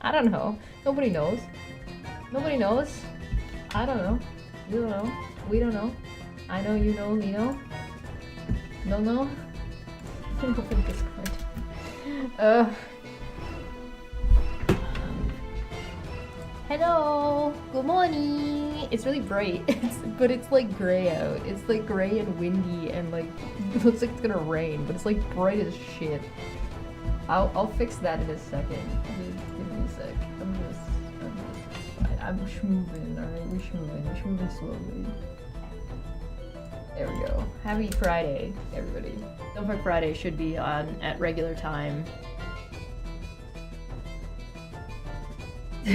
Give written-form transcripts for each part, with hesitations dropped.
I don't know. Nobody knows. Nobody knows. I don't know. You don't know. We don't know. I know, you know, me know. Don't know. Open Discord. Hello. Good morning. It's really bright, but it's like gray out. It's like gray and windy and like it looks like it's gonna rain, but it's like bright as shit. I'll fix that in a second. Give me a sec. I'm schmoving, alright? We're schmoving slowly. There we go. Happy Friday, everybody. Don't Fuck Friday should be on at regular time.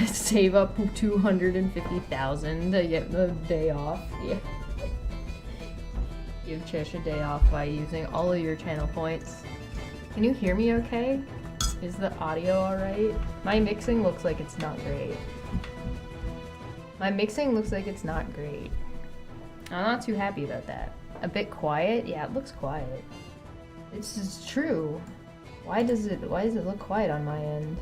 Save up 250,000 to get the day off. Yeah. Give Chish a day off by using all of your channel points. Can you hear me okay? Is the audio alright? My mixing looks like it's not great. I'm not too happy about that. A bit quiet? Yeah, it looks quiet. This is true. Why does it look quiet on my end?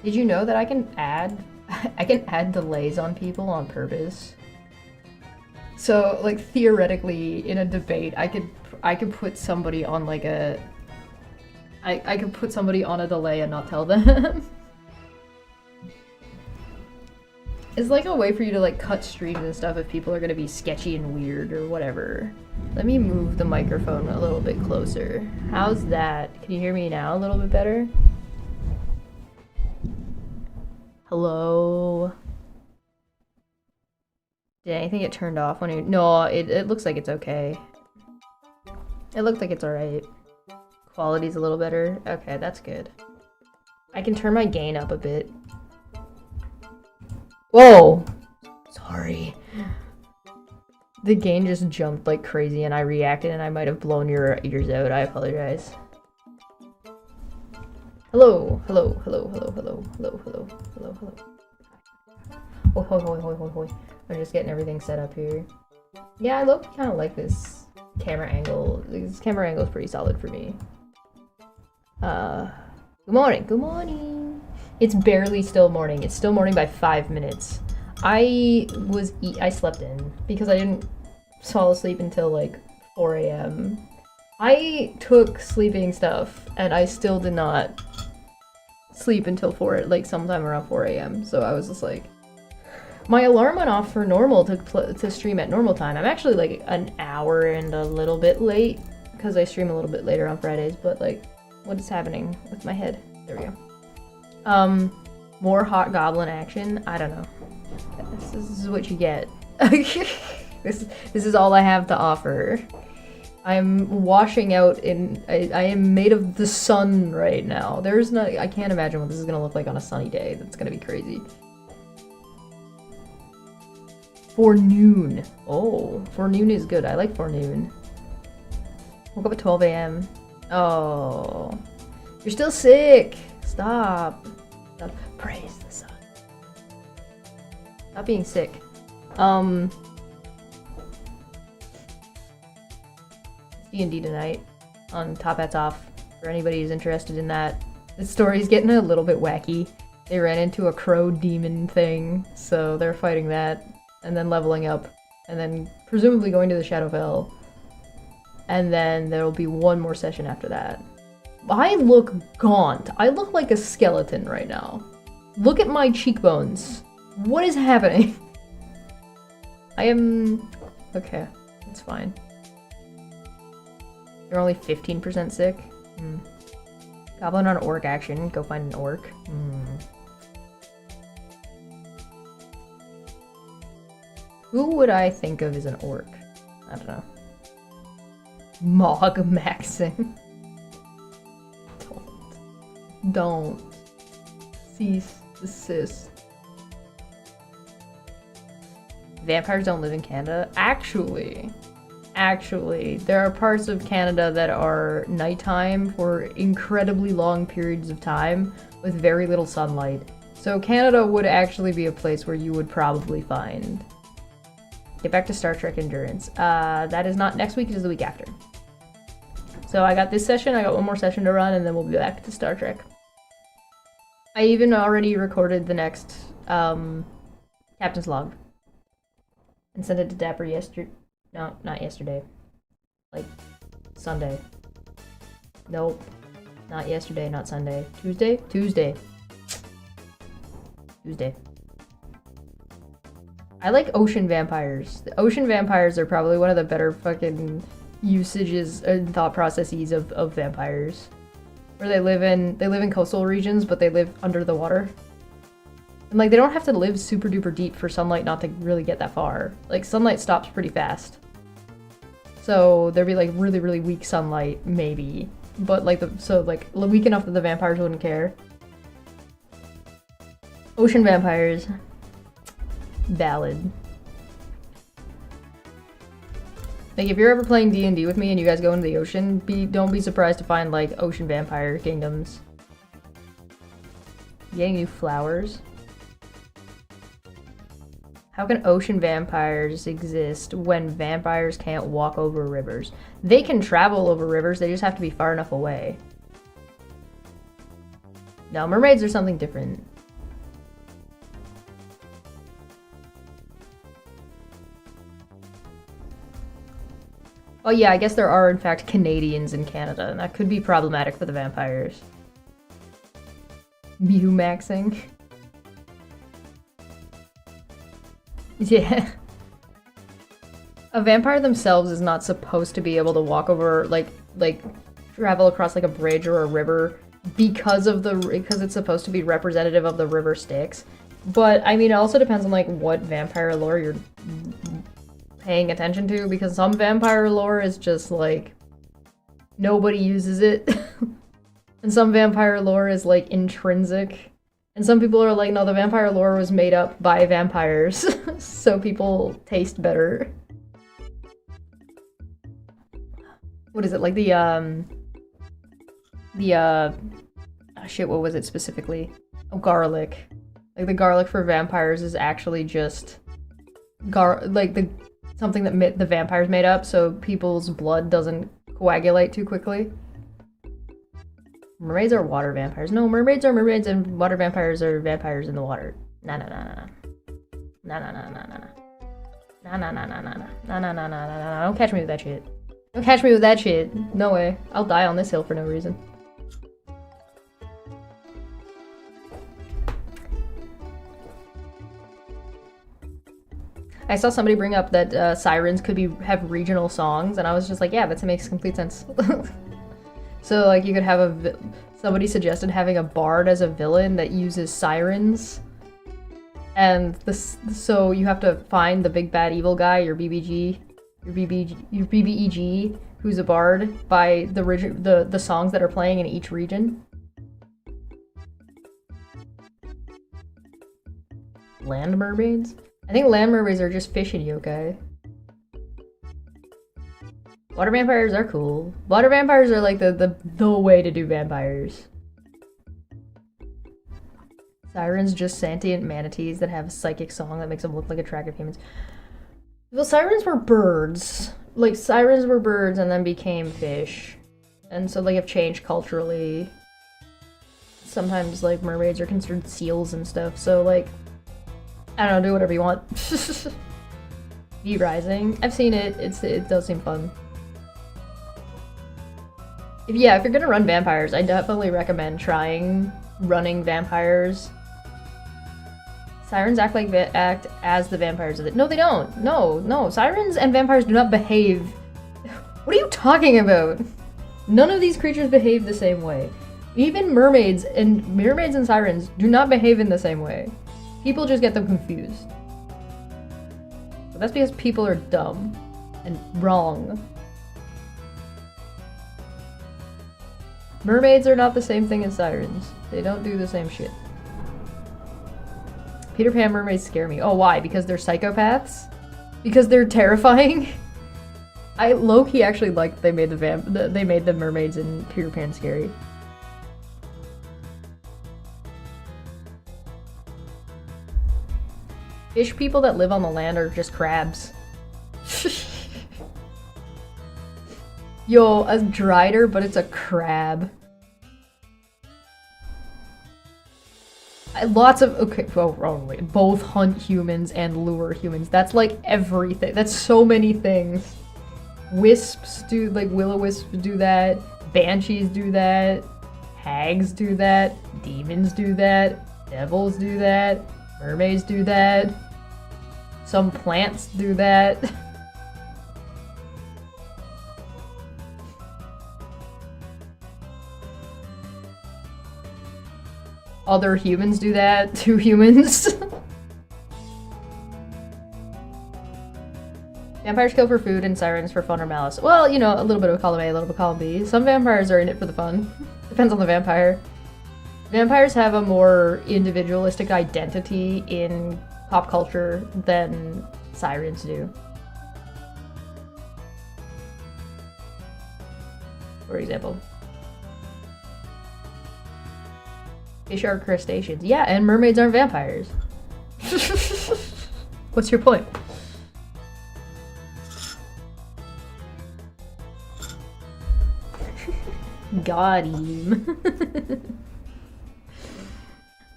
Did you know that I can add I can add delays on people on purpose. So, like, theoretically, in a debate, I could put somebody on, like, I could put somebody on a delay and not tell them. It's like a way for you to, like, cut streams and stuff if people are gonna be sketchy and weird or whatever. Let me move the microphone a little bit closer. How's that? Can you hear me now a little bit better? Hello? Did anything get turned off when you... No, it looks like it's okay. It looks like it's alright. Quality's a little better. Okay, that's good. I can turn my gain up a bit. Whoa! Sorry. The gain just jumped like crazy and I reacted and I might have blown your ears out. I apologize. Hello, hello, hello, hello, hello, hello, hello, hello, hello. Oh, hoi, hoi, hoi, hoi, hoi. I'm just getting everything set up here. Yeah, I kind of like this camera angle. This camera angle is pretty solid for me. Good morning, good morning. It's barely still morning. It's still morning by 5 minutes. I slept in because I didn't fall asleep until like 4 a.m. I took sleeping stuff and I still did not sleep until like sometime around 4 a.m. So I was just like, my alarm went off for normal to stream at normal time. I'm actually like an hour and a little bit late because I stream a little bit later on Fridays, but like, what is happening with my head? There we go. More hot goblin action. I don't know. This is what you get. This is all I have to offer. I'm washing out in... I am made of the sun right now. I can't imagine what this is gonna look like on a sunny day. That's gonna be crazy. Forenoon. Oh, forenoon is good. I like forenoon. Woke up at 12 a.m. Oh. You're still sick. Stop. Stop. Praise the sun. Stop being sick. D&D tonight on Top Hats Off for anybody who's interested in that. This story's getting a little bit wacky. They ran into a crow demon thing, so they're fighting that, and then leveling up, and then presumably going to the Shadowfell. And then there'll be one more session after that. I look gaunt. I look like a skeleton right now. Look at my cheekbones. What is happening? I am... Okay, it's fine. You're only 15% sick? Goblin on orc action. Go find an orc. Who would I think of as an orc? I don't know. Mog maxing. Don't. Cease. Desist. Vampires don't live in Canada? Actually, there are parts of Canada that are nighttime for incredibly long periods of time with very little sunlight. So Canada would actually be a place where you would probably find. Get back to Star Trek Endurance. That is not next week, it is the week after. So I got this session, I got one more session to run, and then we'll be back to Star Trek. I even already recorded the next Captain's Log. And sent it to Dapper yesterday. No, not yesterday. Like, Sunday. Nope. Not yesterday, not Sunday. Tuesday? Tuesday. Tuesday. I like ocean vampires. The ocean vampires are probably one of the better fucking usages and thought processes of vampires. Where they live in coastal regions, but they live under the water. And like, they don't have to live super duper deep for sunlight not to really get that far. Like, sunlight stops pretty fast. So there'd be like really, really weak sunlight, maybe. But like, weak enough that the vampires wouldn't care. Ocean vampires. Valid. Like, if you're ever playing D&D with me and you guys go into the ocean, don't be surprised to find like ocean vampire kingdoms. Getting new flowers. How can ocean vampires exist when vampires can't walk over rivers? They can travel over rivers, they just have to be far enough away. No, mermaids are something different. Oh yeah, I guess there are in fact Canadians in Canada, and that could be problematic for the vampires. Mew maxing. Yeah. A vampire themselves is not supposed to be able to walk over, like travel across like a bridge or a river because it's supposed to be representative of the river Styx. But I mean, it also depends on like what vampire lore you're paying attention to, because some vampire lore is just like nobody uses it. And some vampire lore is like intrinsic. And some people are like, no, the vampire lore was made up by vampires, so people taste better. What is it, like oh shit, what was it specifically? Oh, garlic. Like the garlic for vampires is actually just something that the vampires made up so people's blood doesn't coagulate too quickly. Mermaids are water vampires. No, mermaids are mermaids and water vampires are vampires in the water. Nah. Don't catch me with that shit. Don't catch me with that shit. No way. I'll die on this hill for no reason. I saw somebody bring up that sirens could have regional songs, and I was just like, yeah, that makes complete sense. So, like, you could have somebody suggested having a bard as a villain that uses sirens. And so you have to find the big bad evil guy, your BBEG, who's a bard, by the songs that are playing in each region. Land mermaids? I think land mermaids are just fish and yokai. Water vampires are cool. Water vampires are like the way to do vampires. Sirens just sentient manatees that have a psychic song that makes them look like attractive humans. Well, sirens were birds. Like, sirens were birds and then became fish. And so, like, have changed culturally. Sometimes, like, mermaids are considered seals and stuff, so, like, I don't know, do whatever you want. V Rising. I've seen it. It does seem fun. If you're gonna run vampires, I definitely recommend trying running vampires. Sirens act as the vampires of it. No, they don't. No. Sirens and vampires do not behave. What are you talking about? None of these creatures behave the same way. Even mermaids and sirens do not behave in the same way. People just get them confused. But that's because people are dumb and wrong. Mermaids are not the same thing as sirens. They don't do the same shit. Peter Pan mermaids scare me. Oh, why? Because they're psychopaths? Because they're terrifying? I low-key actually liked they made the mermaids in Peter Pan scary. Fish people that live on the land are just crabs. Yo, a drider, but it's a crab. Both hunt humans and lure humans. That's like everything. That's so many things. Wisps do, like will-o-wisps do that. Banshees do that. Hags do that. Demons do that. Devils do that. Mermaids do that. Some plants do that. Other humans do that to humans. Vampires kill for food and sirens for fun or malice. Well, you know, a little bit of column A, a little bit of column B. Some vampires are in it for the fun. Depends on the vampire. Vampires have a more individualistic identity in pop culture than sirens do. For example. Fish are crustaceans. Yeah, and mermaids aren't vampires. What's your point? Got him.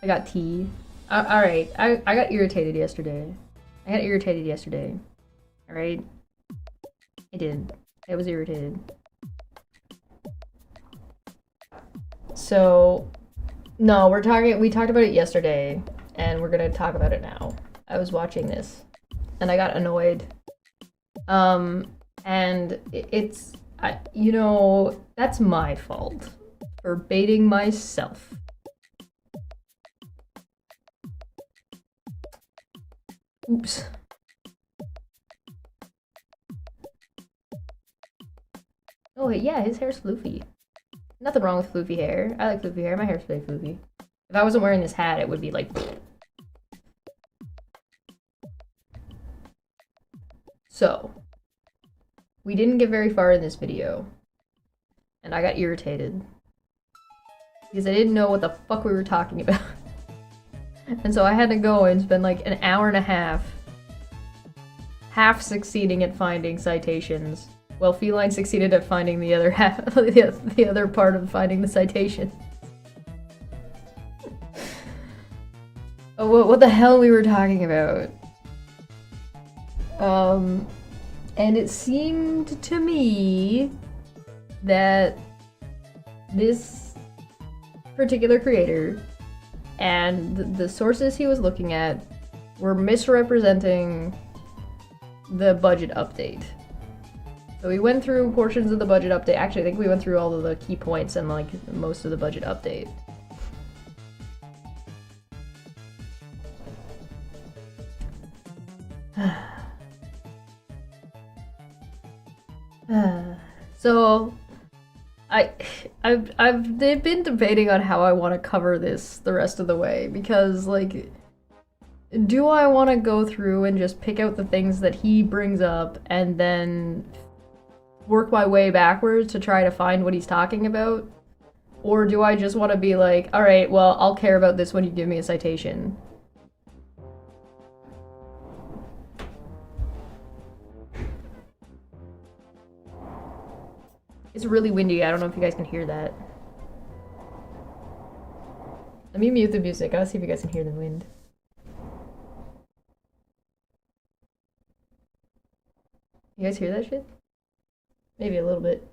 I got tea. Alright, I got irritated yesterday. Alright? I did. I was irritated. So, no, we talked about it yesterday, and we're gonna talk about it now. I was watching this, and I got annoyed. And it's, you know, that's my fault for baiting myself. Oops. Oh, yeah, his hair's floofy. Nothing wrong with floofy hair. I like floofy hair. My hair's pretty floofy. If I wasn't wearing this hat, it would be like... So, we didn't get very far in this video, and I got irritated because I didn't know what the fuck we were talking about. And so I had to go and spend like an hour and a half succeeding at finding citations. Well, Feline succeeded at finding the other half, the other part of finding the citation. Oh, what the hell we were talking about? And it seemed to me that this particular creator and the sources he was looking at were misrepresenting the budget update. So we went through portions of the budget update. Actually, I think we went through all of the key points and like most of the budget update. So I've been debating on how I want to cover this the rest of the way, because like, do I want to go through and just pick out the things that he brings up and then work my way backwards to try to find what he's talking about? Or do I just want to be like, alright, well, I'll care about this when you give me a citation? It's really windy. I don't know if you guys can hear that. Let me mute the music. I'll see if you guys can hear the wind. You guys hear that shit? Maybe a little bit.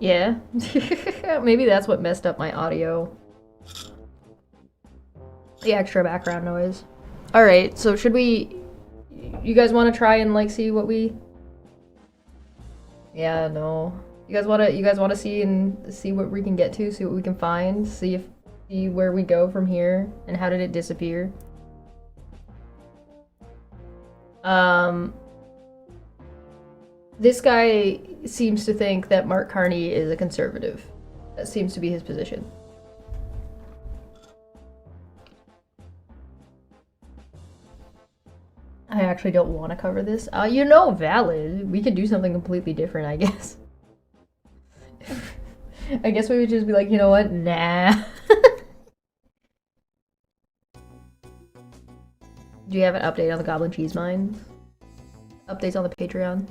Yeah. Maybe that's what messed up my audio. The extra background noise. Alright, so should we... You guys want to try and like see what we... Yeah, no. You guys want to see what we can get to, see what we can find, see where we go from here, and how did it disappear? This guy seems to think that Mark Carney is a conservative. That seems to be his position. I actually don't want to cover this. You know, valid. We could do something completely different, I guess. I guess we would just be like, you know what? Nah. Do you have an update on the Goblin Cheese Mine? Updates on the Patreon?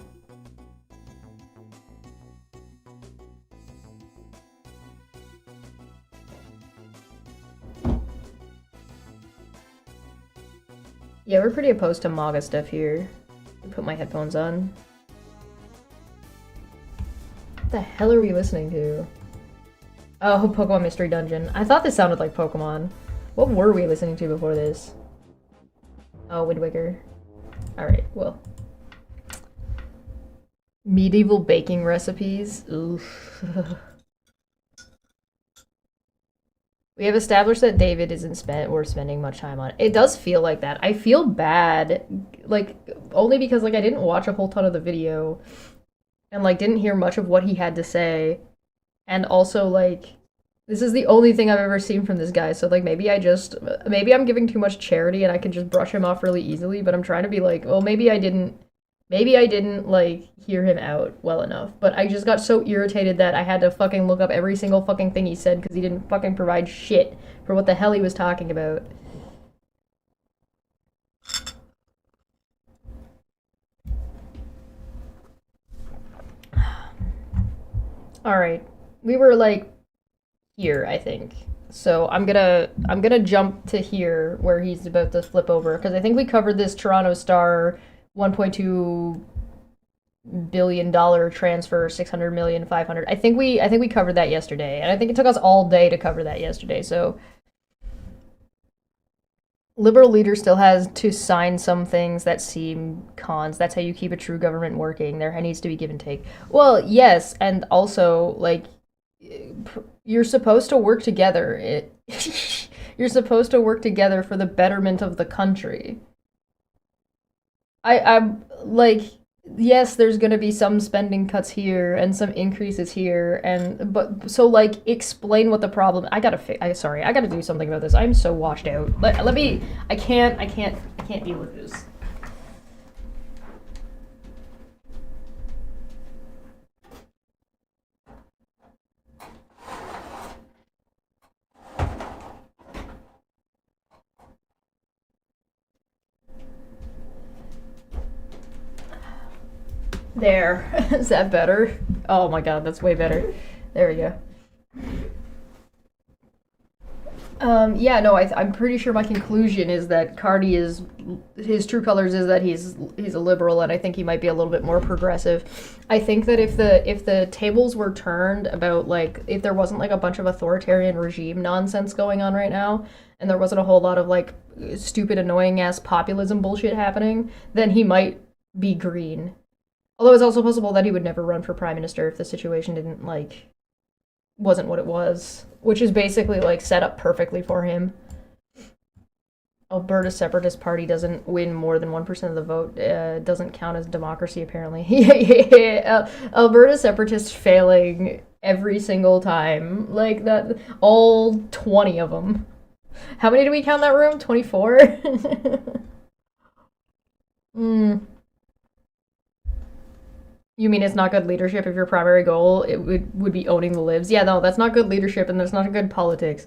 Yeah, we're pretty opposed to MAGA stuff here. Put my headphones on. What the hell are we listening to? Oh, Pokemon Mystery Dungeon. I thought this sounded like Pokemon. What were we listening to before this? Oh, Wind Waker. Alright, well. Medieval baking recipes. Oof. We have established that David isn't spending much time on it. It does feel like that. I feel bad, like, only because, like, I didn't watch a whole ton of the video and, like, didn't hear much of what he had to say. And also, like, this is the only thing I've ever seen from this guy, so, like, maybe I'm giving too much charity and I can just brush him off really easily, but I'm trying to be like, well, maybe I didn't, like, hear him out well enough. But I just got so irritated that I had to fucking look up every single fucking thing he said because he didn't fucking provide shit for what the hell he was talking about. Alright. We were, like, here, I think. So I'm gonna jump to here where he's about to flip over, because I think we covered this Toronto Star 1.2 billion transfer, 600 million, 500. I think we covered that yesterday, and I think it took us all day to cover that yesterday. So liberal leader still has to sign some things that seem cons. That's how you keep a true government working. There needs to be give and take. Well, yes, and also like you're supposed to work together. You're supposed to work together for the betterment of the country. I'm like, yes, there's gonna be some spending cuts here and some increases here, and but so like explain what the problem. Sorry, I gotta do something about this. I'm so washed out. Let me. I can't deal with this. There. Is that better? Oh my god, that's way better. There we go. Yeah, no, I'm pretty sure my conclusion is that Carney is his true colors is that he's a liberal, and I think he might be a little bit more progressive. I think that if the tables were turned about like if there wasn't like a bunch of authoritarian regime nonsense going on right now, and there wasn't a whole lot of like stupid, annoying ass populism bullshit happening, then he might be green. Although it's also possible that he would never run for prime minister if the situation didn't like wasn't what it was, which is basically like set up perfectly for him. Alberta Separatist Party doesn't win more than 1% of the vote. Doesn't count as democracy, apparently. Alberta Separatists failing every single time. Like that, all 20 of them. How many do we count in that room? 24? Hmm. You mean it's not good leadership if your primary goal it would be owning the libs? Yeah, no, that's not good leadership, and that's not good politics.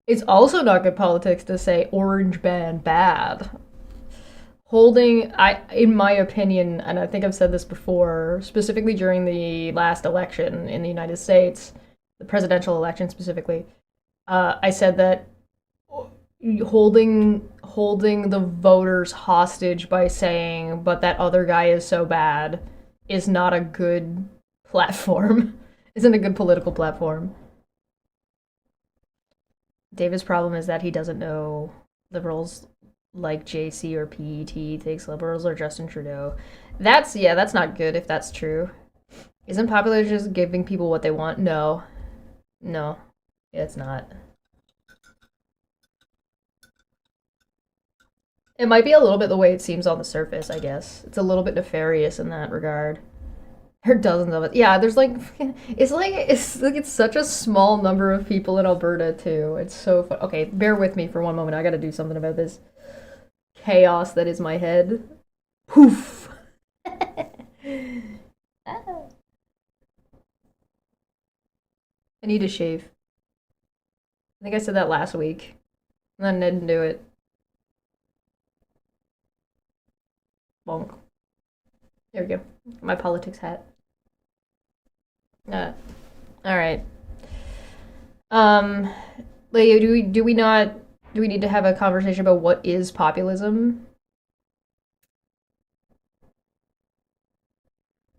It's also not good politics to say orange ban bad. Holding, in my opinion, and I think I've said this before, specifically during the last election in the United States, the presidential election specifically, I said that holding the voters hostage by saying, but that other guy is so bad, is not a good platform. Isn't a good political platform. David's problem is that he doesn't know liberals like JC or PET thinks liberals are Justin Trudeau. That's not good if that's true. Isn't popular just giving people what they want? No. No. It's not. It might be a little bit the way it seems on the surface, I guess. It's a little bit nefarious in that regard. There are dozens of it. Yeah, there's like it's such a small number of people in Alberta too. It's so fun. Okay, bear with me for one moment. I got to do something about this chaos that is my head. Poof. I need to shave. I think I said that last week, and then I didn't do it. Bonk. There we go. My politics hat. Uh, all right. Um, like, do we need to have a conversation about what is populism?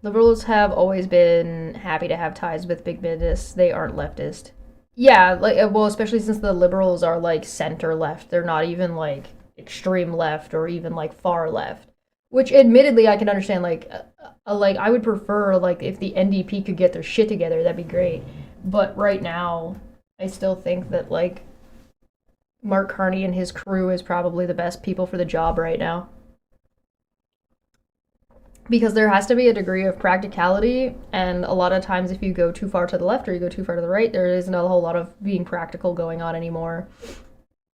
Liberals have always been happy to have ties with big business. They aren't leftist. Yeah, like well, especially since the liberals are like center left. They're not even like extreme left or even like far left. Which admittedly I can understand like I would prefer like if the NDP could get their shit together, that'd be great. But right now, I still think that like Mark Carney and his crew is probably the best people for the job right now. Because there has to be a degree of practicality, and a lot of times if you go too far to the left or you go too far to the right, there isn't a whole lot of being practical going on anymore.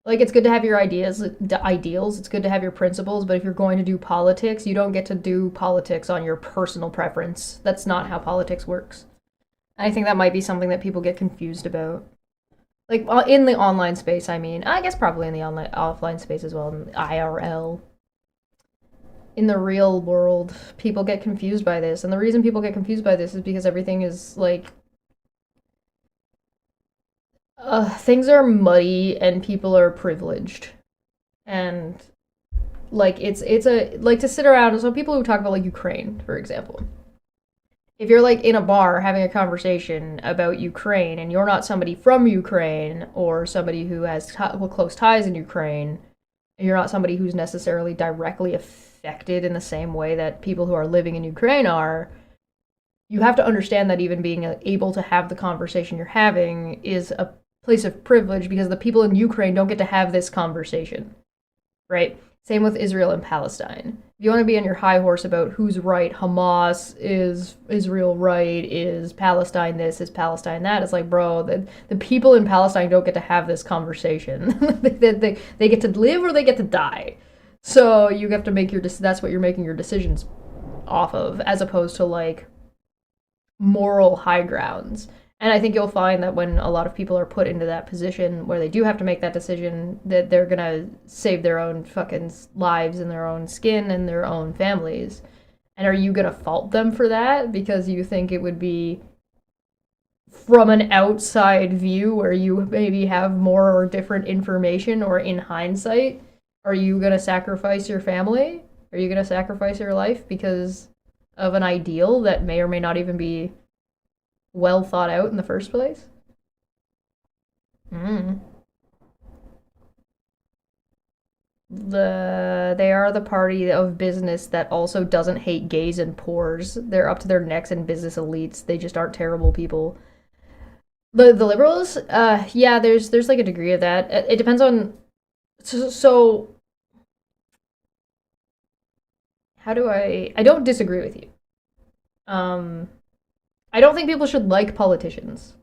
Like it's good to have your ideals, it's good to have your principles, but if you're going to do politics, you don't get to do politics on your personal preference. That's not how politics works. I think that might be something that people get confused about. Like in the online space, I mean, I guess probably in the online offline space as well, in IRL. In the real world, people get confused by this, and the reason people get confused by this is because everything is like things are muddy and people are privileged, and like it's a like to sit around. So people who talk about like Ukraine, for example, if you're like in a bar having a conversation about Ukraine and you're not somebody from Ukraine or somebody who has close ties in Ukraine, and you're not somebody who's necessarily directly affected in the same way that people who are living in Ukraine are, you have to understand that even being able to have the conversation you're having is a place of privilege because the people in Ukraine don't get to have this conversation, right? Same with Israel and Palestine. If you want to be on your high horse about who's right, Hamas, is Israel right, is Palestine this, is Palestine that, it's like, bro, the people in Palestine don't get to have this conversation. they get to live or they get to die. So you have to make that's what you're making your decisions off of, as opposed to like moral high grounds. And I think you'll find that when a lot of people are put into that position where they do have to make that decision, that they're gonna save their own fucking lives and their own skin and their own families. And are you gonna fault them for that because you think it would be from an outside view where you maybe have more or different information, or in hindsight, are you gonna sacrifice your family? Are you gonna sacrifice your life because of an ideal that may or may not even be well thought out in the first place? Mm. They are the party of business that also doesn't hate gays and poors. They're up to their necks in business elites. They just aren't terrible people. The liberals, yeah, there's like a degree of that. It depends on. So how do I don't disagree with you. Um, I don't think people should like politicians.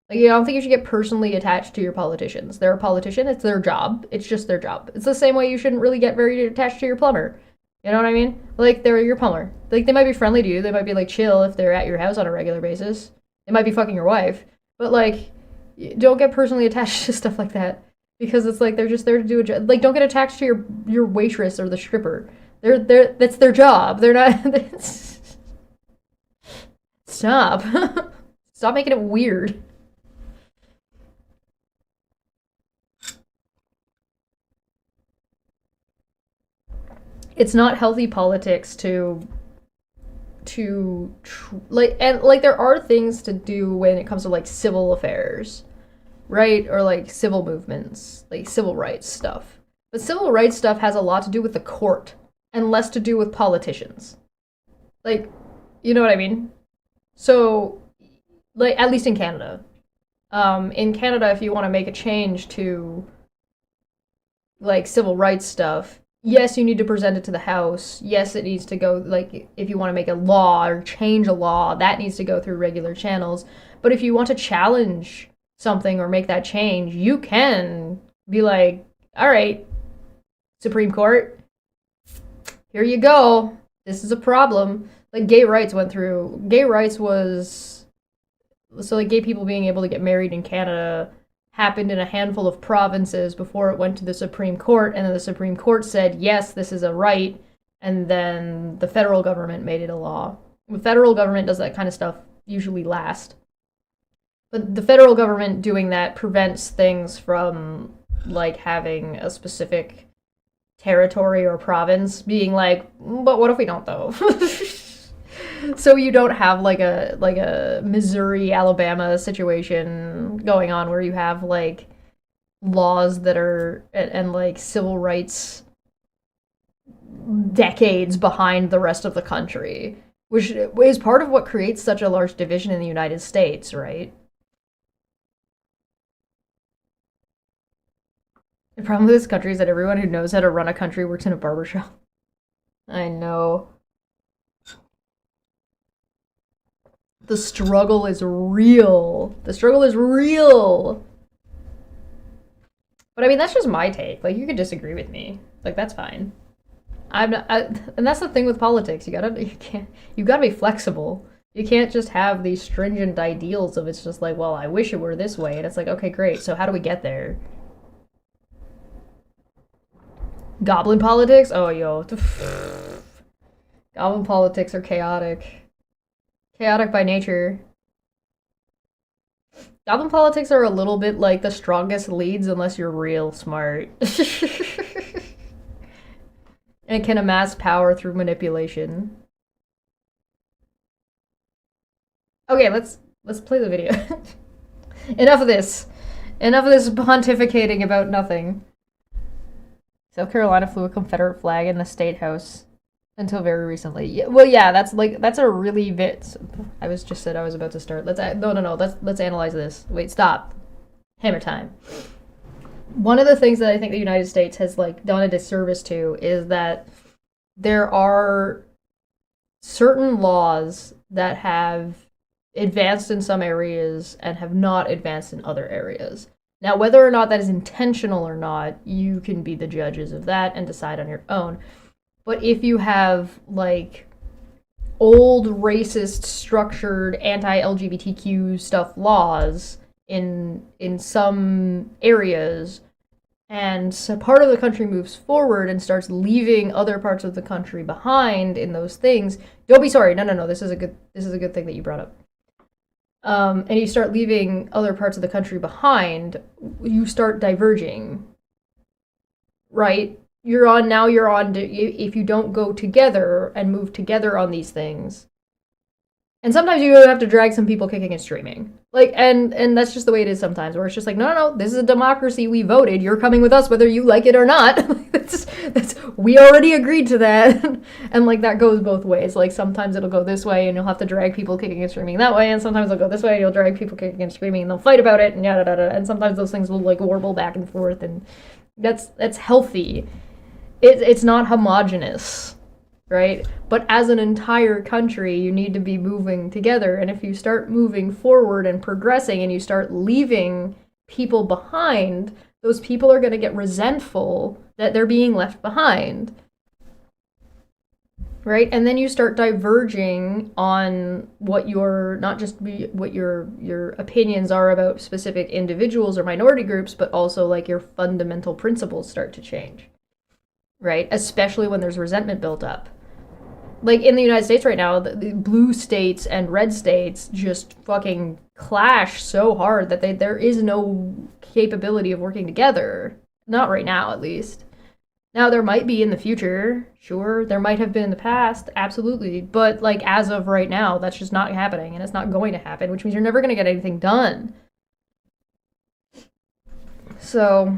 Like, I don't think you should get personally attached to your politicians. They're a politician, it's their job. It's just their job. It's the same way you shouldn't really get very attached to your plumber. You know what I mean? Like, they're your plumber. Like, they might be friendly to you. They might be, like, chill if they're at your house on a regular basis. They might be fucking your wife. But, like, don't get personally attached to stuff like that. Because it's like, they're just there to do a job. Like, don't get attached to your waitress or the stripper. That's their job. They're not... Stop. Stop making it weird. It's not healthy politics like, and like, there are things to do when it comes to like civil affairs, right? Or like civil movements, like civil rights stuff. But civil rights stuff has a lot to do with the court and less to do with politicians. Like, you know what I mean? So, like, at least in Canada. In Canada, if you want to make a change to like civil rights stuff, yes, you need to present it to the House. Yes, it needs to go, like, if you want to make a law or change a law, that needs to go through regular channels. But if you want to challenge something or make that change, you can be like, all right, Supreme Court, here you go. This is a problem. Like, gay rights was, so like gay people being able to get married in Canada happened in a handful of provinces before it went to the Supreme Court, and then the Supreme Court said, yes, this is a right, and then the federal government made it a law. The federal government does that kind of stuff usually last. But the federal government doing that prevents things from, like, having a specific territory or province being like, but what if we don't, though? So you don't have like a Missouri, Alabama situation going on where you have like laws that are and like civil rights decades behind the rest of the country, which is part of what creates such a large division in the United States, right? The problem with this country is that everyone who knows how to run a country works in a barbershop. I know. The struggle is real. The struggle is real. But I mean, that's just my take. Like, you could disagree with me. Like, that's fine. I'm not, and that's the thing with politics. You gotta be flexible. You can't just have these stringent ideals of it's just like, well, I wish it were this way, and it's like, okay, great. So how do we get there? Goblin politics? Oh, yo. Goblin politics are chaotic. Chaotic by nature. Goblin politics are a little bit like the strongest leads unless you're real smart. And can amass power through manipulation. Okay, let's play the video. Enough of this. Enough of this pontificating about nothing. South Carolina flew a Confederate flag in the State House until very recently. Yeah, well, yeah, that's a really bit. I was just said I was about to start. Let's analyze this. Wait, stop. Hammer time. One of the things that I think the United States has like done a disservice to is that there are certain laws that have advanced in some areas and have not advanced in other areas. Now, whether or not that is intentional or not, you can be the judges of that and decide on your own. But if you have, like, old, racist, structured, anti-LGBTQ stuff laws in some areas, and so part of the country moves forward and starts leaving other parts of the country behind in those things, don't be sorry. No. This is a good thing that you brought up. And you start leaving other parts of the country behind, you start diverging, right? If you don't go together and move together on these things. And sometimes you have to drag some people kicking and screaming. Like, and that's just the way it is sometimes, where it's just like, no, this is a democracy, we voted, you're coming with us whether you like it or not. We already agreed to that. And like, that goes both ways. Like, sometimes it'll go this way and you'll have to drag people kicking and screaming that way, and sometimes it'll go this way and you'll drag people kicking and screaming and they'll fight about it and yada yada. And sometimes those things will like warble back and forth, and that's healthy. It's not homogenous. Right? But as an entire country, you need to be moving together. And if you start moving forward and progressing and you start leaving people behind, those people are going to get resentful that they're being left behind. Right? And then you start diverging on what your, not just what your opinions are about specific individuals or minority groups, but also like your fundamental principles start to change. Right? Especially when there's resentment built up. Like, in the United States right now, the blue states and red states just fucking clash so hard that there is no capability of working together. Not right now, at least. Now, there might be in the future, sure. There might have been in the past, absolutely. But, like, as of right now, that's just not happening, and it's not going to happen, which means you're never going to get anything done. So,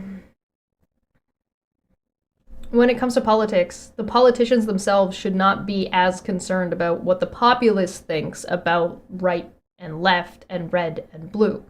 when it comes to politics, the politicians themselves should not be as concerned about what the populace thinks about right and left and red and blue.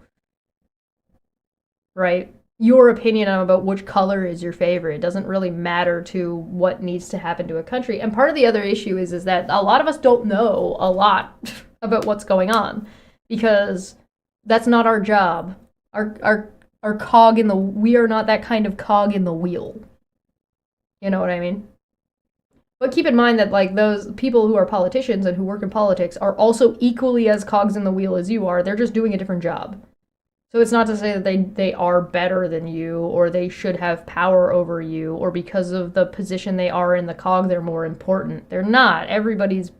Right? Your opinion about which color is your favorite doesn't really matter to what needs to happen to a country. And part of the other issue is that a lot of us don't know a lot about what's going on, because that's not our job. Our cog in the, we are not that kind of cog in the wheel. You know what I mean? But keep in mind that, like, those people who are politicians and who work in politics are also equally as cogs in the wheel as you are. They're just doing a different job. So it's not to say that they are better than you, or they should have power over you, or because of the position they are in the cog, they're more important. They're not. Everybody's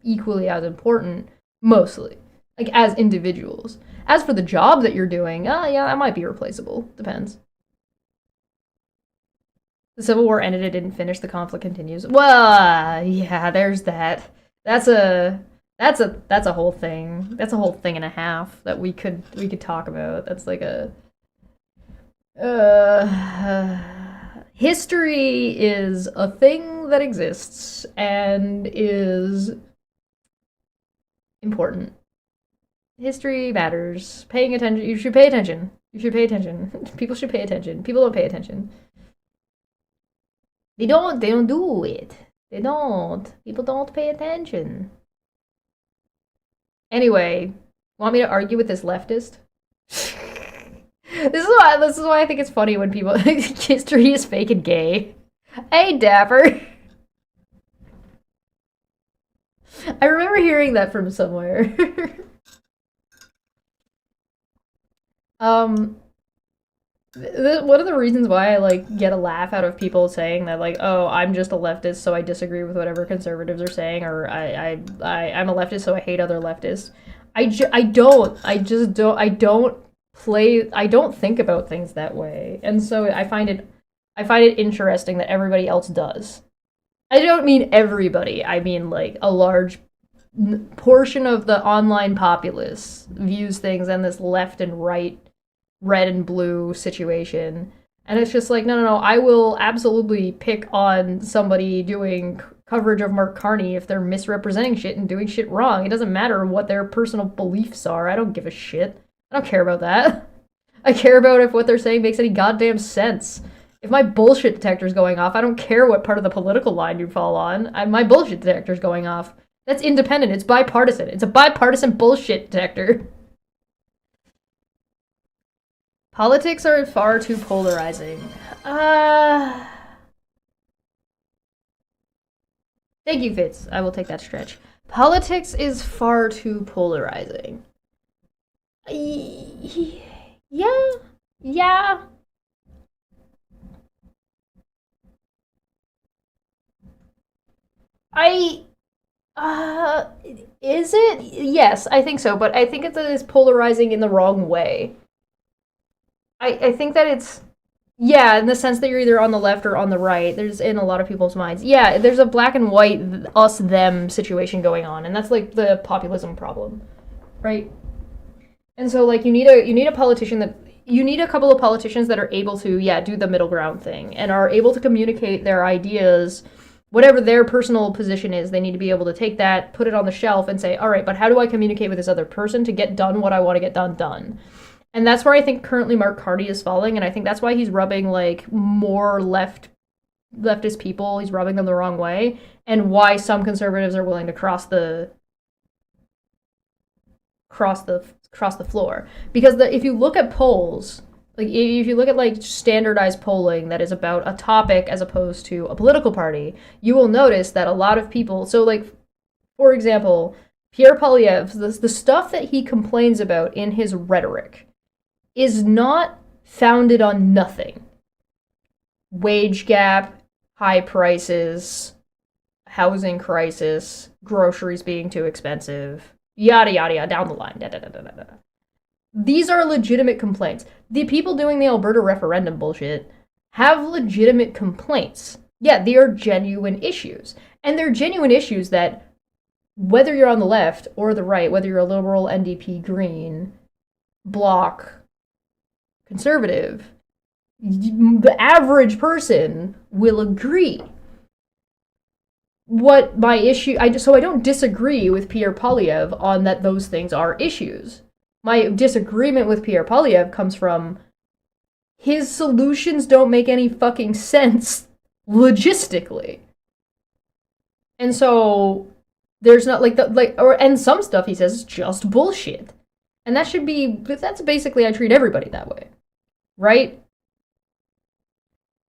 equally as important, mostly. Like, as individuals. As for the job that you're doing, yeah, that might be replaceable. Depends. The Civil War ended, it didn't finish, the conflict continues. Well, yeah, there's that. That's a whole thing. That's a whole thing and a half that we could talk about. That's like a history is a thing that exists and is important. History matters. Paying attention. You should pay attention. You should pay attention. People should pay attention. People don't pay attention. They don't do it. They don't. People don't pay attention. Anyway, want me to argue with this leftist? This is why I think it's funny when people history is fake and gay. Hey, Dapper. I remember hearing that from somewhere. One of the reasons why I like get a laugh out of people saying that, like, oh, I'm just a leftist, so I disagree with whatever conservatives are saying, or I'm a leftist, so I hate other leftists. I don't think about things that way, and so I find it interesting that everybody else does. I don't mean everybody. I mean, like, a large portion of the online populace views things in this left and right, red and blue situation. And it's just like, no, I will absolutely pick on somebody doing coverage of Mark Carney if they're misrepresenting shit and doing shit wrong. It doesn't matter what their personal beliefs are. I don't give a shit. I don't care about that. I care about if what they're saying makes any goddamn sense. If my bullshit detector's going off, I don't care what part of the political line you fall on. My bullshit detector's going off. That's independent. It's bipartisan. It's a bipartisan bullshit detector. Politics are far too polarizing. Thank you, Fitz. I will take that stretch. Politics is far too polarizing. Yeah. Is it? Yes, I think so, but I think it's polarizing in the wrong way. I think that it's, yeah, in the sense that you're either on the left or on the right. There's in a lot of people's minds. Yeah, there's a black and white us them situation going on, and that's like the populism problem, right? And so like you need a politician that you need a couple of politicians that are able to do the middle ground thing and are able to communicate their ideas, whatever their personal position is. They need to be able to take that, put it on the shelf, and say, all right, but how do I communicate with this other person to get done what I want to get done? And that's where I think currently Mark Carney is falling, and I think that's why he's rubbing like more leftist people. He's rubbing them the wrong way, and why some conservatives are willing to cross the floor. Because if you look at polls, like if you look at like standardized polling that is about a topic as opposed to a political party, you will notice that a lot of people. So like, for example, Pierre Poilievre, the stuff that he complains about in his rhetoric is not founded on nothing. Wage gap, high prices, housing crisis, groceries being too expensive, yada, yada, yada, down the line. Da, da, da, da, da, da. These are legitimate complaints. The people doing the Alberta referendum bullshit have legitimate complaints. Yeah, they are genuine issues. And they're genuine issues that, whether you're on the left or the right, whether you're a liberal, NDP, Green, Bloc, Conservative, the average person will agree. What my issue, I don't disagree with Pierre Poilievre on that those things are issues. My disagreement with Pierre Poilievre comes from his solutions don't make any fucking sense logistically. And so there's not and some stuff he says is just bullshit. And that's basically, I treat everybody that way. Right?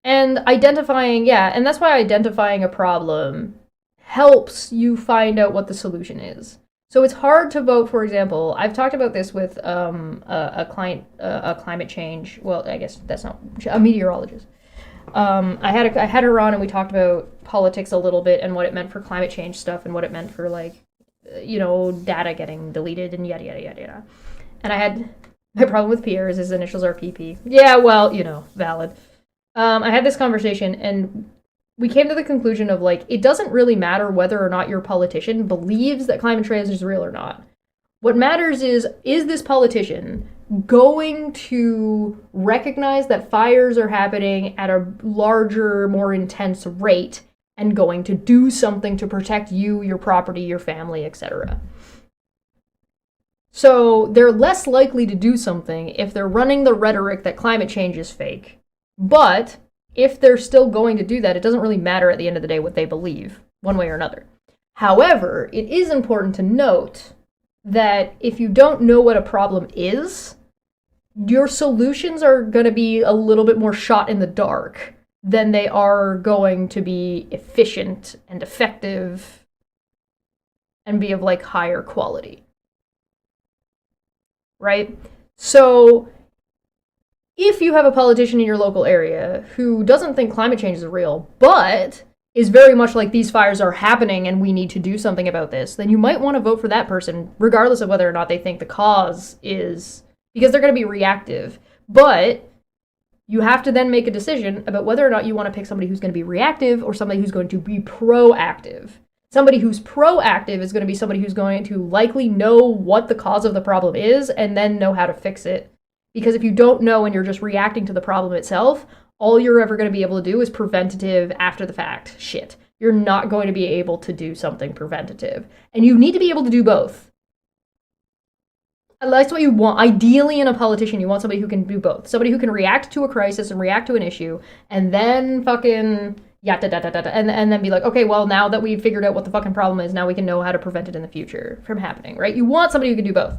And and that's why identifying a problem helps you find out what the solution is. So it's hard to vote, for example, I've talked about this with a climate change, well, I guess that's not, a meteorologist. I had her on and we talked about politics a little bit and what it meant for climate change stuff and what it meant for data getting deleted and yada, yada, yada, yada. And I had my problem with Pierre is his initials are PP. Yeah, well, valid. I had this conversation and we came to the conclusion of it doesn't really matter whether or not your politician believes that climate change is real or not. What matters is this politician going to recognize that fires are happening at a larger, more intense rate and going to do something to protect you, your property, your family, etc. So they're less likely to do something if they're running the rhetoric that climate change is fake. But if they're still going to do that, it doesn't really matter at the end of the day what they believe, one way or another. However, it is important to note that if you don't know what a problem is, your solutions are going to be a little bit more shot in the dark than they are going to be efficient and effective and be of higher quality. Right? So if you have a politician in your local area who doesn't think climate change is real, but is very much like these fires are happening and we need to do something about this, then you might want to vote for that person, regardless of whether or not they think the cause is, because they're going to be reactive. But you have to then make a decision about whether or not you want to pick somebody who's going to be reactive or somebody who's going to be proactive. Somebody who's proactive is going to be somebody who's going to likely know what the cause of the problem is and then know how to fix it. Because if you don't know and you're just reacting to the problem itself, all you're ever going to be able to do is preventative after the fact shit. You're not going to be able to do something preventative. And you need to be able to do both. That's what you want. Ideally, in a politician, you want somebody who can do both. Somebody who can react to a crisis and react to an issue, and then fucking and then be like, okay, well, now that we've figured out what the fucking problem is, now we can know how to prevent it in the future from happening, right? You want somebody who can do both.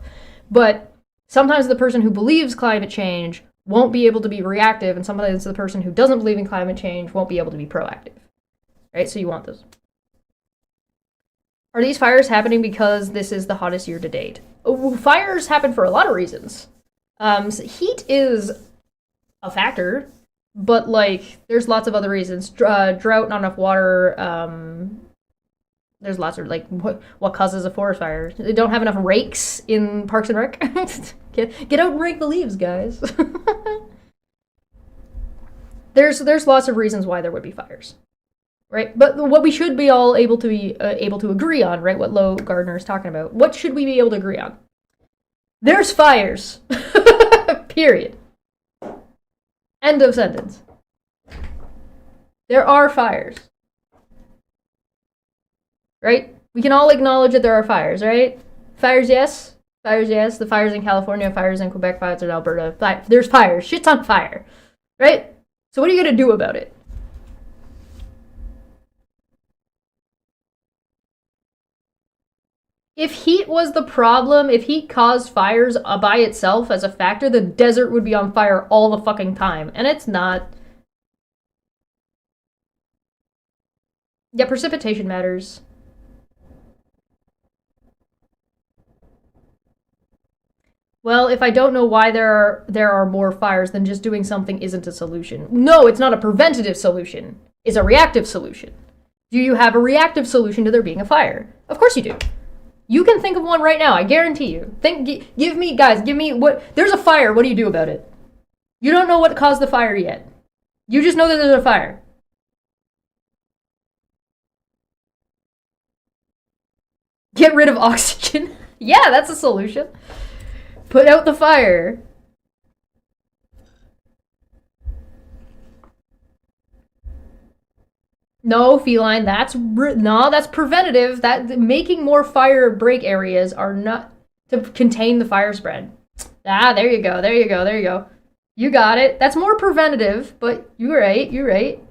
But sometimes the person who believes climate change won't be able to be reactive, and sometimes the person who doesn't believe in climate change won't be able to be proactive, right? So you want those. Are these fires happening because this is the hottest year to date? Oh, fires happen for a lot of reasons. Heat is a factor, but like there's lots of other reasons. Drought, not enough water. There's lots of like what causes a forest fire. They don't have enough rakes in Parks and Rec. Get out and rake the leaves, guys. There's lots of reasons why there would be fires. Right, but what we should be all able to agree on, right? What Low Gardner is talking about. What should we be able to agree on? There's fires. Period. End of sentence. There are fires. Right? We can all acknowledge that there are fires, right? Fires, yes. Fires, yes. The fires in California, fires in Quebec, fires in Alberta. There's fires. Shit's on fire. Right? So what are you going to do about it? If heat was the problem, if heat caused fires by itself as a factor, the desert would be on fire all the fucking time. And it's not. Yeah, precipitation matters. Well, if I don't know why there are more fires, then just doing something isn't a solution. No, it's not a preventative solution. It's a reactive solution. Do you have a reactive solution to there being a fire? Of course you do. You can think of one right now, I guarantee you. Give me what, there's a fire, what do you do about it? You don't know what caused the fire yet. You just know that there's a fire. Get rid of oxygen. Yeah, that's a solution. Put out the fire. No, feline, that's preventative. That making more fire break areas are not to contain the fire spread. Ah, there you go. You got it. That's more preventative, but you're right.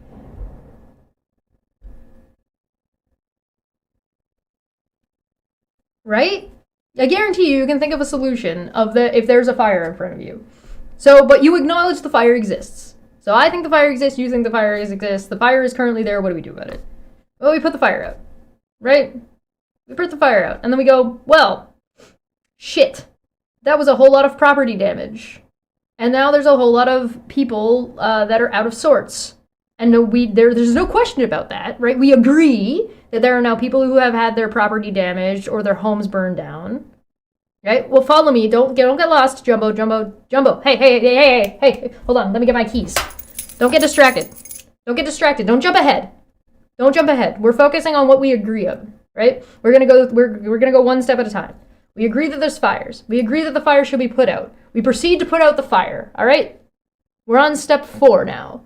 Right? I guarantee you can think of a solution if there's a fire in front of you. So, but you acknowledge the fire exists. So I think the fire exists, you think the fire exists, the fire is currently there, what do we do about it? Well, we put the fire out, right? We put the fire out, and then we go, well, shit, that was a whole lot of property damage. And now there's a whole lot of people that are out of sorts. And there's no question about that, right? We agree that there are now people who have had their property damaged or their homes burned down. Right? Well, follow me. Don't get lost, Jumbo. Hey. Hold on. Let me get my keys. Don't get distracted. Don't jump ahead. We're focusing on what we agree on, right? We're gonna go one step at a time. We agree that there's fires. We agree that the fire should be put out. We proceed to put out the fire. All right? We're on step 4 now.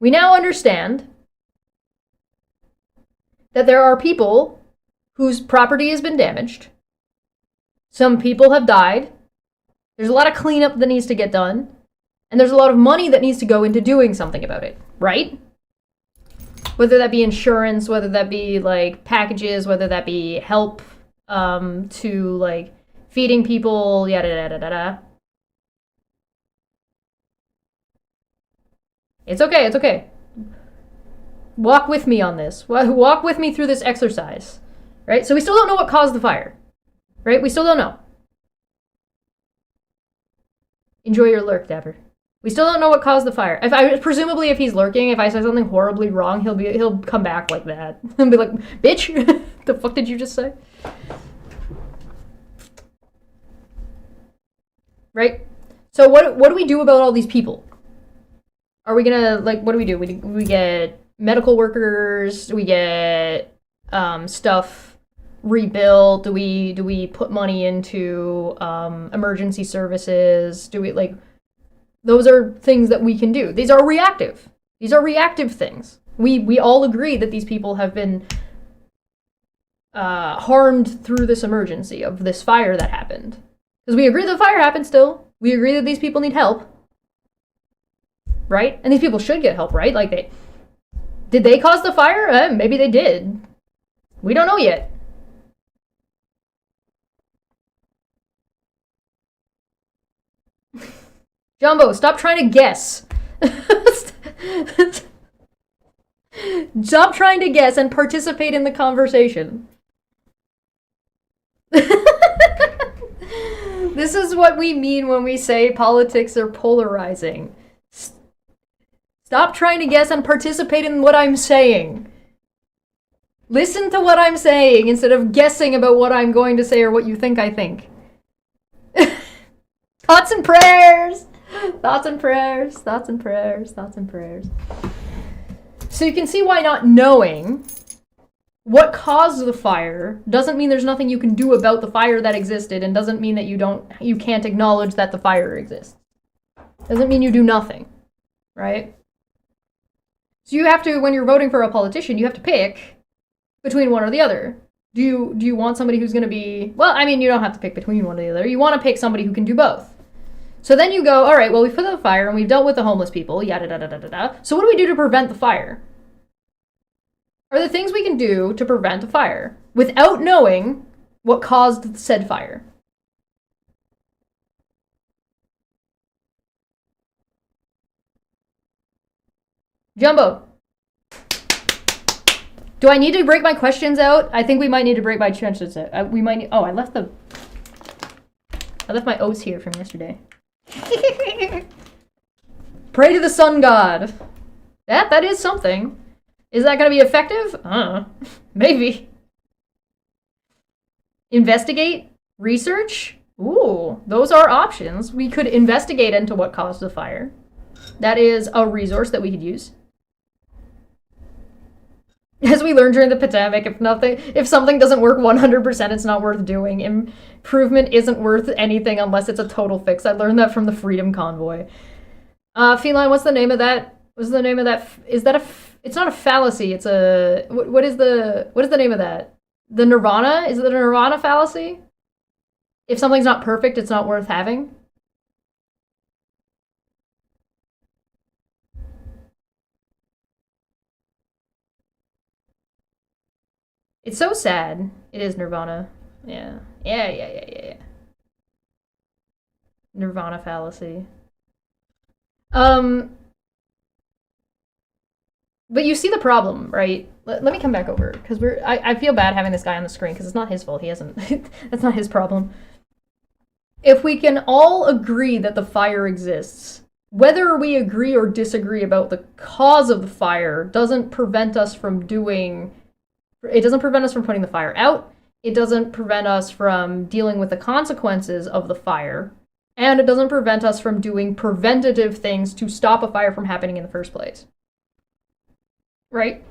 We now understand that there are people whose property has been damaged. Some people have died. There's a lot of cleanup that needs to get done. And there's a lot of money that needs to go into doing something about it, right? Whether that be insurance, whether that be like packages, whether that be help to like feeding people, yada yada yada. It's okay. Walk with me on this. Walk with me through this exercise, right? So we still don't know what caused the fire. Right? We still don't know. Enjoy your lurk, Dapper. We still don't know what caused the fire. Presumably, if he's lurking, if I say something horribly wrong, he'll come back like that and be like, "Bitch, the fuck did you just say?" Right? So what do we do about all these people? Are we gonna what do? We get medical workers. We get stuff rebuilt? Do we put money into emergency services? Do we, like, those are things that we can do. These are reactive. These are reactive things. We all agree that these people have been harmed through this emergency of this fire that happened. Because we agree that the fire happened still. We agree that these people need help. Right? And these people should get help, right? Like, did they cause the fire? Maybe they did. We don't know yet. Jumbo, stop trying to guess. Stop trying to guess and participate in the conversation. This is what we mean when we say politics are polarizing. Stop trying to guess and participate in what I'm saying. Listen to what I'm saying instead of guessing about what I'm going to say or what you think I think. Thoughts and prayers! Thoughts and prayers, thoughts and prayers, thoughts and prayers. So you can see why not knowing what caused the fire doesn't mean there's nothing you can do about the fire that existed, and doesn't mean that you can't acknowledge that the fire exists. Doesn't mean you do nothing, right? So you have to, when you're voting for a politician, you have to pick between one or the other. Do you want somebody who's going to be, well, I mean, you don't have to pick between one or the other. You want to pick somebody who can do both. So then you go, all right, well, we've put out the fire and we've dealt with the homeless people, yada, da, da, da, da, da. So what do we do to prevent the fire? Are there things we can do to prevent a fire without knowing what caused said fire? Jumbo. Do I need to break my questions out? I think we might need to break my questions out. We might need, oh, I left my oats here from yesterday. Pray to the sun god. That is something. Is that going to be effective? Maybe. Investigate? Research? Ooh, those are options. We could investigate into what caused the fire. That is a resource that we could use. As we learned during the pandemic, if something doesn't work 100%, it's not worth doing. Improvement isn't worth anything unless it's a total fix. I learned that from the Freedom Convoy. Feline, what's the name of that? What's the name of that? Is that it's not a fallacy. It's a, what is the name of that? The Nirvana? Is it the Nirvana fallacy? If something's not perfect, it's not worth having? It's so sad. It is Nirvana. Yeah. Yeah. Nirvana fallacy. But you see the problem, right? Let me come back over, because I feel bad having this guy on the screen, because it's not his fault. He hasn't, that's not his problem. If we can all agree that the fire exists, whether we agree or disagree about the cause of the fire doesn't prevent us from putting the fire out. It doesn't prevent us from dealing with the consequences of the fire. And it doesn't prevent us from doing preventative things to stop a fire from happening in the first place. Right?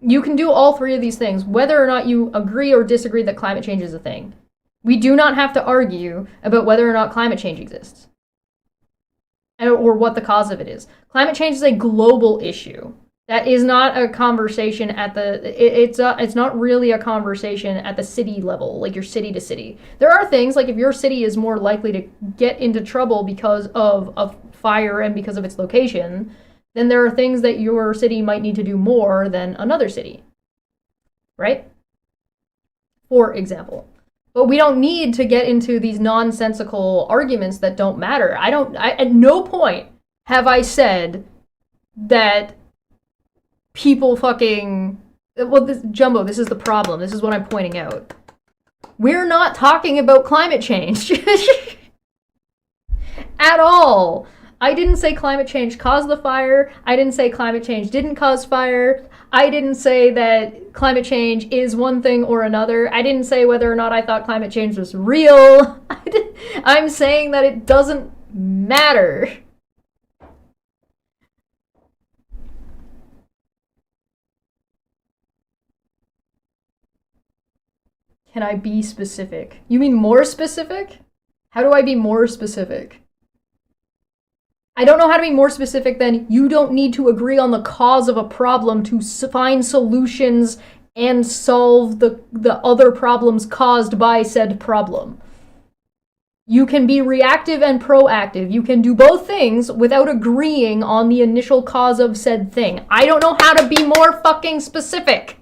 You can do all three of these things, whether or not you agree or disagree that climate change is a thing. We do not have to argue about whether or not climate change exists. Or what the cause of it is. Climate change is a global issue. That is not a conversation at it's not really a conversation at the city level, like your city to city. There are things, like if your city is more likely to get into trouble because of a fire and because of its location, then there are things that your city might need to do more than another city. Right? For example. But we don't need to get into these nonsensical arguments that don't matter. At no point have I said that people fucking, well, Jumbo, this is the problem. This is what I'm pointing out. We're not talking about climate change. At all. I didn't say climate change caused the fire. I didn't say climate change didn't cause fire. I didn't say that climate change is one thing or another. I didn't say whether or not I thought climate change was real. I'm saying that it doesn't matter. Can I be specific? You mean more specific? How do I be more specific? I don't know how to be more specific than you don't need to agree on the cause of a problem to find solutions and solve the other problems caused by said problem. You can be reactive and proactive. You can do both things without agreeing on the initial cause of said thing. I don't know how to be more fucking specific.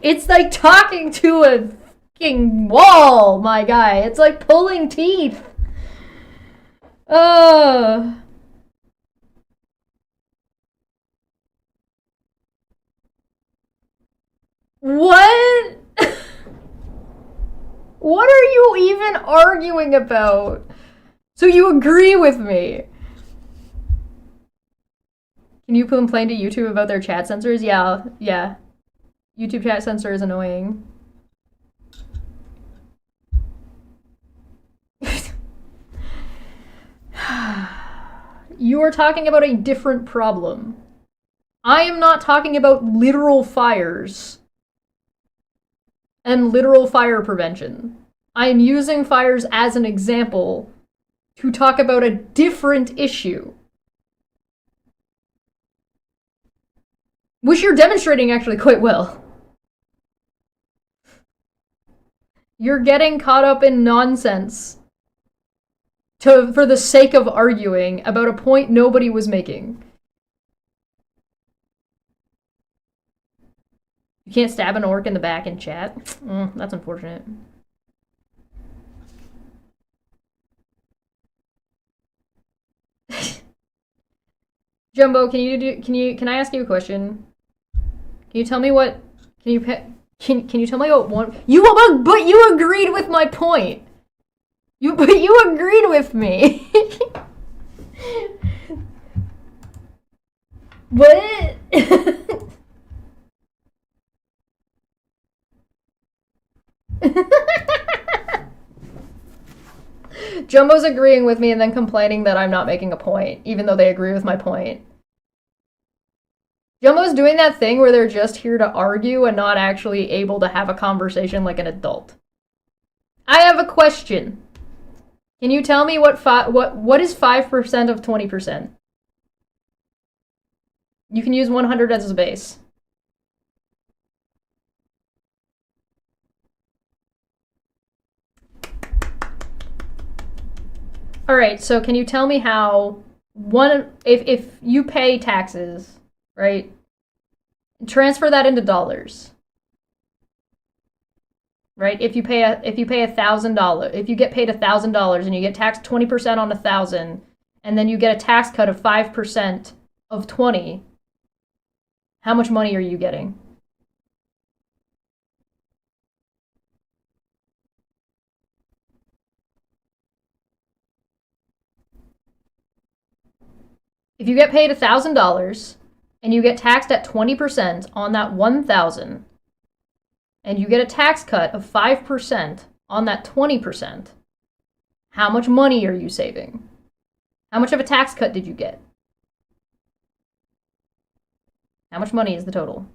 It's like talking to a fucking wall, my guy. It's like pulling teeth. What? What are you even arguing about? So you agree with me? Can you complain to YouTube about their chat censors? Yeah. YouTube chat censor is annoying. You are talking about a different problem. I am not talking about literal fires and literal fire prevention. I am using fires as an example to talk about a different issue. Which you're demonstrating actually quite well. You're getting caught up in nonsense for the sake of arguing about a point nobody was making. You can't stab an orc in the back in chat? That's unfortunate. Jumbo, can I ask you a question? Can you tell me what can you tell me what one but you agreed with my point. You agreed with me. What? Jumbo's agreeing with me and then complaining that I'm not making a point, even though they agree with my point. Jumbo's doing that thing where they're just here to argue and not actually able to have a conversation like an adult. I have a question. Can you tell me what is 5% of 20%? You can use 100 as a base. Alright, so can you tell me how if you pay taxes, right? Transfer that into dollars. Right? If you pay $1,000, if you get paid $1,000 and you get taxed 20% on 1,000, and then you get a tax cut of 5% of 20, how much money are you getting? If you get paid $1,000 and you get taxed at 20% on that 1,000, and you get a tax cut of 5% on that 20%, how much money are you saving? How much of a tax cut did you get? How much money is the total?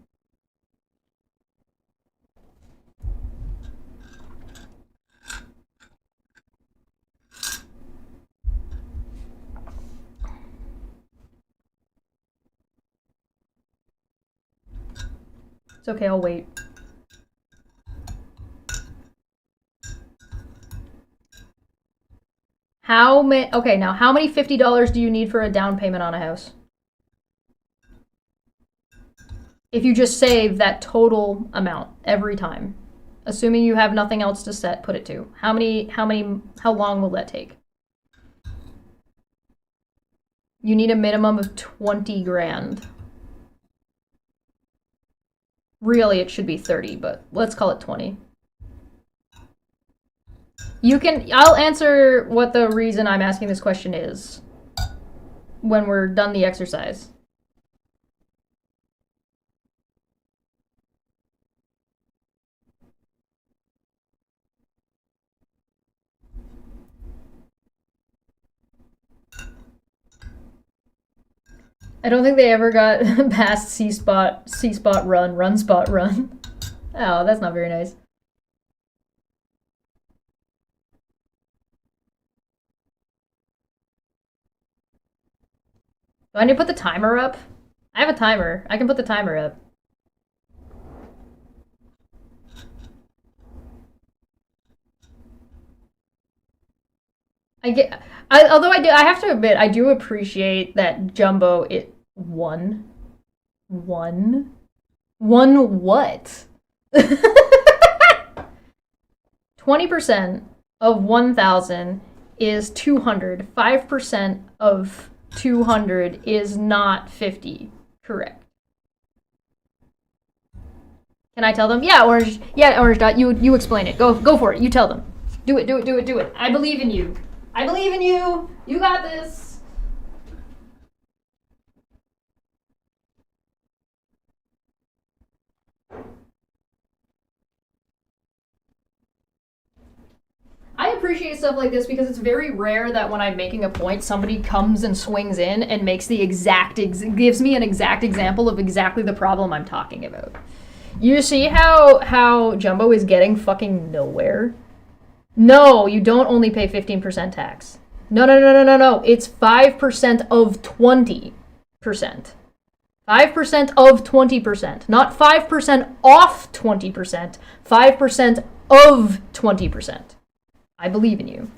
It's okay, I'll wait. Okay, now how many $50 do you need for a down payment on a house? If you just save that total amount every time, assuming you have nothing else to put it to, how long will that take? You need a minimum of 20 grand. Really, it should be 30, but let's call it 20. I'll answer what the reason I'm asking this question is when we're done the exercise. I don't think they ever got past C-spot, run spot, run. Oh, that's not very nice. Do I need to put the timer up? I have a timer. I can put the timer up. Although I have to admit, I do appreciate that Jumbo it won. Won what? 20% of 1,000 is 200. 5% of 200 is not 50. Correct. Can I tell them? Yeah, Orange. Yeah, Orange Dot. You explain it. Go for it. You tell them. Do it. I believe in you. I believe in you. You got this. I appreciate stuff like this because it's very rare that when I'm making a point, somebody comes and swings in and makes the gives me an exact example of exactly the problem I'm talking about. You see how Jumbo is getting fucking nowhere? No, you don't only pay 15% tax. No. It's 5% of 20%. 5% of 20%. Not 5% off 20%. 5% of 20%. I believe in you.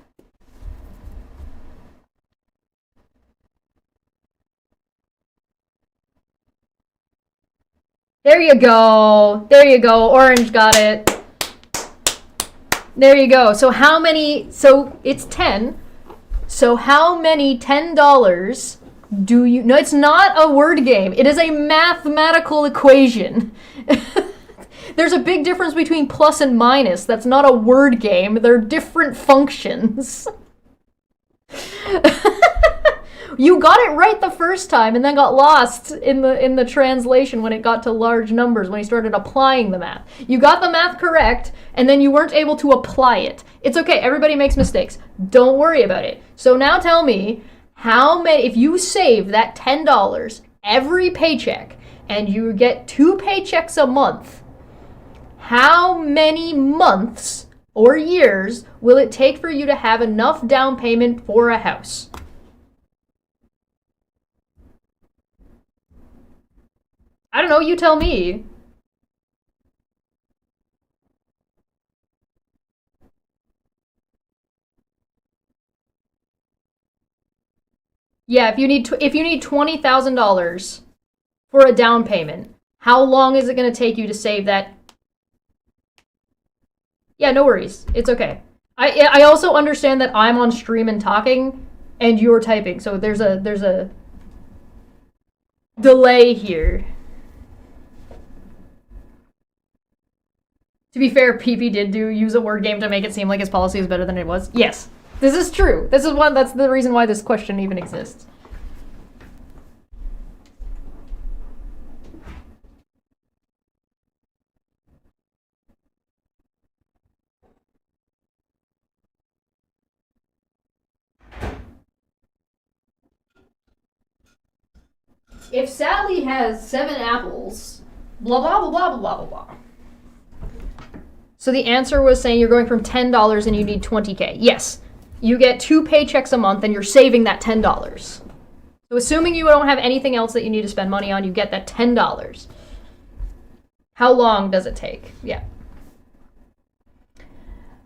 There you go. Orange got it. There you go. So how many? So it's 10. So how many $10 do you? No, it's not a word game. It is a mathematical equation. There's a big difference between plus and minus. That's not a word game. They're different functions. You got it right the first time and then got lost in the translation when it got to large numbers, when you started applying the math. You got the math correct and then you weren't able to apply it. It's okay. Everybody makes mistakes. Don't worry about it. So now tell me, how many, if you save that $10 every paycheck and you get 2 paychecks a month, how many months or years will it take for you to have enough down payment for a house? I don't know, you tell me. Yeah, if you need $20,000 for a down payment, how long is it going to take you to save that? Yeah, no worries. It's okay. I also understand that I'm on stream and talking and you're typing, so there's a delay here. To be fair, PP did use a word game to make it seem like his policy is better than it was. Yes, this is true. That's the reason why this question even exists. If Sally has 7 apples, blah, blah, blah, blah, blah, blah, blah. So the answer was saying you're going from $10 and you need 20K. Yes, you get 2 paychecks a month and you're saving that $10. So assuming you don't have anything else that you need to spend money on, you get that $10. How long does it take? Yeah.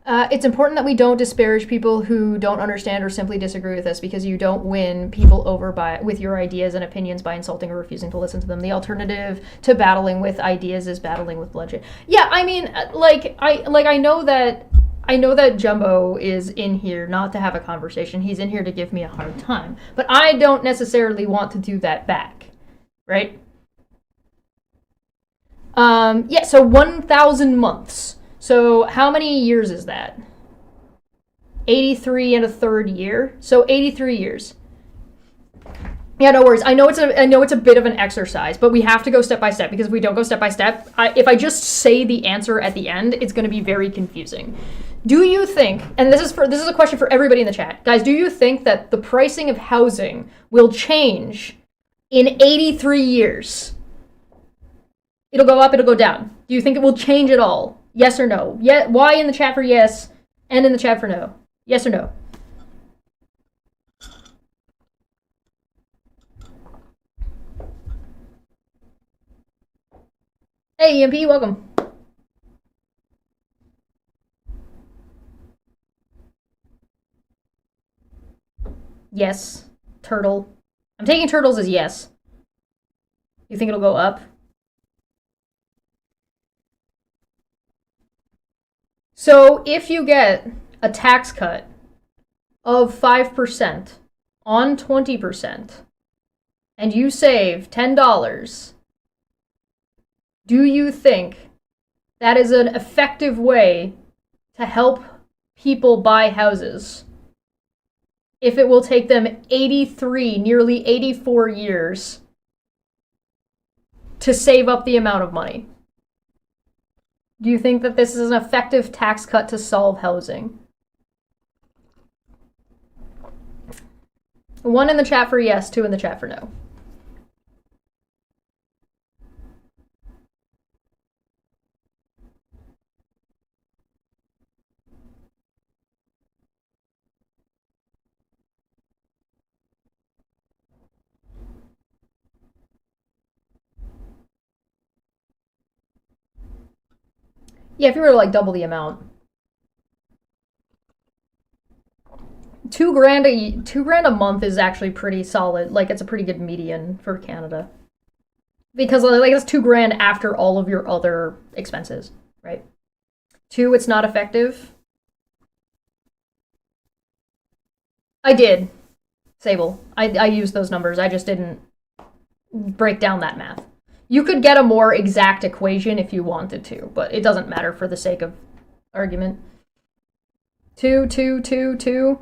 It's important that we don't disparage people who don't understand or simply disagree with us, because you don't win people over with your ideas and opinions by insulting or refusing to listen to them. The alternative to battling with ideas is battling with bloodshed. Yeah, I mean, I know that Jumbo is in here not to have a conversation. He's in here to give me a hard time. But I don't necessarily want to do that back, right? Yeah, so 1,000 months. So how many years is that? 83 and a third year. So 83 years. Yeah, no worries. I know it's a bit of an exercise, but we have to go step by step, because if we don't go step by step, if I just say the answer at the end, it's going to be very confusing. Do you think, and this is a question for everybody in the chat, guys, do you think that the pricing of housing will change in 83 years. It'll go up, it'll go down. Do you think it will change at all? Yes or no? Yeah, Y in the chat for yes, N in the chat for no. Yes or no? Hey, EMP, welcome. Yes. Turtle. I'm taking turtles as yes. You think it'll go up? So if you get a tax cut of 5% on 20% and you save $10, do you think that is an effective way to help people buy houses if it will take them 83, nearly 84 years to save up the amount of money? Do you think that this is an effective tax cut to solve housing? 1 in the chat for yes, 2 in the chat for no. Yeah, if you were to like double the amount. $2,000 a month is actually pretty solid. Like, it's a pretty good median for Canada. Because like that's $2,000 after all of your other expenses, right? 2, it's not effective. I did, Sable. I used those numbers. I just didn't break down that math. You could get a more exact equation if you wanted to, but it doesn't matter for the sake of argument. 2, 2, 2, 2.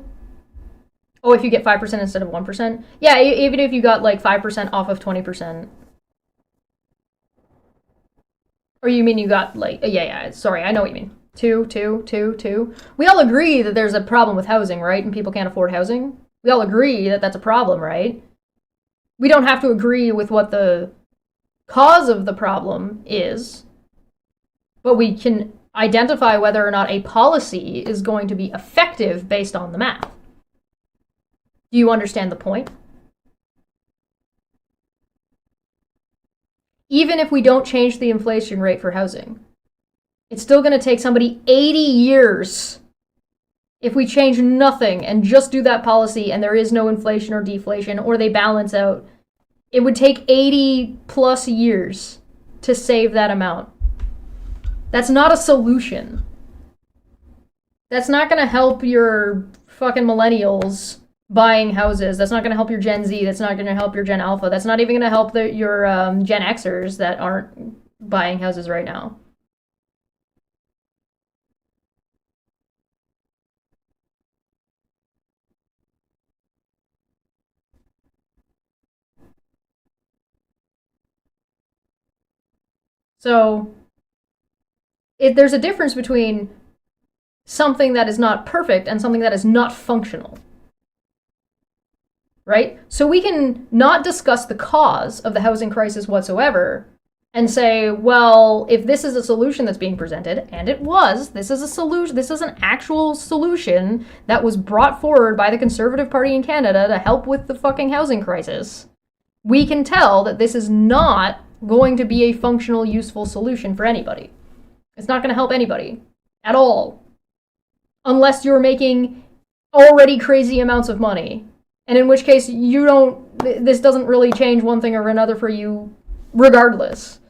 Oh, if you get 5% instead of 1%? Yeah, even if you got like 5% off of 20%. Or you mean you got like, yeah, sorry, I know what you mean. 2, 2, 2, 2. We all agree that there's a problem with housing, right? And people can't afford housing. We all agree that that's a problem, right? We don't have to agree with what the cause of the problem is, but we can identify whether or not a policy is going to be effective based on the math. Do you understand the point? Even if we don't change the inflation rate for housing, it's still going to take somebody 80 years if we change nothing and just do that policy and there is no inflation or deflation or they balance out. It would take 80 plus years to save that amount. That's not a solution. That's not going to help your fucking millennials buying houses. That's not going to help your Gen Z. That's not going to help your Gen Alpha. That's not even going to help your Gen Xers that aren't buying houses right now. So there's a difference between something that is not perfect and something that is not functional. Right? So we can not discuss the cause of the housing crisis whatsoever and say, well, if this is a solution that's being presented, and it was, this is a solution, this is an actual solution that was brought forward by the Conservative Party in Canada to help with the fucking housing crisis, we can tell that this is not going to be a functional, useful solution for anybody. It's not going to help anybody at all, unless you're making already crazy amounts of money. And in which case, this doesn't really change one thing or another for you regardless.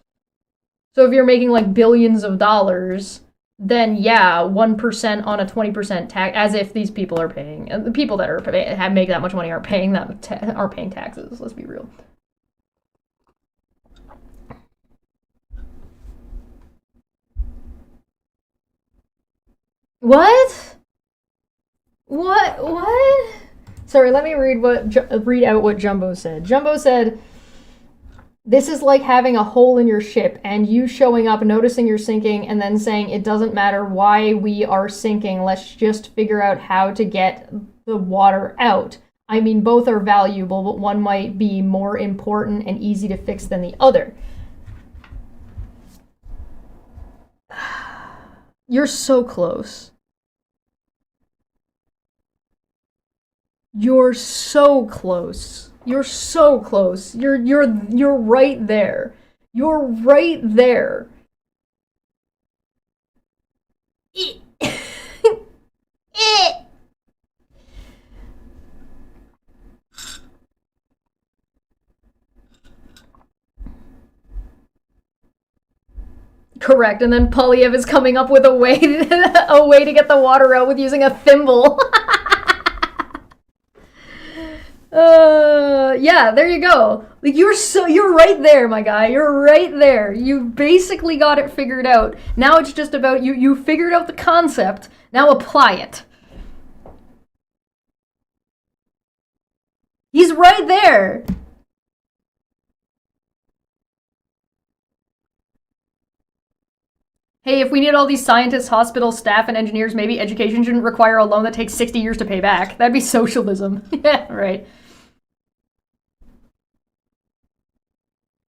So if you're making like billions of dollars, then yeah, 1% on a 20% tax, as if these people are paying, the people that make that much money are paying taxes, let's be real. What? Sorry, let me read out what Jumbo said. Jumbo said, this is like having a hole in your ship and you showing up, noticing you're sinking, and then saying it doesn't matter why we are sinking. Let's just figure out how to get the water out. I mean, both are valuable, but one might be more important and easy to fix than the other. You're so close. You're so close. You're so close. You're right there. You're right there. Correct, and then Polyev is coming up with a way to get the water out with using a thimble. Yeah, there you go. Like you're right there, my guy. You're right there. You basically got it figured out. Now it's just about you figured out the concept. Now apply it. He's right there. Hey, if we need all these scientists, hospital staff, and engineers, maybe education shouldn't require a loan that takes 60 years to pay back. That'd be socialism. Yeah, right.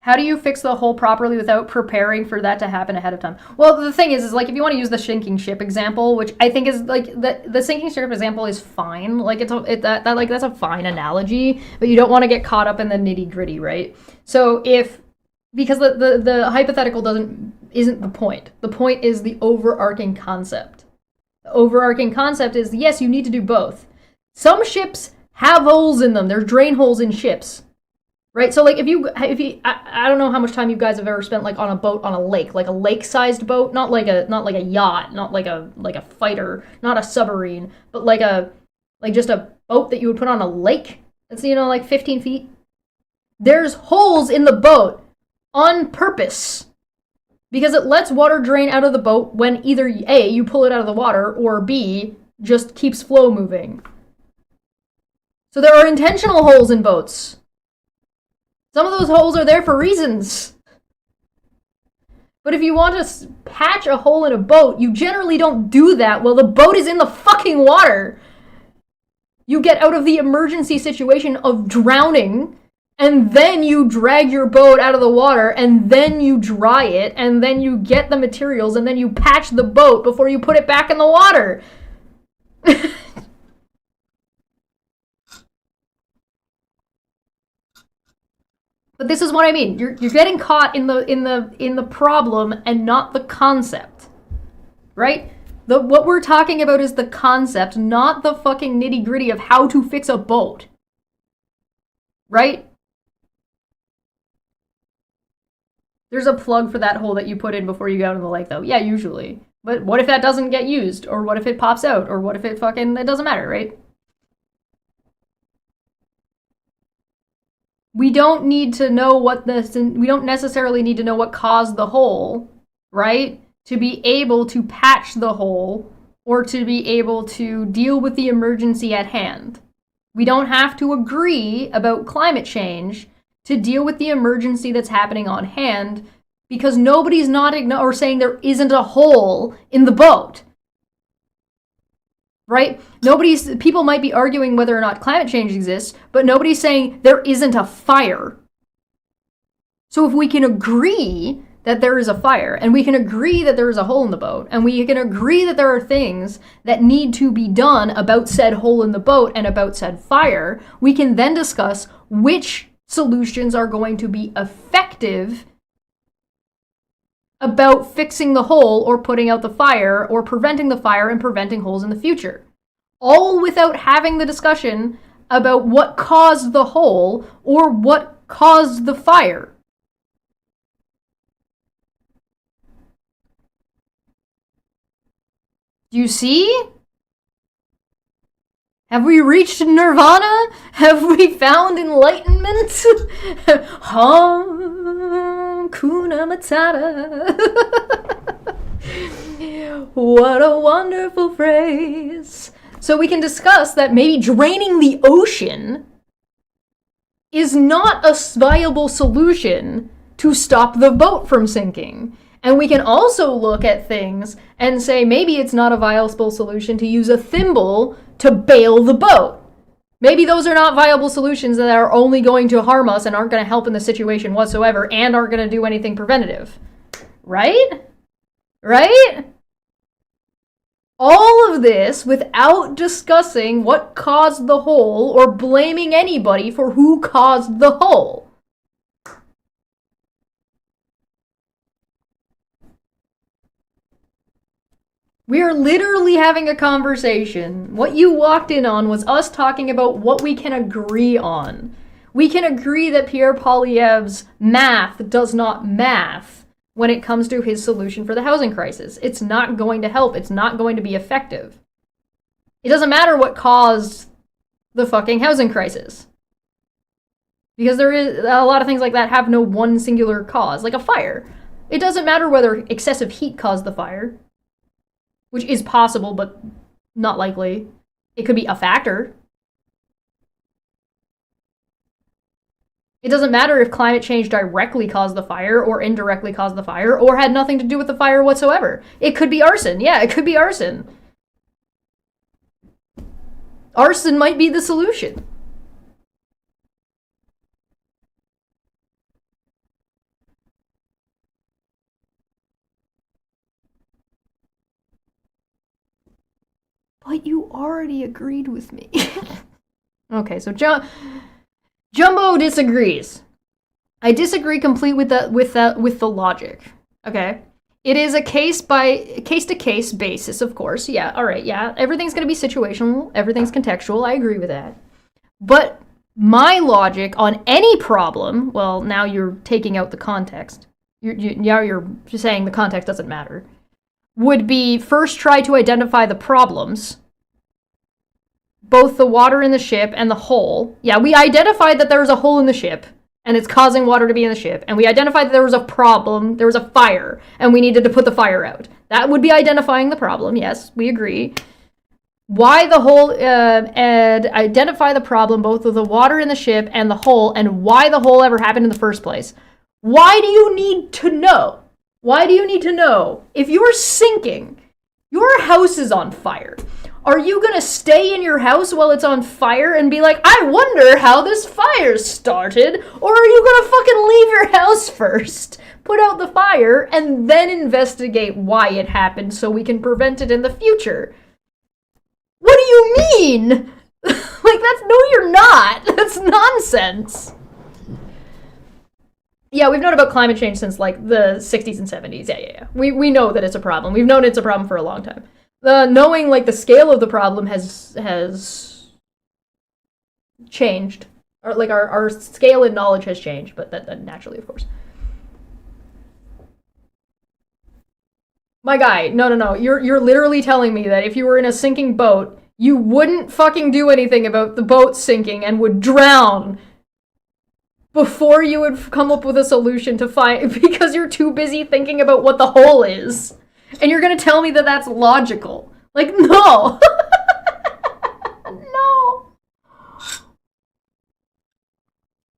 How do you fix the hole properly without preparing for that to happen ahead of time? Well, the thing is like if you want to use the sinking ship example, which I think is like the sinking ship example is fine. Like that's a fine analogy, but you don't want to get caught up in the nitty gritty, right? So because the hypothetical isn't the point. The point is the overarching concept. The overarching concept is yes, you need to do both. Some ships have holes in them. There's drain holes in ships. Right, so like if you I don't know how much time you guys have ever spent like on a boat on a lake, like a lake-sized boat, not like a yacht, not like a fighter, not a submarine, but like just a boat that you would put on a lake. That's like 15 feet. There's holes in the boat on purpose because it lets water drain out of the boat when either A, you pull it out of the water, or B, just keeps flow moving. So there are intentional holes in boats. Some of those holes are there for reasons. But if you want to patch a hole in a boat, you generally don't do that while the boat is in the fucking water. You get out of the emergency situation of drowning, and then you drag your boat out of the water, and then you dry it, and then you get the materials, and then you patch the boat before you put it back in the water. But this is what I mean. You're getting caught in the problem and not the concept, right? What we're talking about is the concept, not the fucking nitty gritty of how to fix a boat, right? There's a plug for that hole that you put in before you go out in the lake, though. Yeah, usually. But what if that doesn't get used, or what if it pops out, or what if it doesn't matter, right? We don't need to know we don't necessarily need to know what caused the hole, right? To be able to patch the hole or to be able to deal with the emergency at hand. We don't have to agree about climate change to deal with the emergency that's happening on hand because nobody's not saying there isn't a hole in the boat. Right? People might be arguing whether or not climate change exists, but nobody's saying there isn't a fire. So if we can agree that there is a fire, and we can agree that there is a hole in the boat, and we can agree that there are things that need to be done about said hole in the boat and about said fire, we can then discuss which solutions are going to be effective about fixing the hole or putting out the fire or preventing the fire and preventing holes in the future. All without having the discussion about what caused the hole or what caused the fire. Do you see? Have we reached nirvana? Have we found enlightenment? Hakuna Matata. What a wonderful phrase. So we can discuss that maybe draining the ocean is not a viable solution to stop the boat from sinking. And we can also look at things and say maybe it's not a viable solution to use a thimble to bail the boat. Maybe those are not viable solutions that are only going to harm us and aren't going to help in the situation whatsoever and aren't going to do anything preventative. Right? Right? All of this without discussing what caused the hole or blaming anybody for who caused the hole. We are literally having a conversation. What you walked in on was us talking about what we can agree on. We can agree that Pierre Poilievre's math does not math when it comes to his solution for the housing crisis. It's not going to help. It's not going to be effective. It doesn't matter what caused the fucking housing crisis. Because there is a lot of things like that have no one singular cause, like a fire. It doesn't matter whether excessive heat caused the fire, which is possible, but not likely. It could be a factor. It doesn't matter if climate change directly caused the fire or indirectly caused the fire or had nothing to do with the fire whatsoever. It could be arson. Yeah, it could be arson. Arson might be the solution. But you already agreed with me. Okay, so Jumbo disagrees. I disagree completely with the logic. Okay, it is a case to case basis, of course. Yeah, all right. Yeah, everything's gonna be situational. Everything's contextual. I agree with that. But my logic on any problem, well, now you're taking out the context. Now you're saying the context doesn't matter. Would be first try to identify the problems. Both the water in the ship and the hole. Yeah, we identified that there was a hole in the ship, and it's causing water to be in the ship. And we identified that there was a problem, there was a fire, and we needed to put the fire out. That would be identifying the problem, yes, we agree. Why the hole, and identify the problem, both of the water in the ship and the hole, and why the hole ever happened in the first place. Why do you need to know? Why do you need to know? If you're sinking, your house is on fire. Are you gonna stay in your house while it's on fire and be like, I wonder how this fire started? Or are you gonna fucking leave your house first, put out the fire, and then investigate why it happened so we can prevent it in the future? What do you mean? Like, no, you're not. That's nonsense. Yeah, we've known about climate change since, like, the 60s and 70s. Yeah. We know that it's a problem. We've known it's a problem for a long time. Knowing, like, the scale of the problem has changed. Or, like, our scale in knowledge has changed, but that naturally, of course. My guy, no. You're literally telling me that if you were in a sinking boat, you wouldn't fucking do anything about the boat sinking and would drown before you would come up with a solution to find, because you're too busy thinking about what the hole is. And you're gonna tell me that that's logical. Like, no. No.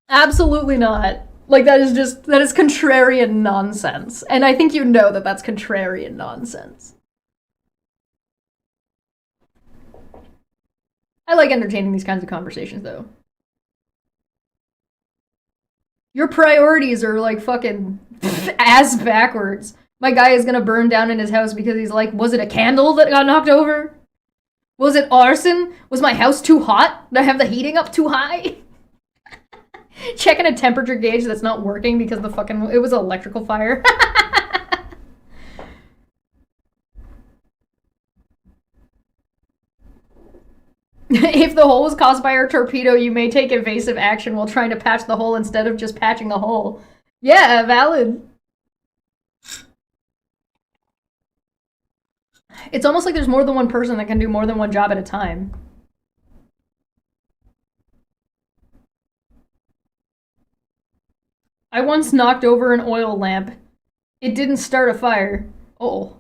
Absolutely not. Like, that is contrarian nonsense. And I think you know that that's contrarian nonsense. I like entertaining these kinds of conversations, though. Your priorities are, like, fucking ass backwards. My guy is gonna burn down in his house because he's like, was it a candle that got knocked over? Was it arson? Was my house too hot? Did I have the heating up too high? Checking a temperature gauge that's not working because it was an electrical fire. If the hole was caused by our torpedo, you may take evasive action while trying to patch the hole instead of just patching the hole. Yeah, valid. It's almost like there's more than one person that can do more than one job at a time. I once knocked over an oil lamp. It didn't start a fire. Oh.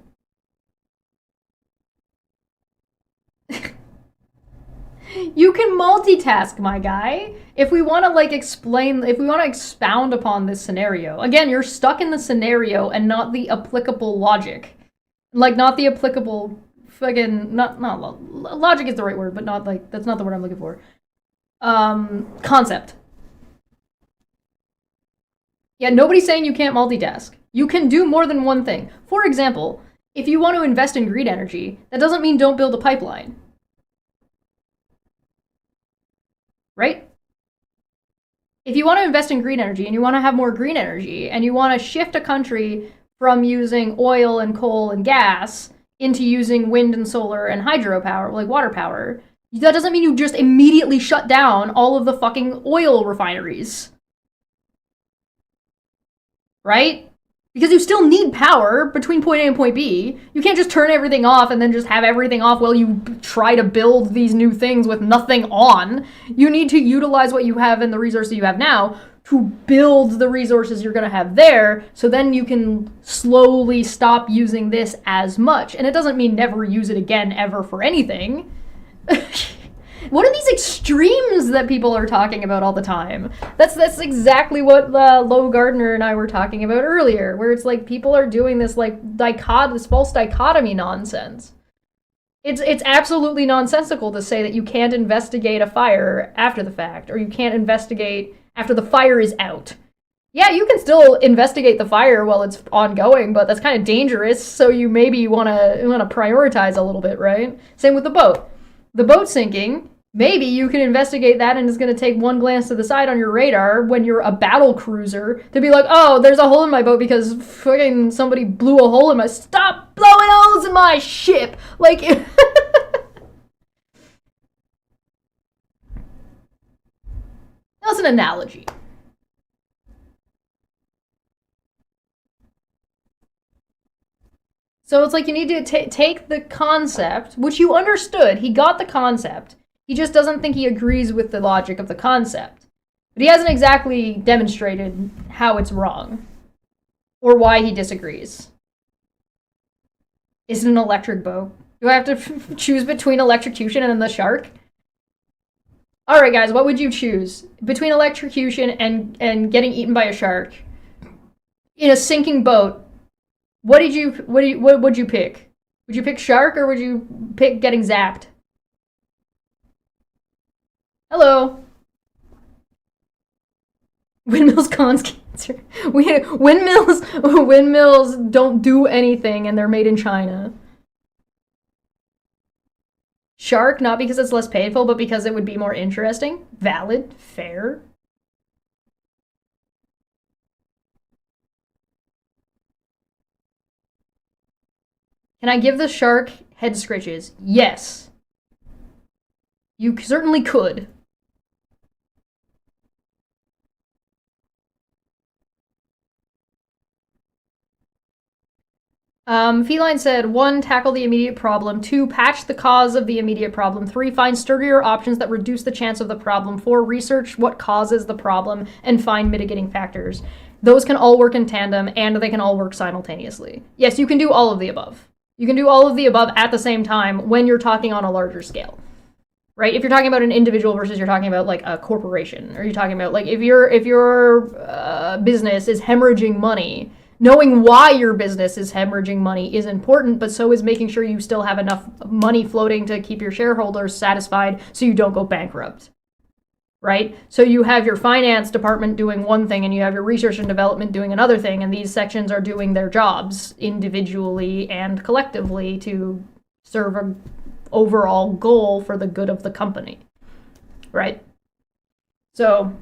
You can multitask, my guy. If we want to, like, expound upon this scenario. Again, you're stuck in the scenario and not the applicable logic. Like, not the applicable fucking, not logic is the right word, but not, like, that's not the word I'm looking for. concept. Yeah, nobody's saying you can't multitask. You can do more than one thing. For example, if you want to invest in green energy, that doesn't mean don't build a pipeline. Right? If you want to invest in green energy and you want to have more green energy and you want to shift a country from using oil and coal and gas into using wind and solar and hydropower, like water power, that doesn't mean you just immediately shut down all of the fucking oil refineries. Right? Because you still need power between point A and point B. You can't just turn everything off and then just have everything off while you try to build these new things with nothing on. You need to utilize what you have and the resources you have now to build the resources you're going to have there, so then you can slowly stop using this as much. And it doesn't mean never use it again ever for anything. What are these extremes that people are talking about all the time? That's exactly what Lo Gardner and I were talking about earlier, where it's like people are doing this like this false dichotomy nonsense. It's absolutely nonsensical to say that you can't investigate a fire after the fact, or you can't investigate after the fire is out. Yeah, you can still investigate the fire while it's ongoing, but that's kind of dangerous, so you maybe want to prioritize a little bit, right? Same with the boat. The boat sinking, maybe you can investigate that and it's going to take one glance to the side on your radar when you're a battle cruiser to be like, oh, there's a hole in my boat because fucking somebody blew a hole in my... Stop blowing holes in my ship! Like... That's an analogy. So it's like you need to take the concept, which you understood. He got the concept. He just doesn't think he agrees with the logic of the concept. But he hasn't exactly demonstrated how it's wrong or why he disagrees. Is it an electric boat? Do I have to choose between electrocution and the shark? All right, guys, what would you choose between electrocution and getting eaten by a shark in a sinking boat? What would you pick? Would you pick shark or would you pick getting zapped? Hello. Windmills cause cancer. Windmills don't do anything and they're made in China. Shark, not because it's less painful, but because it would be more interesting. Valid, fair. Can I give the shark head scritches? Yes. You certainly could. Feline said, 1, tackle the immediate problem. 2, patch the cause of the immediate problem. 3, find sturdier options that reduce the chance of the problem. 4, research what causes the problem and find mitigating factors. Those can all work in tandem and they can all work simultaneously. Yes, you can do all of the above. You can do all of the above at the same time when you're talking on a larger scale. Right? If you're talking about an individual versus you're talking about like a corporation, or you're talking about like if your business is hemorrhaging money, knowing why your business is hemorrhaging money is important, but so is making sure you still have enough money floating to keep your shareholders satisfied so you don't go bankrupt. Right? So you have your finance department doing one thing and you have your research and development doing another thing, and these sections are doing their jobs individually and collectively to serve an overall goal for the good of the company. Right? So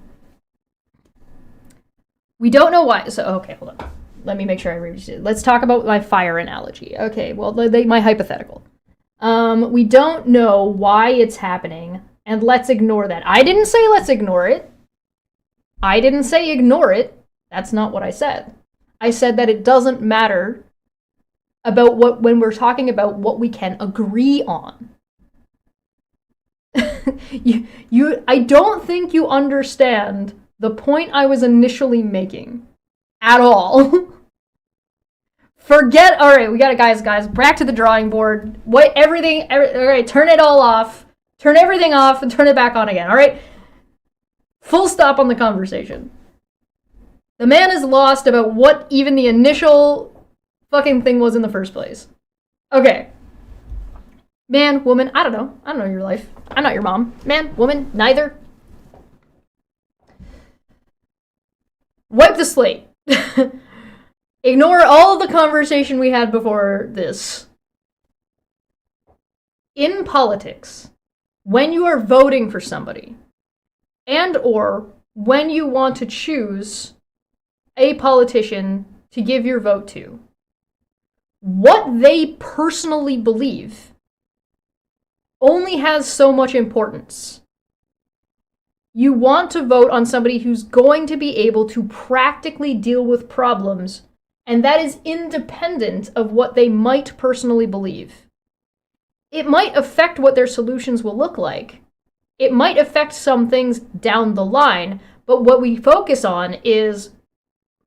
we don't know why. So, okay, hold on. Let me make sure I read it. Let's talk about my fire analogy. Okay, well, my hypothetical. We don't know why it's happening, and let's ignore that. I didn't say let's ignore it. I didn't say ignore it. That's not what I said. I said that it doesn't matter about when we're talking about what we can agree on. I don't think you understand the point I was initially making at all. Forget, all right, we got it, guys, back to the drawing board. All right, turn it all off. Turn everything off and turn it back on again, all right? Full stop on the conversation. The man is lost about what even the initial fucking thing was in the first place. Okay. Man, woman, I don't know your life. I'm not your mom. Man, woman, neither. wipe the slate. Ignore all of the conversation we had before this. In politics, when you are voting for somebody, and or when you want to choose a politician to give your vote to, what they personally believe only has so much importance. You want to vote on somebody who's going to be able to practically deal with problems, and that is independent of what they might personally believe. It might affect what their solutions will look like. It might affect some things down the line, but what we focus on is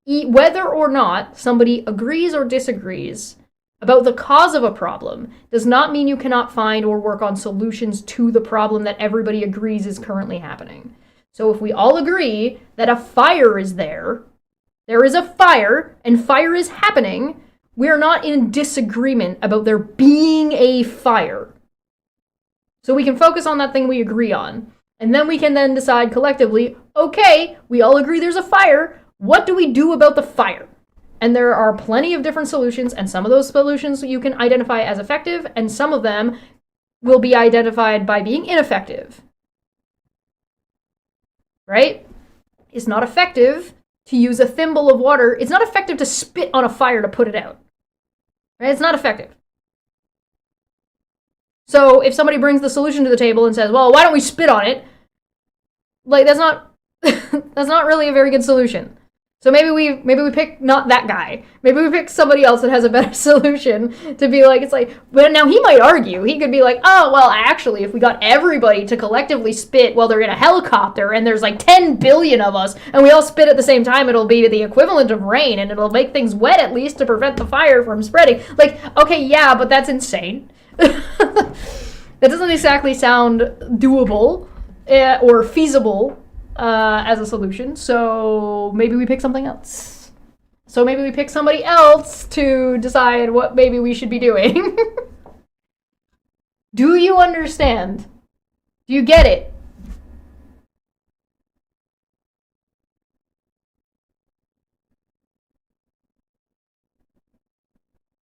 whether or not somebody agrees or disagrees about the cause of a problem does not mean you cannot find or work on solutions to the problem that everybody agrees is currently happening. So if we all agree that a fire is there is a fire, and fire is happening, we're not in disagreement about there being a fire. So we can focus on that thing we agree on. And then we can then decide collectively, okay, we all agree there's a fire. What do we do about the fire? And there are plenty of different solutions, and some of those solutions you can identify as effective, and some of them will be identified by being ineffective. Right? It's not effective to use a thimble of water. It's not effective to spit on a fire to put it out. Right? It's not effective. So if somebody brings the solution to the table and says, well, why don't we spit on it? Like, that's not that's not really a very good solution. So maybe we pick not that guy. Maybe we pick somebody else that has a better solution to be like, it's like, but now he might argue. He could be like, oh, well, actually, if we got everybody to collectively spit while they're in a helicopter and there's like 10 billion of us and we all spit at the same time, it'll be the equivalent of rain and it'll make things wet at least to prevent the fire from spreading. Like, okay, yeah, but that's insane. That doesn't exactly sound doable or feasible as a solution, so maybe we pick something else. So maybe we pick somebody else to decide what maybe we should be doing. Do you understand? Do you get it?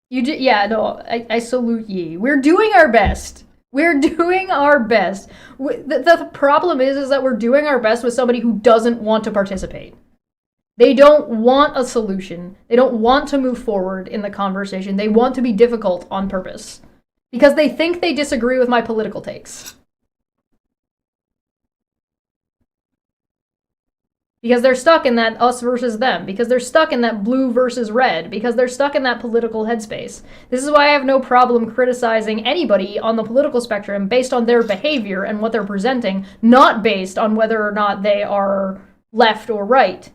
Yeah, no, I salute ye. We're doing our best. We're doing our best. The problem is that we're doing our best with somebody who doesn't want to participate. They don't want a solution. They don't want to move forward in the conversation. They want to be difficult on purpose. Because they think they disagree with my political takes. Because they're stuck in that us versus them. Because they're stuck in that blue versus red. Because they're stuck in that political headspace. This is why I have no problem criticizing anybody on the political spectrum based on their behavior and what they're presenting, not based on whether or not they are left or right.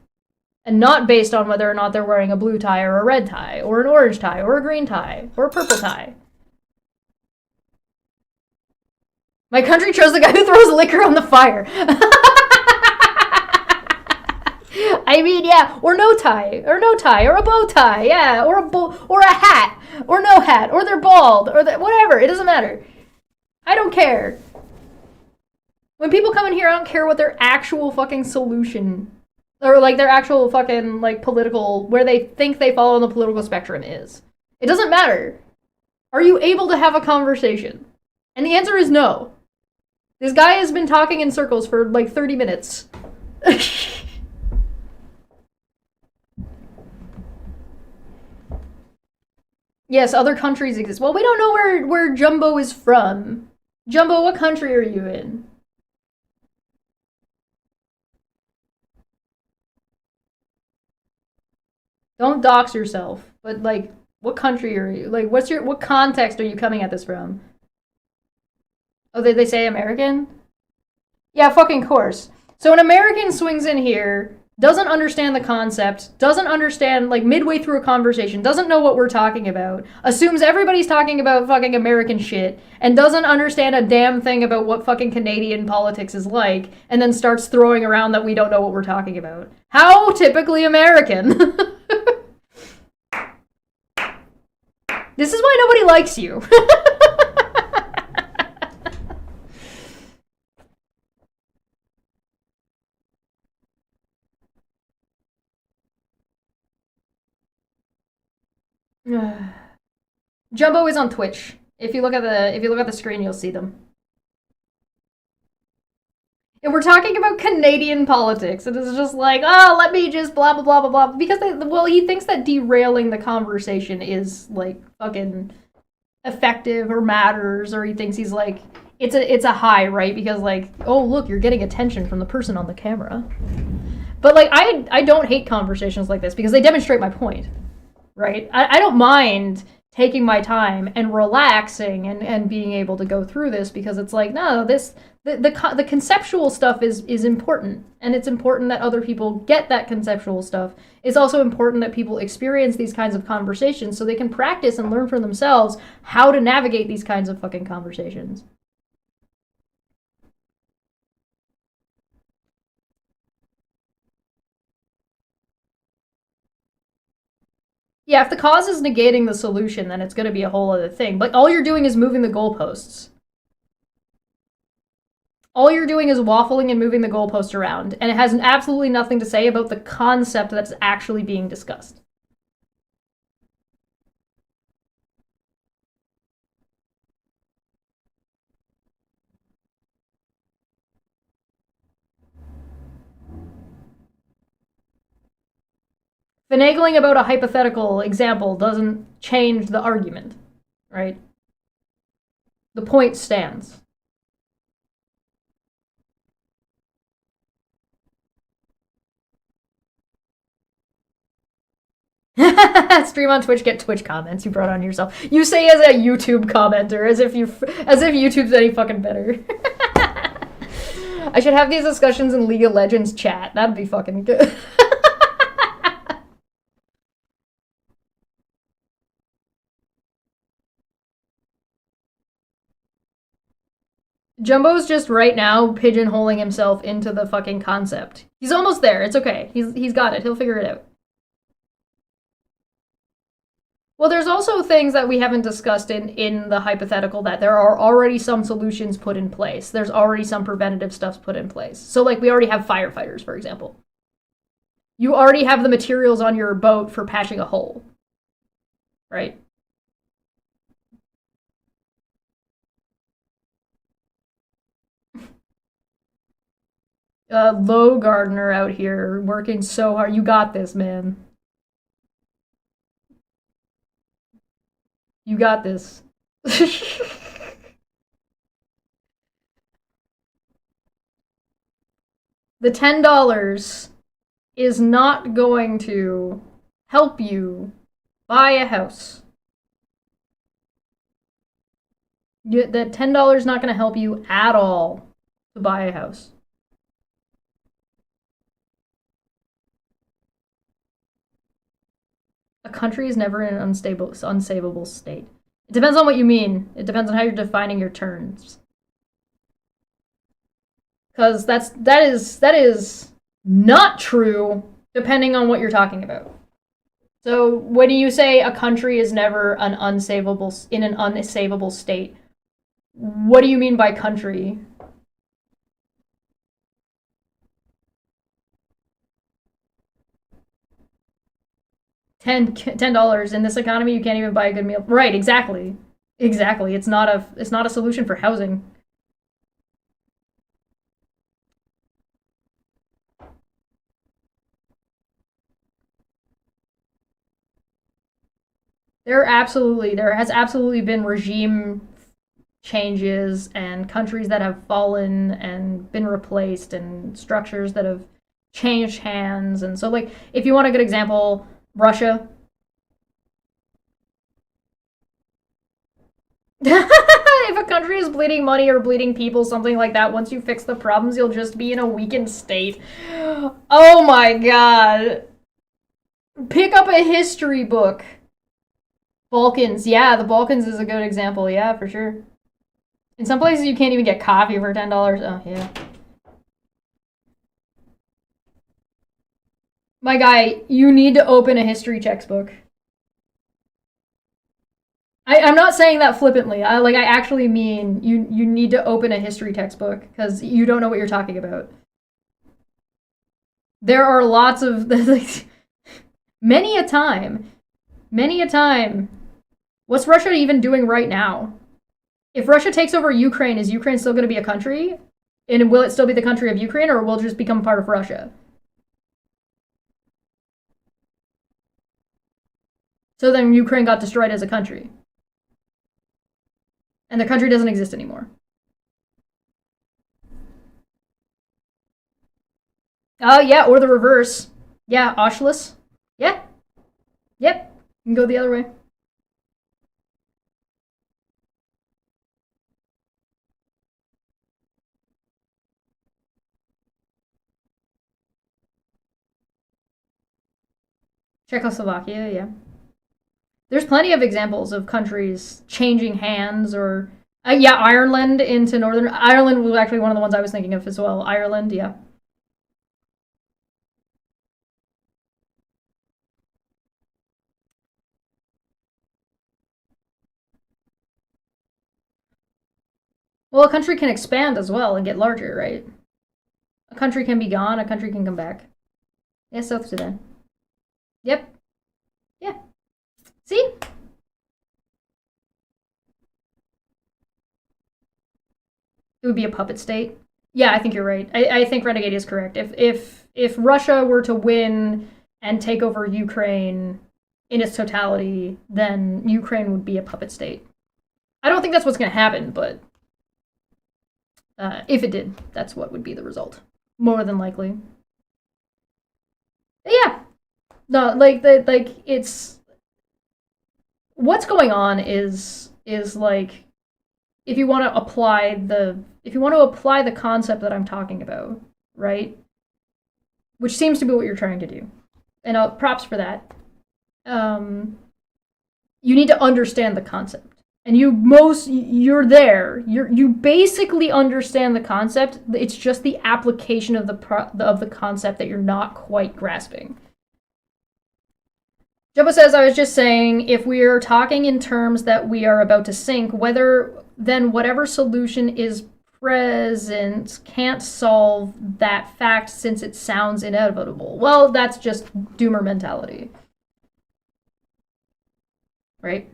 And not based on whether or not they're wearing a blue tie or a red tie, or an orange tie, or a green tie, or a purple tie. My country chose the guy who throws liquor on the fire. I mean, yeah, or no tie, or a bow tie, yeah, or a hat, or no hat, or they're bald, or whatever, it doesn't matter. I don't care. When people come in here, I don't care what their actual fucking solution, or like their actual fucking like political, where they think they fall on the political spectrum is. It doesn't matter. Are you able to have a conversation? And the answer is no. This guy has been talking in circles for like 30 minutes. Yes, other countries exist. Well, we don't know where Jumbo is from. Jumbo, what country are you in? Don't dox yourself, but like, what country are you? Like, what context are you coming at this from? Oh, they say American? Yeah, fucking course. So an American swings in here, doesn't understand the concept, doesn't understand, like, midway through a conversation, doesn't know what we're talking about, assumes everybody's talking about fucking American shit, and doesn't understand a damn thing about what fucking Canadian politics is like, and then starts throwing around that we don't know what we're talking about. How typically American. This is why nobody likes you. Jumbo is on Twitch. If you look at the screen, you'll see them. And we're talking about Canadian politics. It is just like, oh, let me just blah blah blah blah blah. Because he thinks that derailing the conversation is like fucking effective or matters, or he thinks he's like it's a high, right? Because like, oh look, you're getting attention from the person on the camera. But like I don't hate conversations like this because they demonstrate my point, right? I don't mind taking my time and relaxing and being able to go through this because it's like, no, the conceptual stuff is important, and it's important that other people get that conceptual stuff. It's also important that people experience these kinds of conversations so they can practice and learn for themselves how to navigate these kinds of fucking conversations. Yeah, if the cause is negating the solution, then it's going to be a whole other thing. But all you're doing is moving the goalposts. All you're doing is waffling and moving the goalpost around, and it has absolutely nothing to say about the concept that's actually being discussed. Finagling about a hypothetical example doesn't change the argument, right? The point stands. Stream on Twitch, get Twitch comments. You brought on yourself. You say as a YouTube commenter, as if YouTube's any fucking better. I should have these discussions in League of Legends chat. That'd be fucking good. Jumbo's just right now pigeonholing himself into the fucking concept. He's almost there. It's okay. He's got it. He'll figure it out. Well, there's also things that we haven't discussed in the hypothetical that there are already some solutions put in place. There's already some preventative stuff put in place. So, like, we already have firefighters, for example. You already have the materials on your boat for patching a hole. Right? Low gardener out here working so hard. You got this, man. You got this. The $10 is not going to help you buy a house. That $10 is not going to help you at all to buy a house. A country is never in an unsavable state. It depends on what you mean. It depends on how you're defining your terms. Because that is not true depending on what you're talking about. So when you say a country is never in an unsavable state, what do you mean by country? $10 in this economy, you can't even buy a good meal. Right, exactly. Exactly. It's not a solution for housing. There has absolutely been regime changes and countries that have fallen and been replaced and structures that have changed hands. And so, like, if you want a good example, Russia. If a country is bleeding money or bleeding people, something like that, once you fix the problems, you'll just be in a weakened state. Oh my god. Pick up a history book. Balkans. Yeah, the Balkans is a good example. Yeah, for sure. In some places, you can't even get coffee for $10. Oh, yeah. My guy, you need to open a history textbook. I'm not saying that flippantly. I actually mean you need to open a history textbook because you don't know what you're talking about. There are lots of many a time Many a time. What's Russia even doing right now? If Russia takes over Ukraine, is Ukraine still going to be a country? And will it still be the country of Ukraine, or will it just become part of Russia? So then Ukraine got destroyed as a country. And the country doesn't exist anymore. Oh, yeah, or the reverse. Yeah, Auschwitz. Yeah. Yep. You can go the other way. Czechoslovakia, yeah. There's plenty of examples of countries changing hands or... yeah, Ireland into Northern... Ireland was actually one of the ones I was thinking of as well. Ireland, yeah. Well, a country can expand as well and get larger, right? A country can be gone, a country can come back. Yeah, South Sudan. Yep. Yeah. See? It would be a puppet state. Yeah, I think you're right. I think Renegade is correct. If Russia were to win and take over Ukraine in its totality, then Ukraine would be a puppet state. I don't think that's what's going to happen, but if it did, that's what would be the result. More than likely. But yeah. No, it's what's going on is like if you want to apply the concept that I'm talking about, right? Which seems to be what you're trying to do. And props for that. You need to understand the concept. And you're there. You basically understand the concept. It's just the application of the concept that you're not quite grasping. Jumbo says, I was just saying, if we are talking in terms that we are about to sink, then whatever solution is present can't solve that fact since it sounds inevitable. Well, that's just doomer mentality. Right?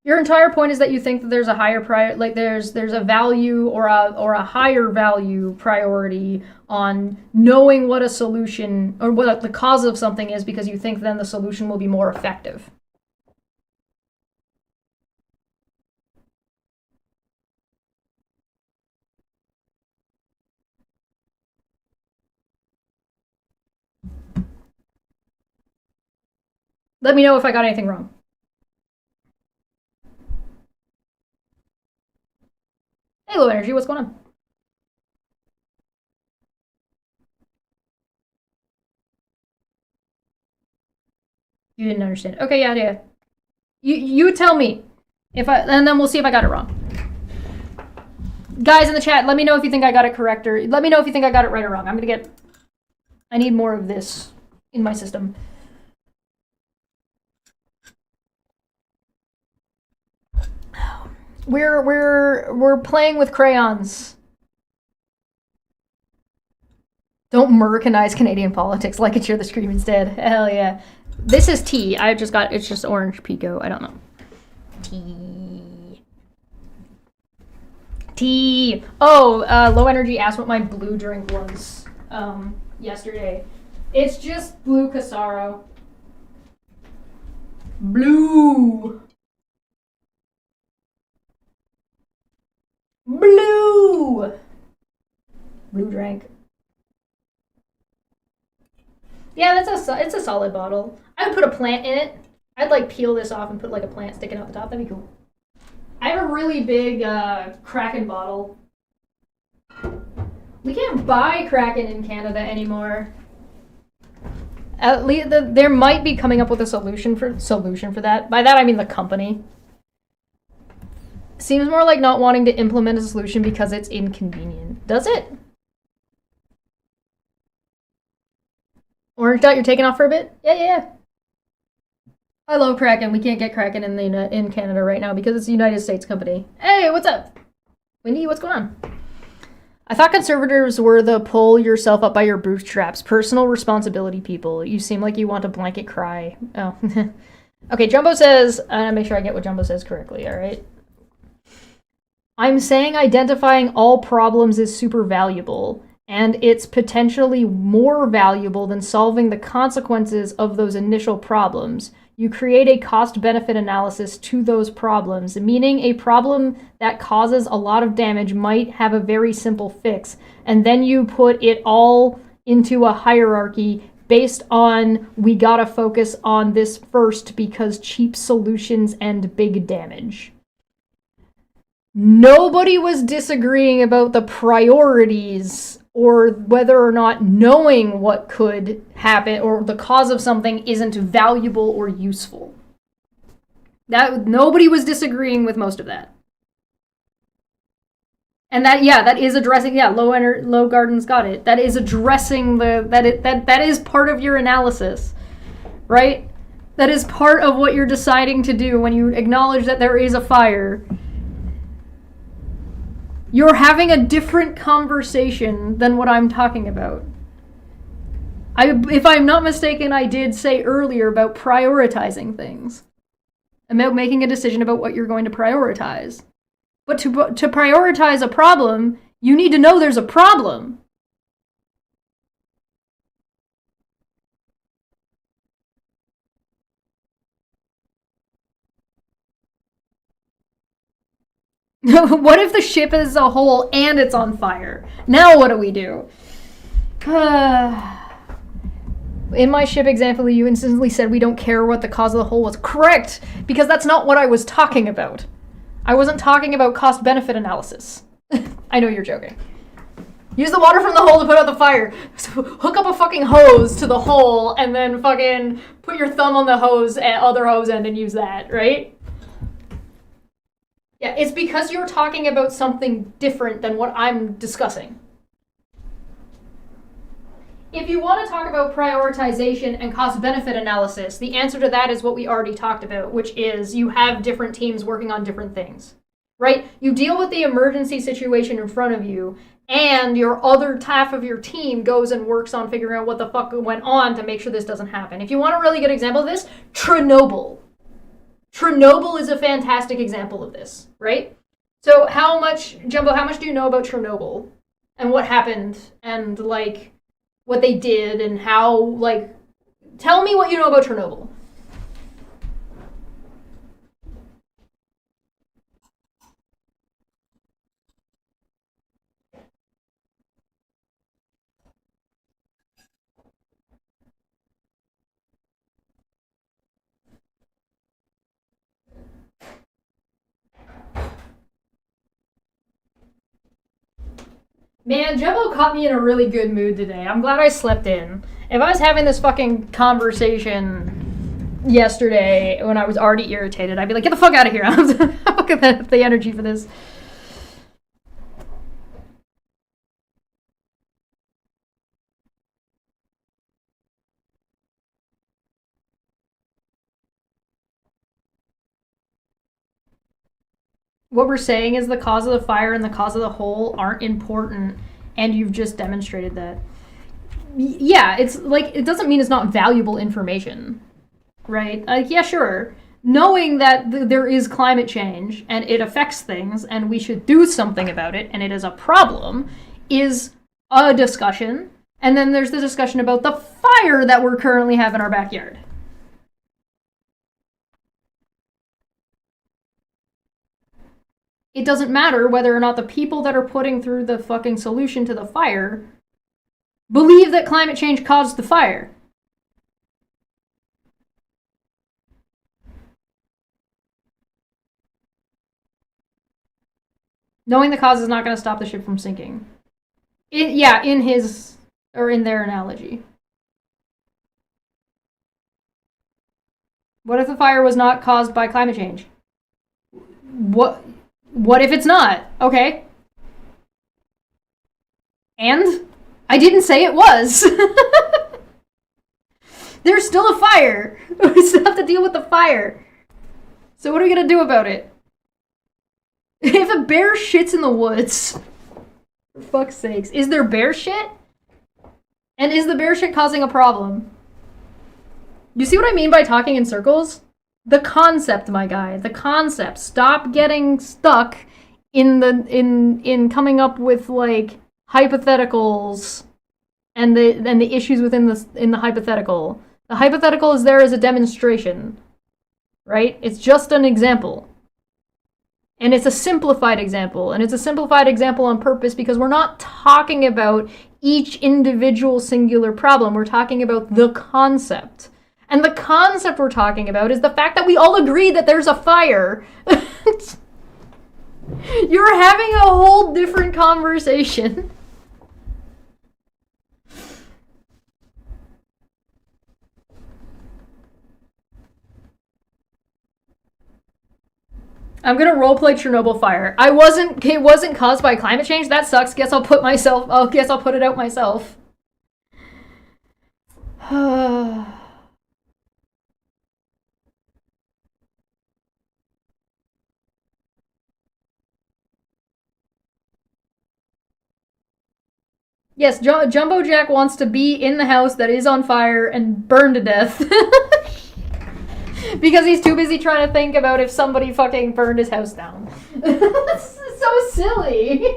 Your entire point is that you think that there's a higher there's a value or a higher value priority on knowing what a solution or what the cause of something is because you think then the solution will be more effective. Let me know if I got anything wrong. Hey, Low Energy, what's going on? You didn't understand. Okay, yeah. You tell me and then we'll see if I got it wrong. Guys in the chat, let me know if you think I got it correct or let me know if you think I got it right or wrong. I need more of this in my system. We're playing with crayons. Don't Americanize Canadian politics. Like it, share the scream instead. Hell yeah. This is tea. It's just orange pico. I don't know. Tea. Oh, Low Energy asked what my blue drink was yesterday. It's just blue Casaro. Blue. Blue drink. Yeah, it's a solid bottle. I would put a plant in it. I'd like peel this off and put like a plant sticking out the top. That'd be cool. I have a really big Kraken bottle. We can't buy Kraken in Canada anymore. At least there might be coming up with a solution for that. By that I mean the company. Seems more like not wanting to implement a solution because it's inconvenient. Does it? Orange Dot, you're taking off for a bit? Yeah. I love Kraken. We can't get Kraken in Canada right now because it's a United States company. Hey, what's up? Wendy, what's going on? I thought conservatives were the pull yourself up by your bootstraps, personal responsibility people. You seem like you want to blanket cry. Oh. Okay, Jumbo says, make sure I get what Jumbo says correctly, alright? I'm saying identifying all problems is super valuable, and it's potentially more valuable than solving the consequences of those initial problems. You create a cost-benefit analysis to those problems, meaning a problem that causes a lot of damage might have a very simple fix, and then you put it all into a hierarchy based on we gotta focus on this first because cheap solutions and big damage. Nobody was disagreeing about the priorities or whether or not knowing what could happen or the cause of something isn't valuable or useful. Nobody was disagreeing with most of that. And that is addressing, Low Gardens got it. That is addressing that is part of your analysis, right? That is part of what you're deciding to do when you acknowledge that there is a fire. You're having a different conversation than what I'm talking about. If I'm not mistaken, I did say earlier about prioritizing things. About making a decision about what you're going to prioritize. But to prioritize a problem, you need to know there's a problem. What if the ship is a whole and it's on fire? Now what do we do? In my ship example, you instantly said we don't care what the cause of the hole was. Correct, because that's not what I was talking about. I wasn't talking about cost-benefit analysis. I know you're joking. Use the water from the hole to put out the fire. So hook up a fucking hose to the hole and then fucking put your thumb on the hose at other hose end and use that, right? Yeah, it's because you're talking about something different than what I'm discussing. If you want to talk about prioritization and cost-benefit analysis, the answer to that is what we already talked about, which is you have different teams working on different things, right? You deal with the emergency situation in front of you, and your other half of your team goes and works on figuring out what the fuck went on to make sure this doesn't happen. If you want a really good example of this, Chernobyl. Chernobyl is a fantastic example of this, right? So Jumbo, how much do you know about Chernobyl? And what happened? And, what they did and how, tell me what you know about Chernobyl. Man, Jumbo caught me in a really good mood today. I'm glad I slept in. If I was having this fucking conversation yesterday when I was already irritated, I'd be like, get the fuck out of here. I don't have the energy for this. What we're saying is the cause of the fire and the cause of the hole aren't important, and you've just demonstrated that. Yeah, it's it doesn't mean it's not valuable information, right? Yeah, sure. Knowing that there is climate change and it affects things and we should do something about it and it is a problem is a discussion. And then there's the discussion about the fire that we're currently have in our backyard. It doesn't matter whether or not the people that are putting through the fucking solution to the fire believe that climate change caused the fire. Knowing the cause is not going to stop the ship from sinking. In their analogy. What if the fire was not caused by climate change? What if it's not? Okay. And? I didn't say it was. There's still a fire. We still have to deal with the fire. So what are we going to do about it? If a bear shits in the woods, For fuck's sakes. Is there bear shit? And is the bear shit causing a problem? You see what I mean by talking in circles? The concept, my guy. The concept. Stop getting stuck in coming up with like hypotheticals and the issues within the hypothetical. The hypothetical is there as a demonstration, right? It's just an example. And it's a simplified example. And it's a simplified example on purpose because we're not talking about each individual singular problem. We're talking about the concept. And the concept we're talking about is the fact that we all agree that there's a fire. You're having a whole different conversation. I'm gonna roleplay Chernobyl fire. It wasn't caused by climate change. That sucks. Guess I'll put it out myself. Yes, Jumbo Jack wants to be in the house that is on fire and burn to death. Because he's too busy trying to think about if somebody fucking burned his house down. That's so silly.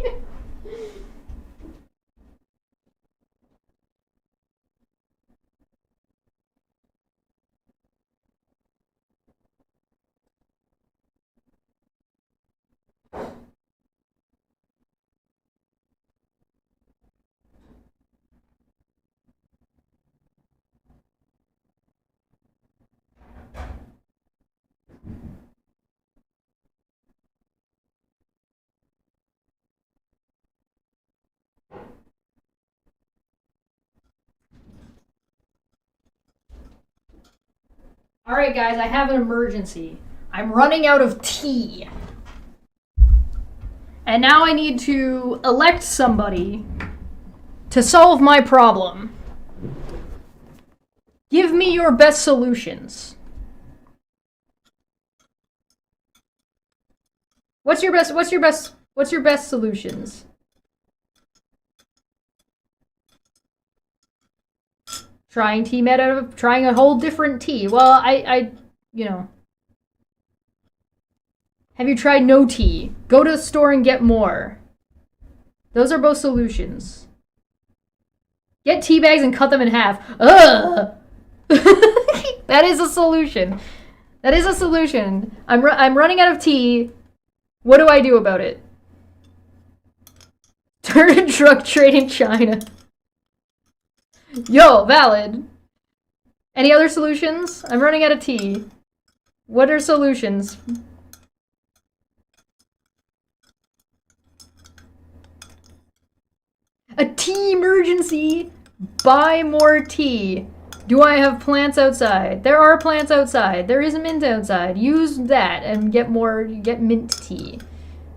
Alright guys, I have an emergency. I'm running out of tea. And now I need to elect somebody to solve my problem. Give me your best solutions. What's your best solutions? Trying tea meta, trying a whole different tea. Well, you know. Have you tried no tea? Go to the store and get more. Those are both solutions. Get tea bags and cut them in half. Ugh! That is a solution. That is a solution. I'm running out of tea. What do I do about it? Turn a drug trade in China. Yo, valid. Any other solutions? I'm running out of tea. What are solutions? A tea emergency! Buy more tea. Do I have plants outside? There are plants outside. There is mint outside. Use that and get mint tea.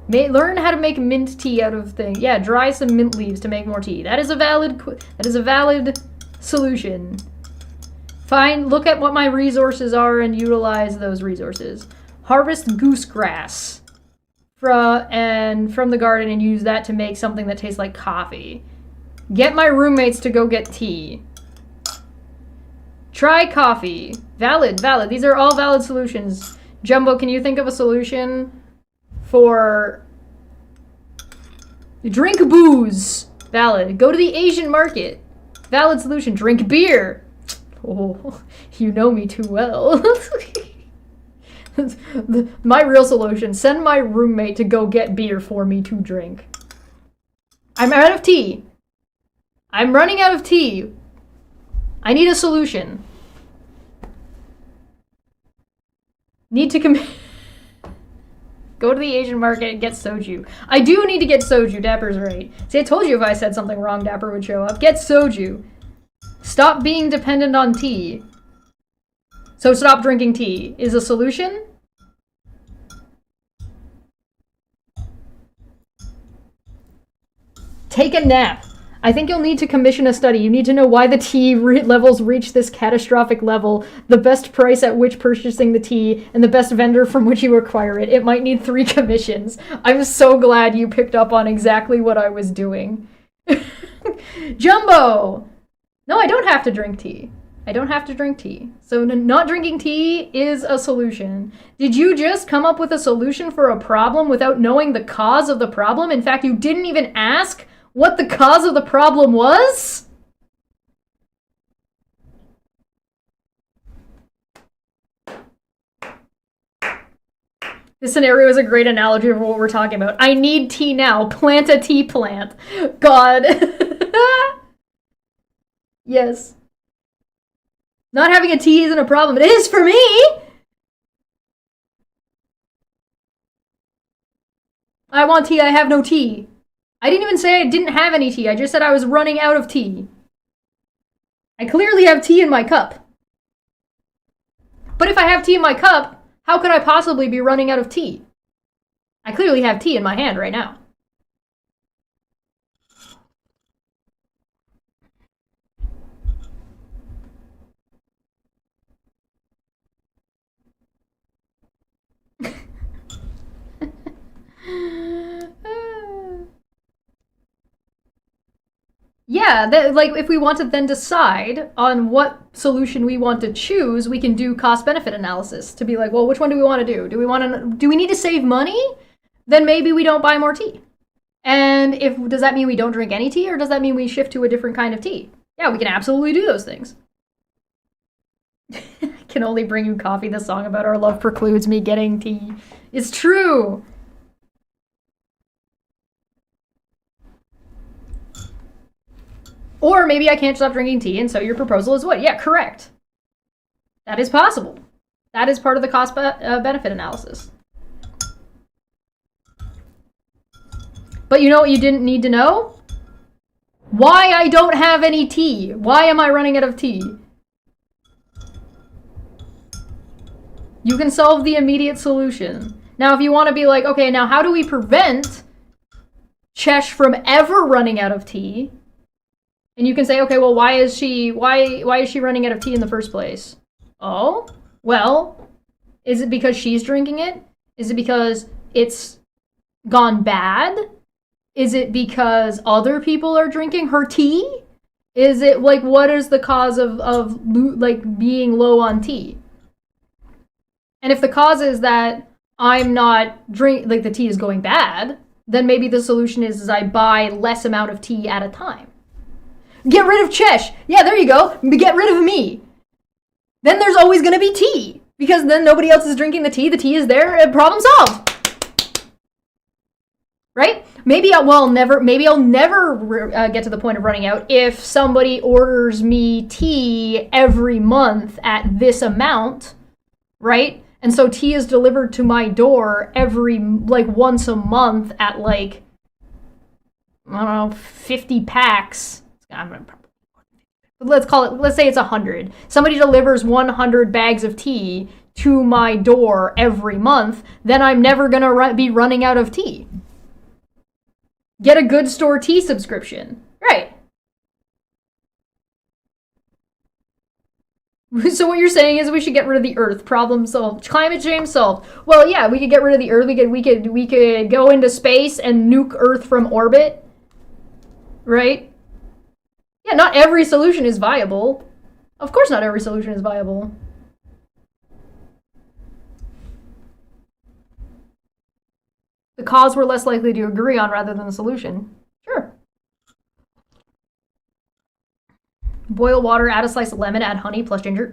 Learn how to make mint tea out of things. Yeah, dry some mint leaves to make more tea. That is a valid solution. Look at what my resources are and utilize those resources. Harvest goosegrass from the garden and use that to make something that tastes like coffee. Get my roommates to go get tea. Try coffee. Valid. These are all valid solutions. Jumbo, can you think of a solution for drink booze? Valid. Go to the Asian market. Valid solution. Drink beer. Oh, you know me too well. My real solution. Send my roommate to go get beer for me to drink. I'm out of tea. I'm running out of tea. I need a solution. Need to go to the Asian market and get soju. I do need to get soju. Dapper's right. See, I told you if I said something wrong, Dapper would show up. Get soju. Stop being dependent on tea. So stop drinking tea is a solution. Take a nap. I think you'll need to commission a study. You need to know why the tea levels reach this catastrophic level, the best price at which purchasing the tea, and the best vendor from which you acquire it. It might need 3 commissions. I'm so glad you picked up on exactly what I was doing. Jumbo! No, I don't have to drink tea. I don't have to drink tea. So not drinking tea is a solution. Did you just come up with a solution for a problem without knowing the cause of the problem? In fact, you didn't even ask what the cause of the problem was? This scenario is a great analogy of what we're talking about. I need tea now. Plant a tea plant. God. Yes. Not having a tea isn't a problem. It is for me! I want tea. I have no tea. I didn't even say I didn't have any tea. I just said I was running out of tea. I clearly have tea in my cup. But if I have tea in my cup, how could I possibly be running out of tea? I clearly have tea in my hand right now. Yeah, like if we want to then decide on what solution we want to choose, we can do cost-benefit analysis to be like, well, which one do we want to do? Do we need to save money? Then maybe we don't buy more tea. And does that mean we don't drink any tea, or does that mean we shift to a different kind of tea? Yeah, we can absolutely do those things. I can only bring you coffee. The song about our love precludes me getting tea. It's true. Or maybe I can't stop drinking tea, and so your proposal is what? Yeah, correct. That is possible. That is part of the cost-benefit analysis. But you know what you didn't need to know? Why I don't have any tea. Why am I running out of tea? You can solve the immediate solution. Now, if you want to be like, okay, now how do we prevent Chesh from ever running out of tea? And you can say, okay, well, why is she running out of tea in the first place? Oh, well, is it because she's drinking it? Is it because it's gone bad? Is it because other people are drinking her tea? Is it like, what is the cause of like being low on tea? And if the cause is that I'm not like the tea is going bad, then maybe the solution is I buy less amount of tea at a time. Get rid of Chesh. Yeah, there you go. Get rid of me. Then there's always going to be tea. Because then nobody else is drinking the tea is there, problem solved. Right? Maybe I'll never get to the point of running out if somebody orders me tea every month at this amount, right? And so tea is delivered to my door once a month at I don't know, 50 packs. Let's say it's 100. Somebody delivers 100 bags of tea to my door every month, then I'm never gonna be running out of tea. Get a good store tea subscription. Right. So what you're saying is we should get rid of the Earth. Problem solved. Climate change solved. Well, yeah, we could get rid of the Earth. We could go into space and nuke Earth from orbit. Right? Yeah, not every solution is viable. Of course not every solution is viable. The cause we're less likely to agree on rather than the solution. Sure. Boil water, add a slice of lemon, add honey plus ginger.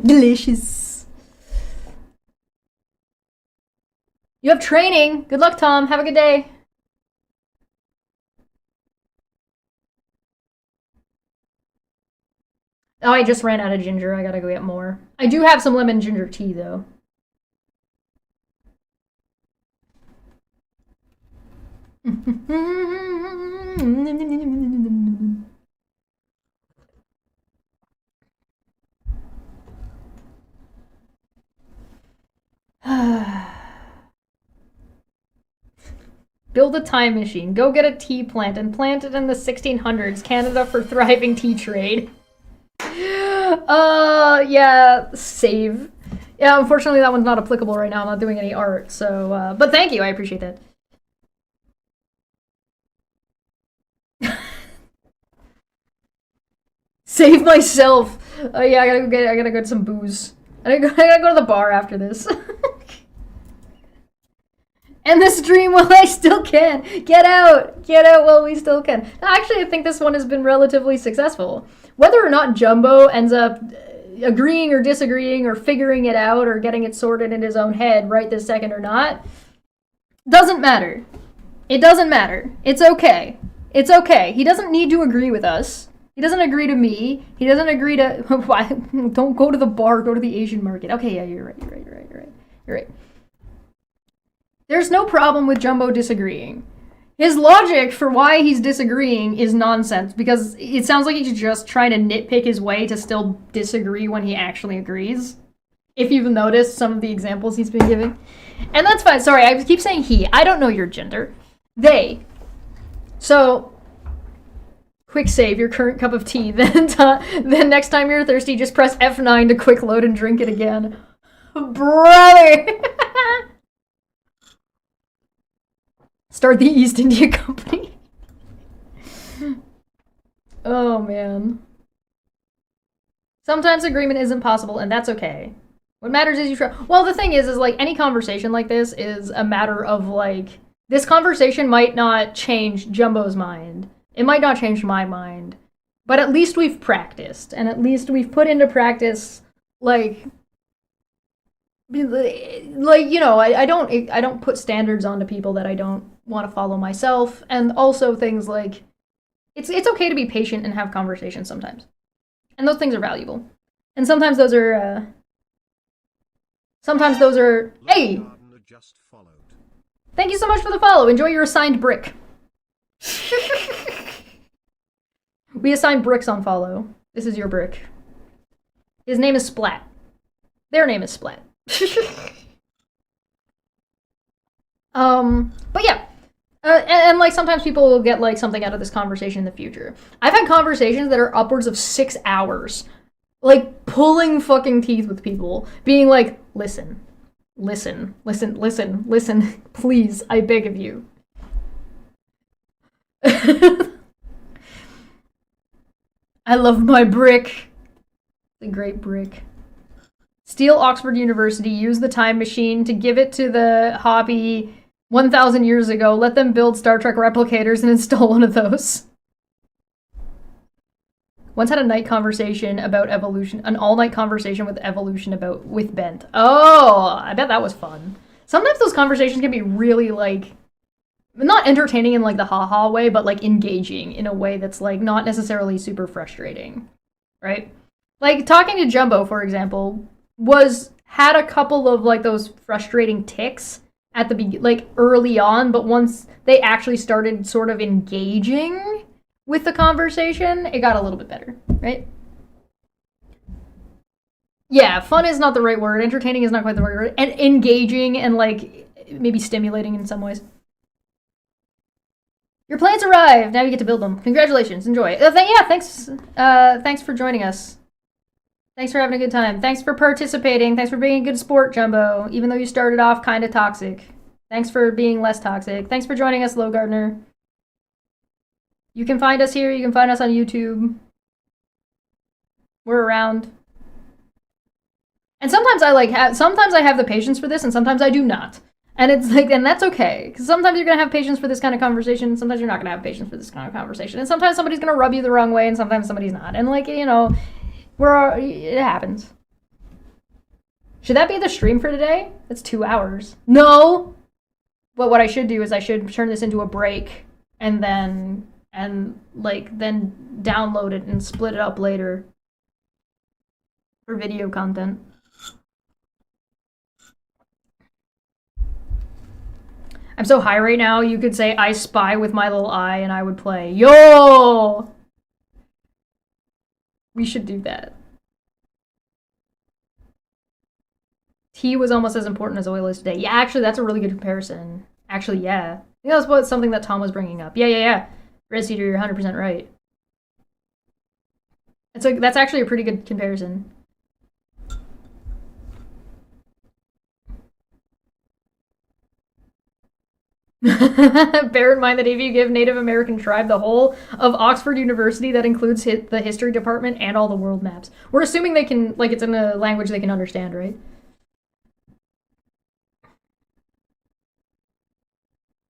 Delicious. You have training. Good luck, Tom. Have a good day. Oh, I just ran out of ginger. I gotta go get more. I do have some lemon ginger tea, though. Build a time machine. Go get a tea plant and plant it in the 1600s. Canada for thriving tea trade. Yeah, save. Yeah, unfortunately that one's not applicable right now. I'm not doing any art, so, but thank you, I appreciate that. Save myself. Yeah, I gotta go get some booze. I gotta go to the bar after this. End the stream while I still can. Get out while we still can. Actually, I think this one has been relatively successful. Whether or not Jumbo ends up agreeing or disagreeing or figuring it out or getting it sorted in his own head right this second or not, doesn't matter. It doesn't matter. It's okay. It's okay. He doesn't need to agree with us. He doesn't agree to me. He doesn't agree to... Don't go to the bar, go to the Asian market. Okay, yeah, you're right. There's no problem with Jumbo disagreeing. His logic for why he's disagreeing is nonsense, because it sounds like he's just trying to nitpick his way to still disagree when he actually agrees. If you've noticed some of the examples he's been giving. And that's fine. Sorry, I keep saying he. I don't know your gender. They. So... Quick save your current cup of tea. Then next time you're thirsty, just press F9 to quick load and drink it again. Brother! Start the East India Company. Oh, man. Sometimes agreement isn't possible, and that's okay. What matters is you try. Well, the thing is like, any conversation like this is a matter of, like, this conversation might not change Jumbo's mind. It might not change my mind, but at least we've practiced, and at least we've put into practice, like you know, I don't put standards onto people that I don't want to follow myself, and also things like it's okay to be patient and have conversations sometimes, and those things are valuable, and sometimes those are hey, thank you so much for the follow. Enjoy your assigned brick. We assign bricks on follow. This is your brick. His name is Splat. Their name is Splat. But yeah. And like sometimes people will get like something out of this conversation in the future. I've had conversations that are upwards of 6 hours. Like pulling fucking teeth with people. Being like, listen, please, I beg of you. I love my brick. It's a great brick. Steal Oxford University, use the time machine to give it to the hobby 1,000 years ago. Let them build Star Trek replicators and install one of those. Once had a night conversation about evolution, an all-night conversation with evolution with Bent. Oh, I bet that was fun. Sometimes those conversations can be really, like, not entertaining in, like, the ha-ha way, but, like, engaging in a way that's, like, not necessarily super frustrating, right? Like, talking to Jumbo, for example, had a couple of, like, those frustrating ticks at the like, early on, but once they actually started sort of engaging with the conversation, it got a little bit better, right? Yeah, fun is not the right word, entertaining is not quite the right word, and engaging and, like, maybe stimulating in some ways. Your plants arrived. Now you get to build them. Congratulations. Enjoy. Yeah, thanks. Thanks for joining us. Thanks for having a good time. Thanks for participating. Thanks for being a good sport, Jumbo. Even though you started off kind of toxic. Thanks for being less toxic. Thanks for joining us, Low Gardner. You can find us here. You can find us on YouTube. We're around. And sometimes sometimes I have the patience for this, and sometimes I do not. And it's like, and that's okay. Because sometimes you're going to have patience for this kind of conversation, and sometimes you're not going to have patience for this kind of conversation. And sometimes somebody's going to rub you the wrong way, and sometimes somebody's not. And, like, you know, it happens. Should that be the stream for today? That's 2 hours. No! But what I should do is I should turn this into a break, and then download it and split it up later for video content. I'm so high right now, you could say, I spy with my little eye, and I would play. Yo! We should do that. Tea was almost as important as oil is today. Yeah, actually, that's a really good comparison. Actually, yeah. think that's what something that Tom was bringing up. Yeah. Red Cedar, you're 100% right. That's actually a pretty good comparison. Bear in mind that if you give Native American tribe the whole of Oxford University, that includes the history department and all the world maps. We're assuming they can, like, it's in a language they can understand, right?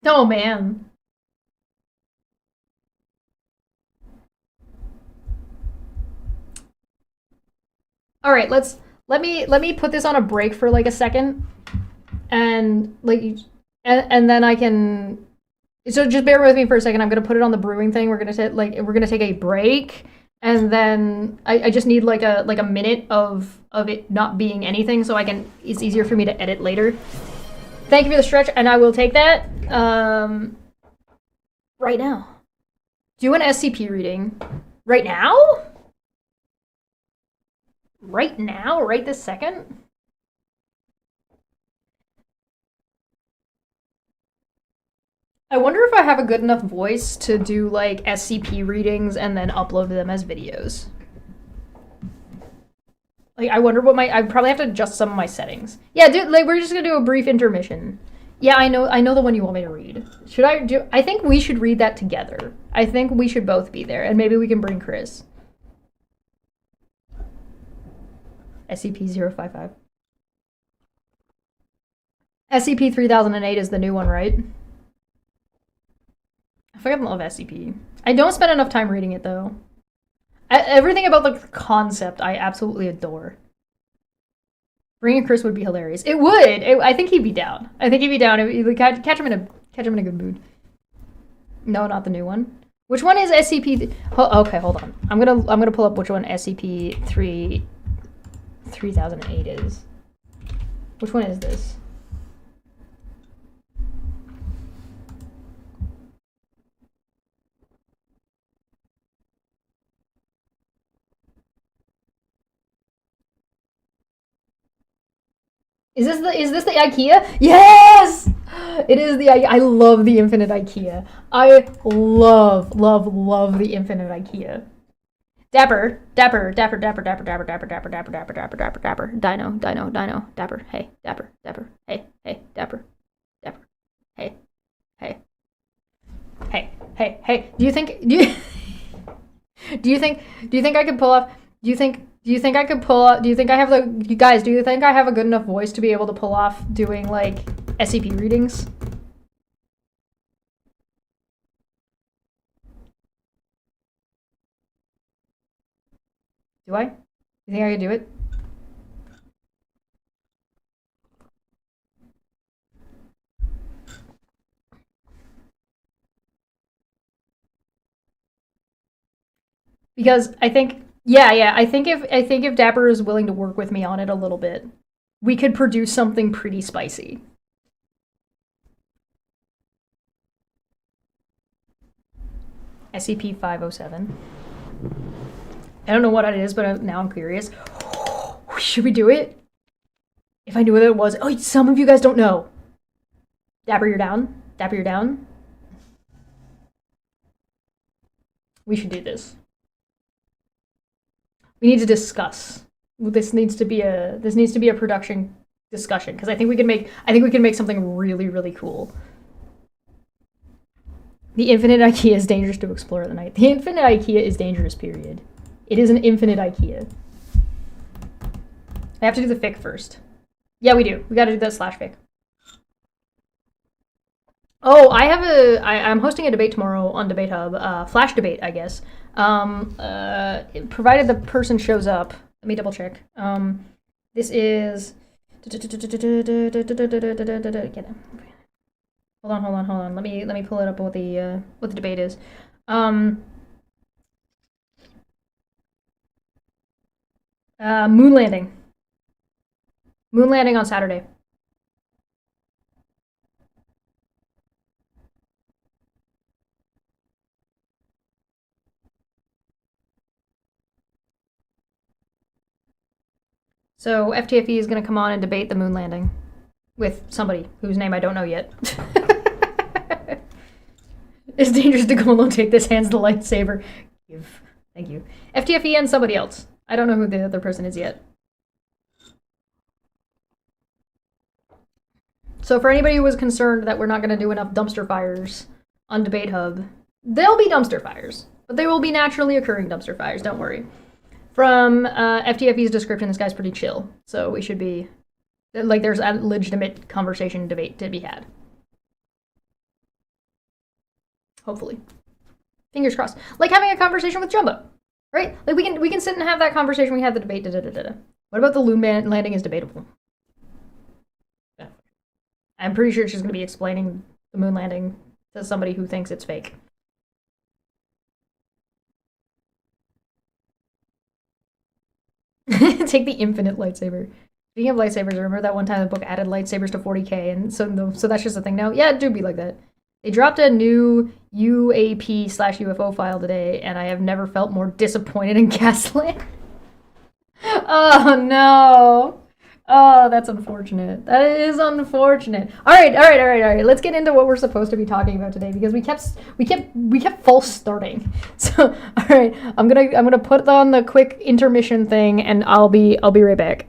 Oh man. All right, let me put this on a break for like a second, and like, and then I can. So just bear with me for a second. I'm gonna put it on the brewing thing. We're gonna take a break, and then I just need like a minute of it not being anything, so I can. It's easier for me to edit later. Thank you for the stretch, and I will take that right now. Do an SCP reading right now. Right now, right this second. I wonder if I have a good enough voice to do like SCP readings and then upload them as videos. Like, I wonder what I probably have to adjust some of my settings. Yeah, dude, like, we're just gonna do a brief intermission. Yeah, I know the one you want me to read. Should I do? I think we should read that together. I think we should both be there, and maybe we can bring Chris. SCP-055. SCP-3008 is the new one, right? I fucking love SCP. I don't spend enough time reading it, though. Everything about the concept I absolutely adore. Bringing Chris would be hilarious. It would. I think he'd be down. I think he'd be down. Catch him in a good mood. No, not the new one. Which one is SCP? Okay, hold on. I'm gonna pull up which one SCP 3008 is. Which one is this? Is this the IKEA? Yes! It is the I love the infinite IKEA. I love the infinite IKEA. Dapper. Dino. Dapper. Hey, Dapper. Hey, Dapper. Hey. Do you think I could pull off? Do you think I could pull off? Do you think I have you guys? Do you think I have a good enough voice to be able to pull off doing like SCP readings? Do I? You think I could do it? Because I think, yeah, I think if Dapper is willing to work with me on it a little bit, we could produce something pretty spicy. SCP-507. I don't know what it is, but now I'm curious. Should we do it? If I knew what it was. Oh, some of you guys don't know. Dapper, you're down? Dapper, you're down? We should do this. We need to discuss. This needs to be a production discussion, because I think we can make something really cool. The infinite IKEA is dangerous to explore at the night. The infinite IKEA is dangerous, period. It is an infinite IKEA. I have to do the fic first. Yeah, we do. We gotta do that /fic. Oh, I'm hosting a debate tomorrow on Debate Hub. Flash debate, I guess. Provided the person shows up. Let me double check. This is... Hold on. Let me pull it up what the debate is. Moon landing. Moon landing on Saturday. So FTFE is going to come on and debate the moon landing with somebody whose name I don't know yet. It's dangerous to go alone. Take this. Hands the lightsaber. Give. Thank you. FTFE and somebody else. I don't know who the other person is yet. So for anybody who was concerned that we're not going to do enough dumpster fires on Debate Hub, there'll be dumpster fires, but they will be naturally occurring dumpster fires. Don't worry. From FTFE's description, this guy's pretty chill, so we should be like there's a legitimate conversation debate to be had. Hopefully, fingers crossed. Like having a conversation with Jumbo, right? Like we can sit and have that conversation. We have the debate. What about the moon landing is debatable? Yeah. I'm pretty sure she's going to be explaining the moon landing to somebody who thinks it's fake. Take the infinite lightsaber. Speaking of lightsabers, remember that one time the book added lightsabers to 40k, and so that's just a thing now? Yeah, it do be like that. They dropped a new UAP/UFO file today, and I have never felt more disappointed in Gasland. Oh no. Oh, that's unfortunate. That is unfortunate. All right. Let's get into what we're supposed to be talking about today because we kept false starting. So, all right, I'm gonna put on the quick intermission thing, and I'll be right back.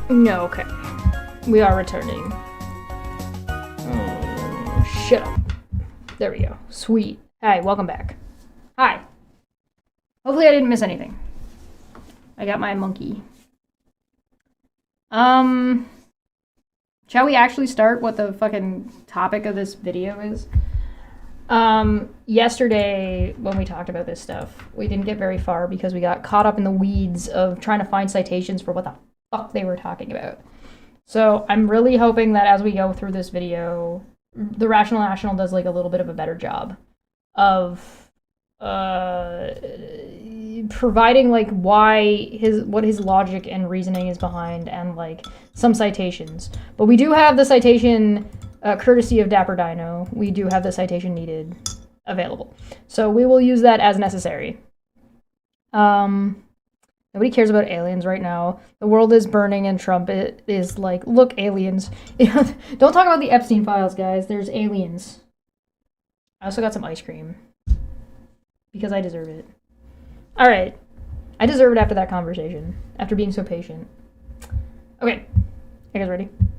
No, okay. We are returning. Oh, shut up. There we go. Sweet. Hi, welcome back. Hi. Hopefully I didn't miss anything. I got my monkey. Shall we actually start what the fucking topic of this video is? Yesterday, when we talked about this stuff, we didn't get very far because we got caught up in the weeds of trying to find citations for what the fuck they were talking about. So I'm really hoping that as we go through this video, the Rational National does like a little bit of a better job of providing like what his logic and reasoning is behind, and like some citations. But we do have the citation courtesy of Dapper Dino. We do have the citation needed available, so we will use that as necessary. Nobody cares about aliens right now. The world is burning, and Trump is like, look, aliens. Don't talk about the Epstein files, guys. There's aliens. I also got some ice cream because I deserve it. All right, I deserve it after that conversation, after being so patient. Okay, you guys ready? You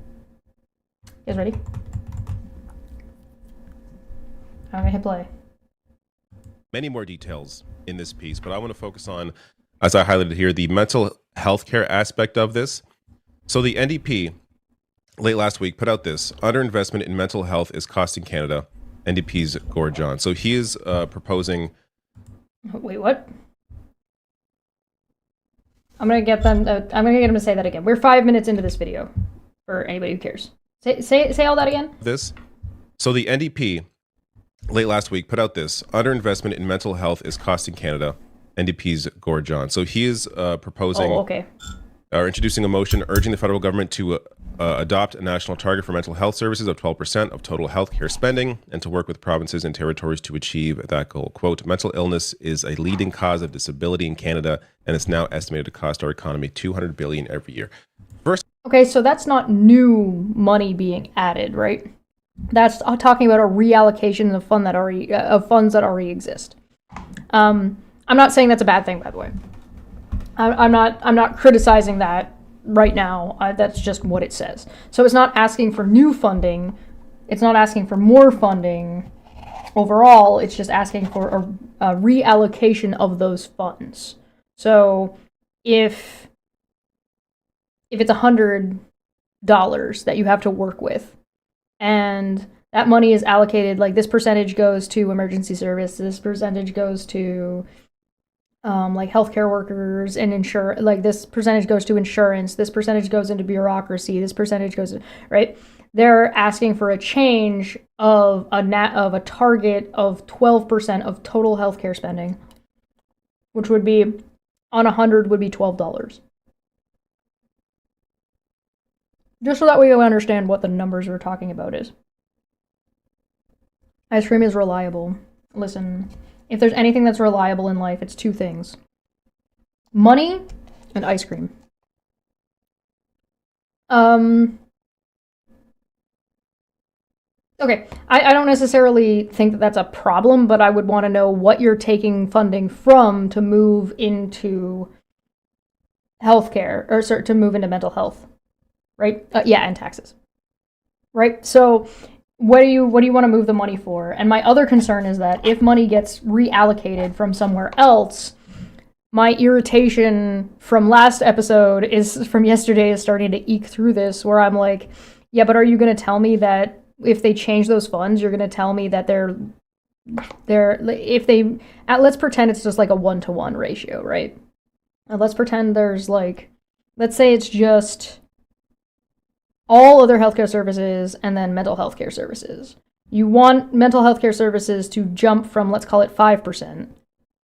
guys ready? I'm gonna hit play. Many more details in this piece, but I want to focus on, as I highlighted here, the mental health care aspect of this. So the NDP late last week put out this: underinvestment in mental health is costing Canada. NDP's Gord John. So he is proposing. Wait, what? I'm gonna get them to say that again. We're 5 minutes into this video, for anybody who cares. Say all that again. This. So the NDP late last week put out this: underinvestment in mental health is costing Canada. NDP's Gord John. So he is proposing, or introducing a motion urging the federal government to adopt a national target for mental health services of 12% of total healthcare spending, and to work with provinces and territories to achieve that goal. Quote, mental illness is a leading cause of disability in Canada, and it's now estimated to cost our economy $200 billion every year. Okay, so that's not new money being added, right? That's talking about a reallocation of funds that already exist. I'm not saying that's a bad thing, by the way. I'm not criticizing that right now. That's just what it says. So it's not asking for new funding. It's not asking for more funding overall. It's just asking for a reallocation of those funds. So if it's $100 that you have to work with, and that money is allocated, like this percentage goes to emergency service, this percentage goes to like healthcare workers and like this percentage goes to insurance, this percentage goes into bureaucracy, this percentage goes, right? They're asking for a change of a target of 12% of total healthcare spending, which would be on 100 would be $12. Just so that we understand what the numbers we're talking about is. Ice cream is reliable. Listen, if there's anything that's reliable in life, it's two things: money and ice cream. Okay, I don't necessarily think that that's a problem, but I would want to know what you're taking funding from to move into healthcare, or to move into mental health, right? Yeah, and taxes, right? So what do you want to move the money for? And my other concern is that if money gets reallocated from somewhere else, my irritation from last episode from yesterday is starting to eke through this, where I'm like, yeah, but are you going to tell me that if they change those funds, you're going to tell me that let's pretend it's just like a 1-to-1 ratio, right? And let's pretend there's like, let's say it's just all other healthcare services and then mental health care services. You want mental health care services to jump from, let's call it 5%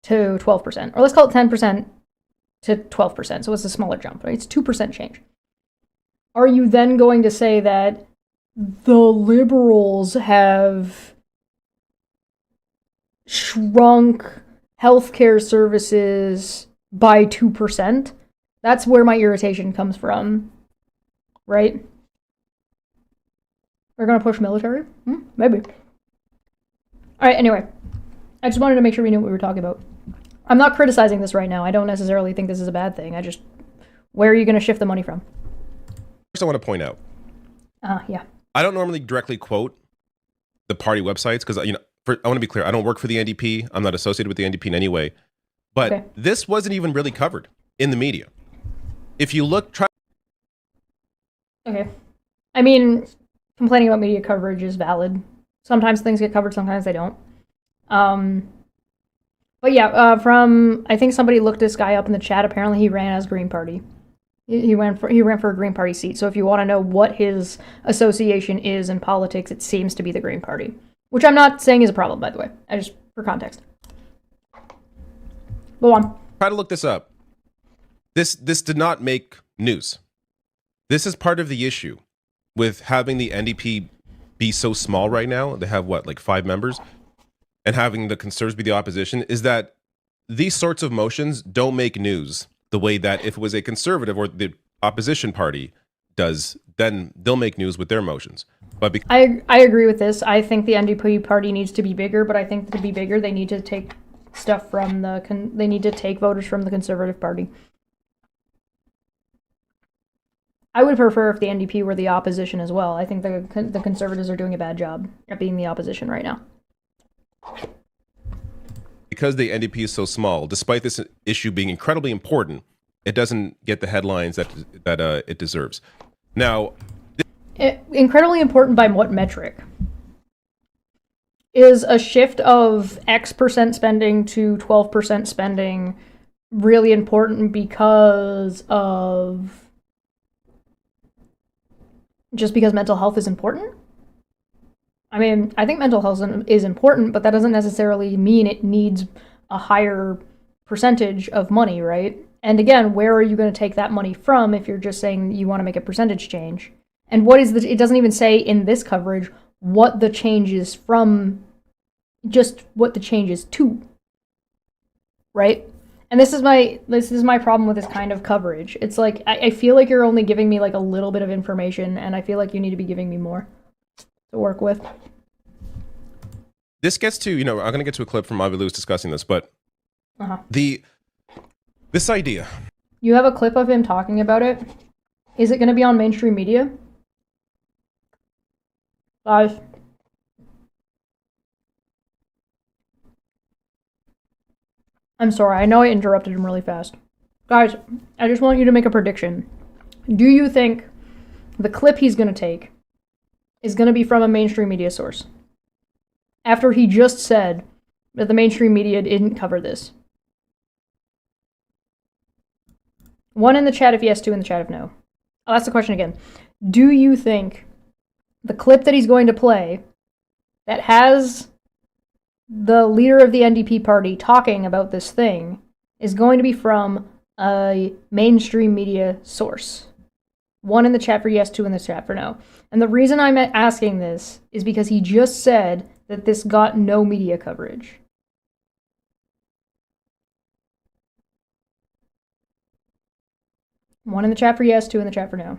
to 12%, or let's call it 10% to 12%. So it's a smaller jump, right? It's 2% change. Are you then going to say that the liberals have shrunk healthcare services by 2%? That's where my irritation comes from, right? We're going to push military? Maybe. All right, anyway. I just wanted to make sure we knew what we were talking about. I'm not criticizing this right now. I don't necessarily think this is a bad thing. Where are you going to shift the money from? First, I want to point out. Yeah. I don't normally directly quote the party websites because, I want to be clear. I don't work for the NDP. I'm not associated with the NDP in any way. But this wasn't even really covered in the media. If you look, Okay. I mean, complaining about media coverage is valid. Sometimes things get covered, sometimes they don't. But yeah, I think somebody looked this guy up in the chat. Apparently, he ran as Green Party. He ran for a Green Party seat. So if you want to know what his association is in politics, it seems to be the Green Party, which I'm not saying is a problem, by the way. I just for context. Go on. Try to look this up. This did not make news. This is part of the issue with having the NDP be so small right now. They have what, like 5 members, and having the Conservatives be the opposition, is that these sorts of motions don't make news the way that if it was a Conservative or the opposition party does, then they'll make news with their motions. But I agree with this. I think the NDP party needs to be bigger, but I think to be bigger, they need to take stuff from they need to take voters from the Conservative Party. I would prefer if the NDP were the opposition as well. I think the Conservatives are doing a bad job at being the opposition right now. Because the NDP is so small, despite this issue being incredibly important, it doesn't get the headlines that it deserves. Now, incredibly important by what metric? Is a shift of X% spending to 12% spending really important because mental health is important? I mean, I think mental health is important, but that doesn't necessarily mean it needs a higher percentage of money, right? And again, where are you going to take that money from if you're just saying you want to make a percentage change? And it doesn't even say in this coverage what the change is from, just what the change is to, right? And this is my problem with this kind of coverage. It's like, I feel like you're only giving me like a little bit of information, and I feel like you need to be giving me more to work with. This gets to, I'm going to get to a clip from Avi Lewis discussing this, but this idea. You have a clip of him talking about it? Is it going to be on mainstream media? Guys. I'm sorry, I know I interrupted him really fast. Guys, I just want you to make a prediction. Do you think the clip he's going to take is going to be from a mainstream media source? After he just said that the mainstream media didn't cover this. 1 in the chat if yes, 2 in the chat if no. I'll ask the question again. Do you think the clip that he's going to play that has the leader of the NDP party talking about this thing is going to be from a mainstream media source? 1 in the chat for yes, 2 in the chat for no. And the reason I'm asking this is because he just said that this got no media coverage. One in the chat for yes, 2 in the chat for no.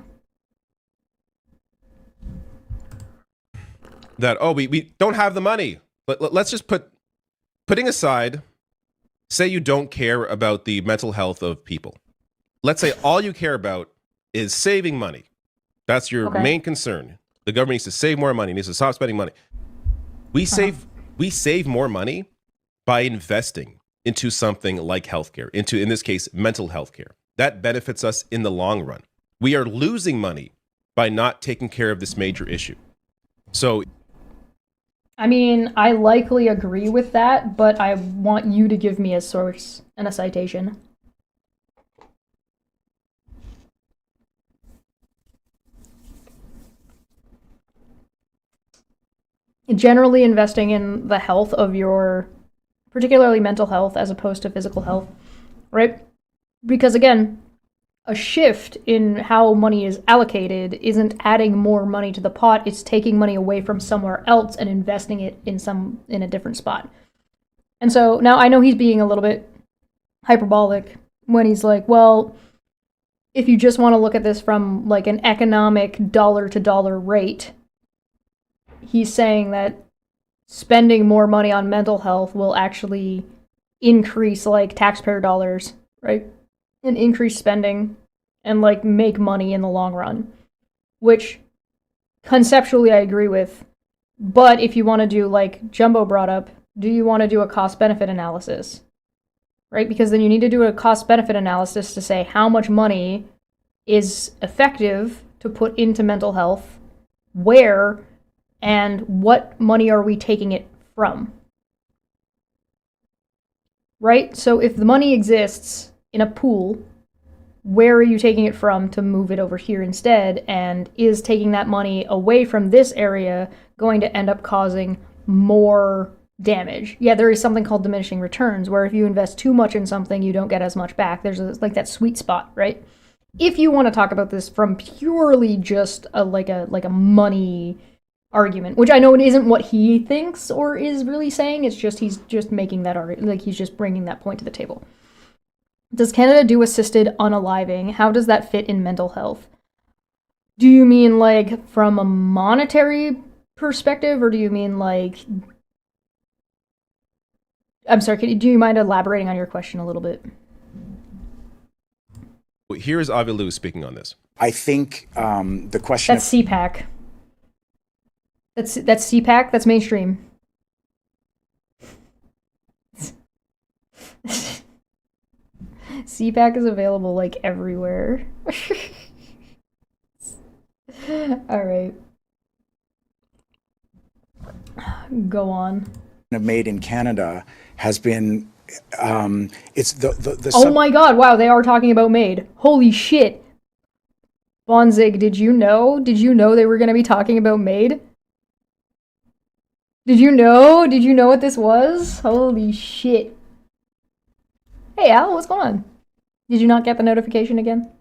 That, we don't have the money. But let's just putting aside, say you don't care about the mental health of people. Let's say all you care about is saving money. That's your main concern. The government needs to save more money, needs to stop spending money. We save more money by investing into something like healthcare, into, in this case, mental health care. That benefits us in the long run. We are losing money by not taking care of this major issue. So, I mean, I likely agree with that, but I want you to give me a source and a citation. Generally investing in the health of your, particularly mental health as opposed to physical health, right? Because again, a shift in how money is allocated isn't adding more money to the pot, it's taking money away from somewhere else and investing it in a different spot. And so now I know he's being a little bit hyperbolic when he's like, well, if you just want to look at this from like an economic dollar to dollar rate, he's saying that spending more money on mental health will actually increase like taxpayer dollars, right? And increase spending and like make money in the long run. which conceptually I agree with. But if you want to do, like Jumbo brought up, do you want to do a cost-benefit analysis? Right? Because then you need to do a cost-benefit analysis to say how much money is effective to put into mental health, where, and what money are we taking it from? Right? So if the money exists in a pool, where are you taking it from to move it over here instead? And is taking that money away from this area going to end up causing more damage? Yeah, there is something called diminishing returns, where if you invest too much in something, you don't get as much back. There's like that sweet spot, right? If you want to talk about this from purely just a money argument, which I know it isn't what he thinks or is really saying, it's just he's just making that argument, like he's just bringing that point to the table. Does Canada do assisted unaliving? How does that fit in mental health? Do you mean like from a monetary perspective, or do you mean like... I'm sorry, do you mind elaborating on your question a little bit? Here is Avi Lou speaking on this. I think the question... That's CPAC. That's CPAC, that's mainstream. CPAC is available like everywhere. All right. Go on. Made in Canada has been it's the oh my god, wow, they are talking about MAID. Holy shit. Bonzig, did you know they were going to be talking about MAID? Did you know what this was? Holy shit. Hey Al, what's going on? Did you not get the notification again?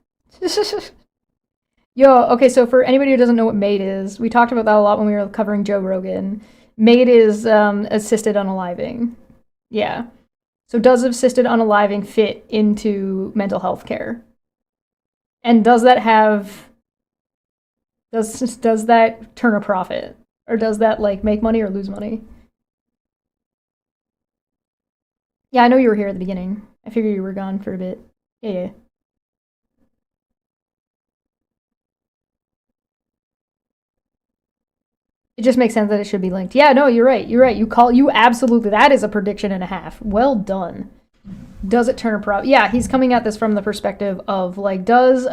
Yo, okay, so for anybody who doesn't know what MAID is, we talked about that a lot when we were covering Joe Rogan. MAID is assisted unaliving. Yeah. So does assisted unaliving fit into mental health care? And does that turn a profit? Or does that like make money or lose money? Yeah, I know you were here at the beginning. I figured you were gone for a bit. Yeah. It just makes sense that it should be linked. Yeah, no, you're right. You absolutely, that is a prediction and a half. Well done. Does it turn a profit? Yeah, he's coming at this from the perspective of like, does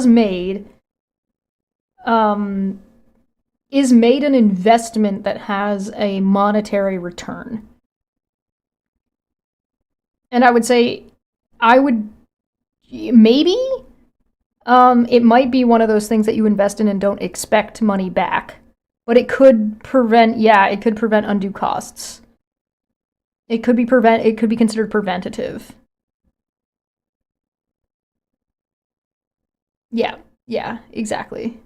MAID, is MAID an investment that has a monetary return? And I would say, maybe, it might be one of those things that you invest in and don't expect money back. But it could prevent undue costs. It could be considered preventative. Yeah, exactly.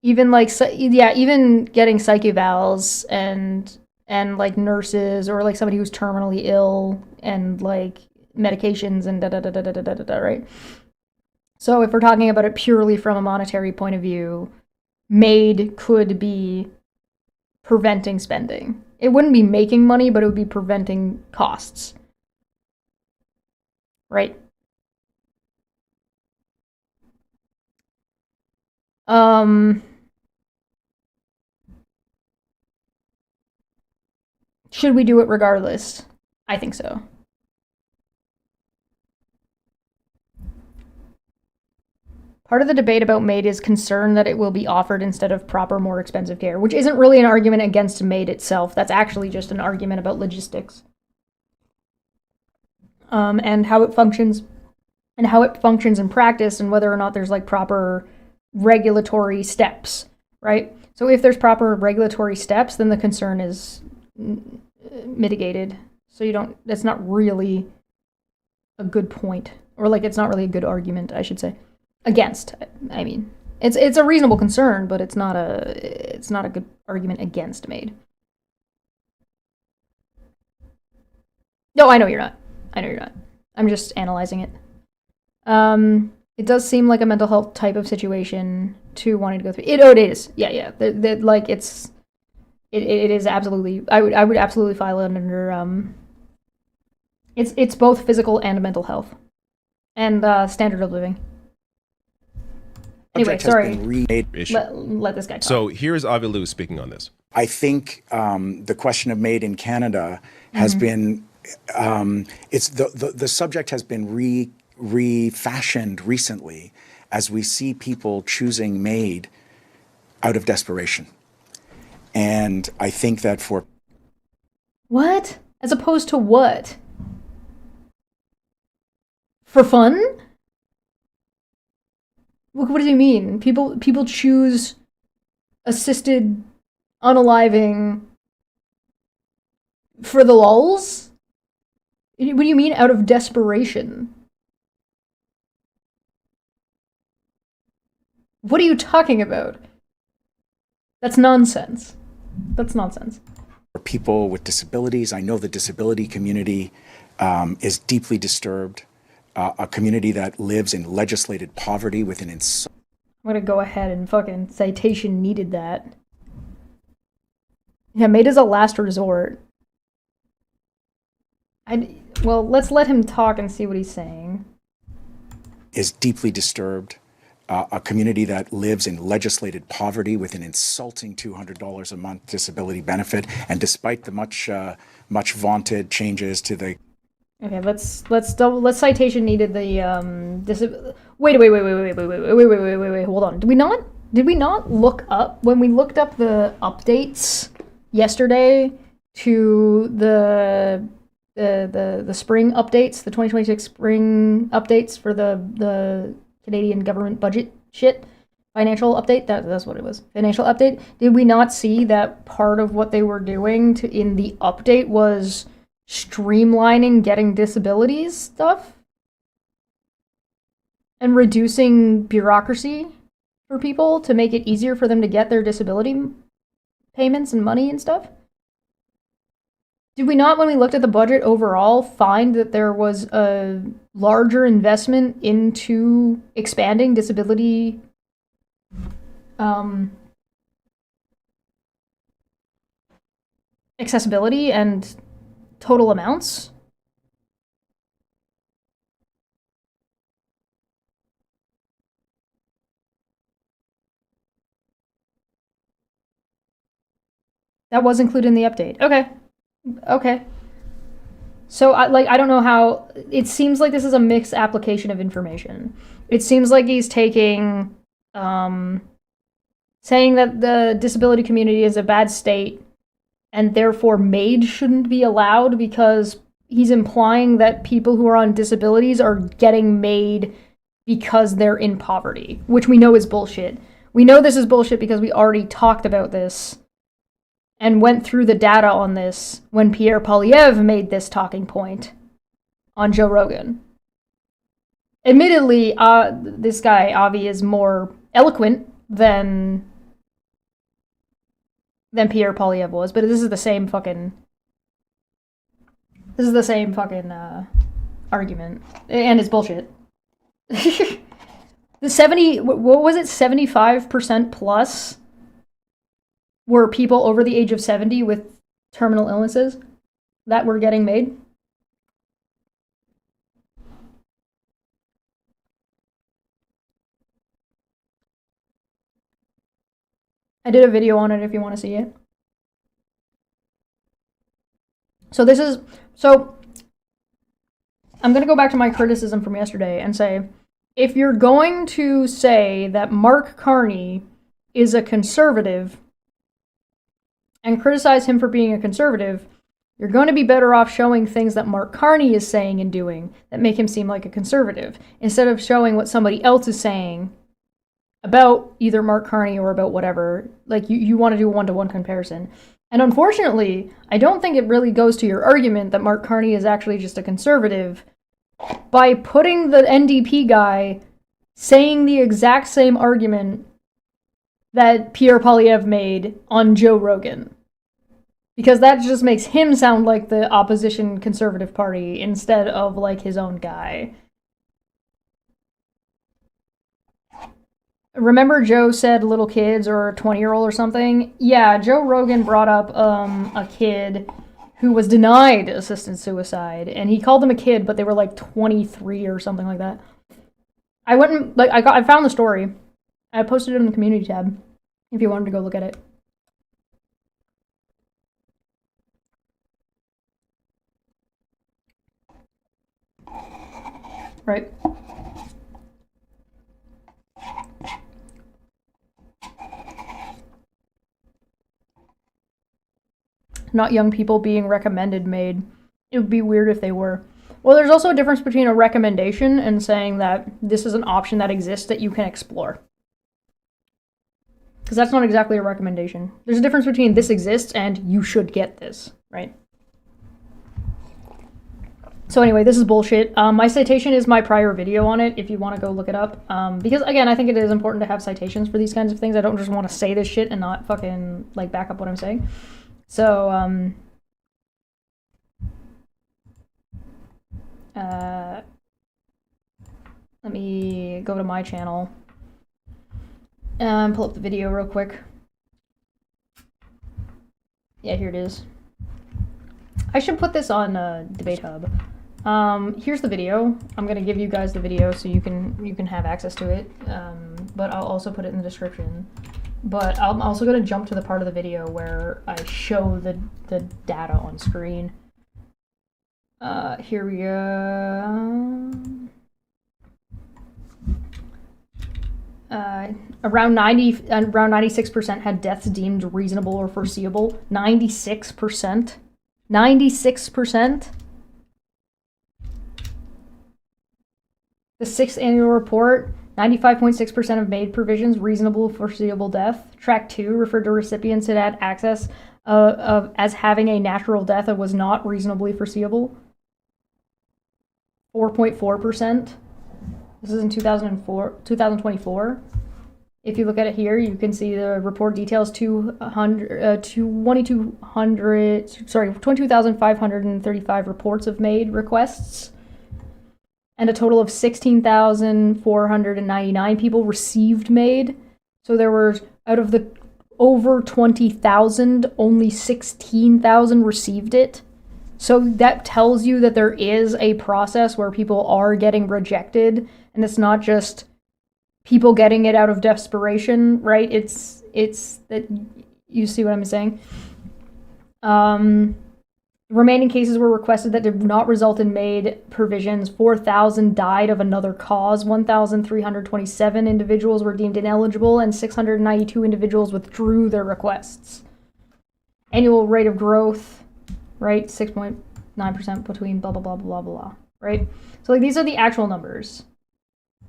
Even like, even getting psych evals and like nurses or like somebody who's terminally ill and like medications and right? So if we're talking about it purely from a monetary point of view, MAID could be preventing spending. It wouldn't be making money, but it would be preventing costs. Right? Should we do it regardless? I think so. Part of the debate about MAID is concern that it will be offered instead of proper, more expensive care, which isn't really an argument against MAID itself. That's actually just an argument about logistics. And how it functions in practice, and whether or not there's like proper regulatory steps, right? So if there's proper regulatory steps, then the concern is mitigated. So that's not really a good point, or like it's not really a good argument, I should say. Against, I mean, it's a reasonable concern, but it's not a good argument against MAID. No, I know you're not. I'm just analyzing it. It does seem like a mental health type of situation to wanting to go through it. Oh, it is. Yeah. Like it is absolutely. I would absolutely file it under. It's both physical and mental health, and standard of living. Anyway, sorry. Been remade. Let this guy talk. So here's Avi Liu speaking on this. I think the question of made in Canada has been, it's the subject has been refashioned recently as we see people choosing made out of desperation. And I think that for... What? As opposed to what? For fun? What do you mean? People choose assisted unaliving for the lulz? What do you mean out of desperation? What are you talking about? That's nonsense. That's nonsense. For people with disabilities, I know the disability community is deeply disturbed. A community that lives in legislated poverty with an I'm gonna go ahead and fucking citation needed that. Yeah, made as a last resort. Well, let's let him talk and see what he's saying. Is deeply disturbed. A community that lives in legislated poverty with an insulting $200 a month disability benefit, and despite the much vaunted changes to the... Okay, let's citation needed the wait, hold on. Did we not look up when we looked up the updates yesterday to the spring updates, the 2026 spring updates for the Canadian government budget shit, financial update, that's what it was, financial update. Did we not see that part of what they were doing in the update was streamlining getting disabilities stuff? And reducing bureaucracy for people to make it easier for them to get their disability payments and money and stuff? Did we not, when we looked at the budget overall, find that there was a larger investment into expanding disability accessibility and total amounts? That was included in the update. Okay. So, I don't know how... It seems like this is a mixed application of information. It seems like he's taking... saying that the disability community is a bad state, and therefore MAID shouldn't be allowed because he's implying that people who are on disabilities are getting MAID because they're in poverty, which we know is bullshit. We know this is bullshit because we already talked about this and went through the data on this when Pierre Poilievre made this talking point on Joe Rogan. Admittedly, this guy, Avi, is more eloquent than Pierre Poilievre was, but this is the same fucking argument, and it's bullshit. The 70, what was it, 75% plus were people over the age of 70 with terminal illnesses that were getting MAID. I did a video on it if you want to see it. So I'm going to go back to my criticism from yesterday and say, if you're going to say that Mark Carney is a conservative and criticize him for being a conservative, you're going to be better off showing things that Mark Carney is saying and doing that make him seem like a conservative, instead of showing what somebody else is saying about either Mark Carney or about whatever. Like, you want to do a one-to-one comparison. And unfortunately, I don't think it really goes to your argument that Mark Carney is actually just a conservative by putting the NDP guy saying the exact same argument that Pierre Poilievre made on Joe Rogan. Because that just makes him sound like the opposition Conservative Party instead of like his own guy. Remember Joe said little kids or a 20-year-old or something? Yeah, Joe Rogan brought up a kid who was denied assisted suicide, and he called them a kid, but they were like 23 or something like that. I went and I found the story. I posted it in the community tab if you wanted to go look at it. Right. Not young people being recommended MAID. It would be weird if they were. Well, there's also a difference between a recommendation and saying that this is an option that exists that you can explore. Because that's not exactly a recommendation. There's a difference between this exists and you should get this, right? So anyway, this is bullshit. My citation is my prior video on it if you want to go look it up. Because again, I think it is important to have citations for these kinds of things. I don't just want to say this shit and not fucking like back up what I'm saying. So, let me go to my channel and pull up the video real quick. Yeah, here it is. I should put this on Debate Hub. Here's the video. I'm gonna give you guys the video so you can have access to it. But I'll also put it in the description. But I'm also gonna jump to the part of the video where I show the data on screen. Here we go. Around 96% had deaths deemed reasonable or foreseeable. 96%. 96%. The 6th annual report, 95.6% of MAID provisions reasonable foreseeable death. Track 2 referred to recipients that had access as having a natural death that was not reasonably foreseeable. 4.4%. This is in 2024. If you look at it here, you can see the report details 22,535 reports of MAID requests. And a total of 16,499 people received MAID. So there were, out of the over 20,000, only 16,000 received it. So that tells you that there is a process where people are getting rejected, and it's not just people getting it out of desperation, right? It's that, you see what I'm saying? Remaining cases were requested that did not result in MAID provisions. 4,000 died of another cause. 1,327 individuals were deemed ineligible, and 692 individuals withdrew their requests. Annual rate of growth, right? 6.9% between blah, blah, blah, blah, blah, right? So like, these are the actual numbers.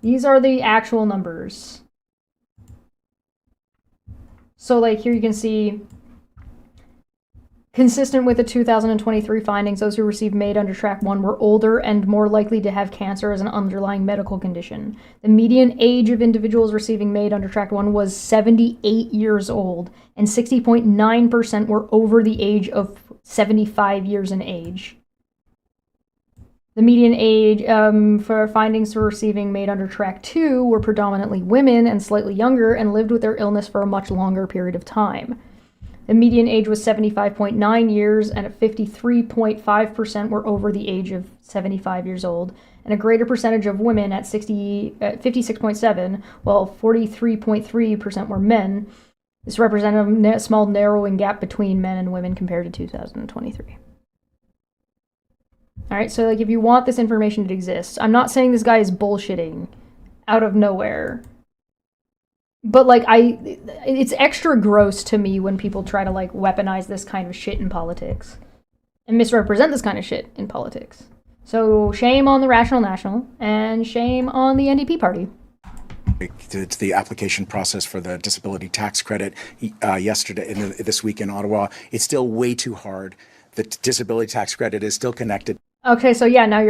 These are the actual numbers. So like, here you can see, consistent with the 2023 findings, those who received MAID under Track 1 were older and more likely to have cancer as an underlying medical condition. The median age of individuals receiving MAID under Track 1 was 78 years old, and 60.9% were over the age of 75 years in age. The median age for findings for receiving MAID under Track 2 were predominantly women and slightly younger and lived with their illness for a much longer period of time. The median age was 75.9 years, and at 53.5% were over the age of 75 years old, and a greater percentage of women at 56.7, while 43.3% were men. This represented a small narrowing gap between men and women compared to 2023. All right, so like, if you want this information to exist, I'm not saying this guy is bullshitting out of nowhere. But like, it's extra gross to me when people try to like weaponize this kind of shit in politics and misrepresent this kind of shit in politics. So shame on the Rational National and shame on the NDP party. It's the application process for the disability tax credit this week in Ottawa. It's still way too hard. The disability tax credit is still connected. Okay, so yeah, now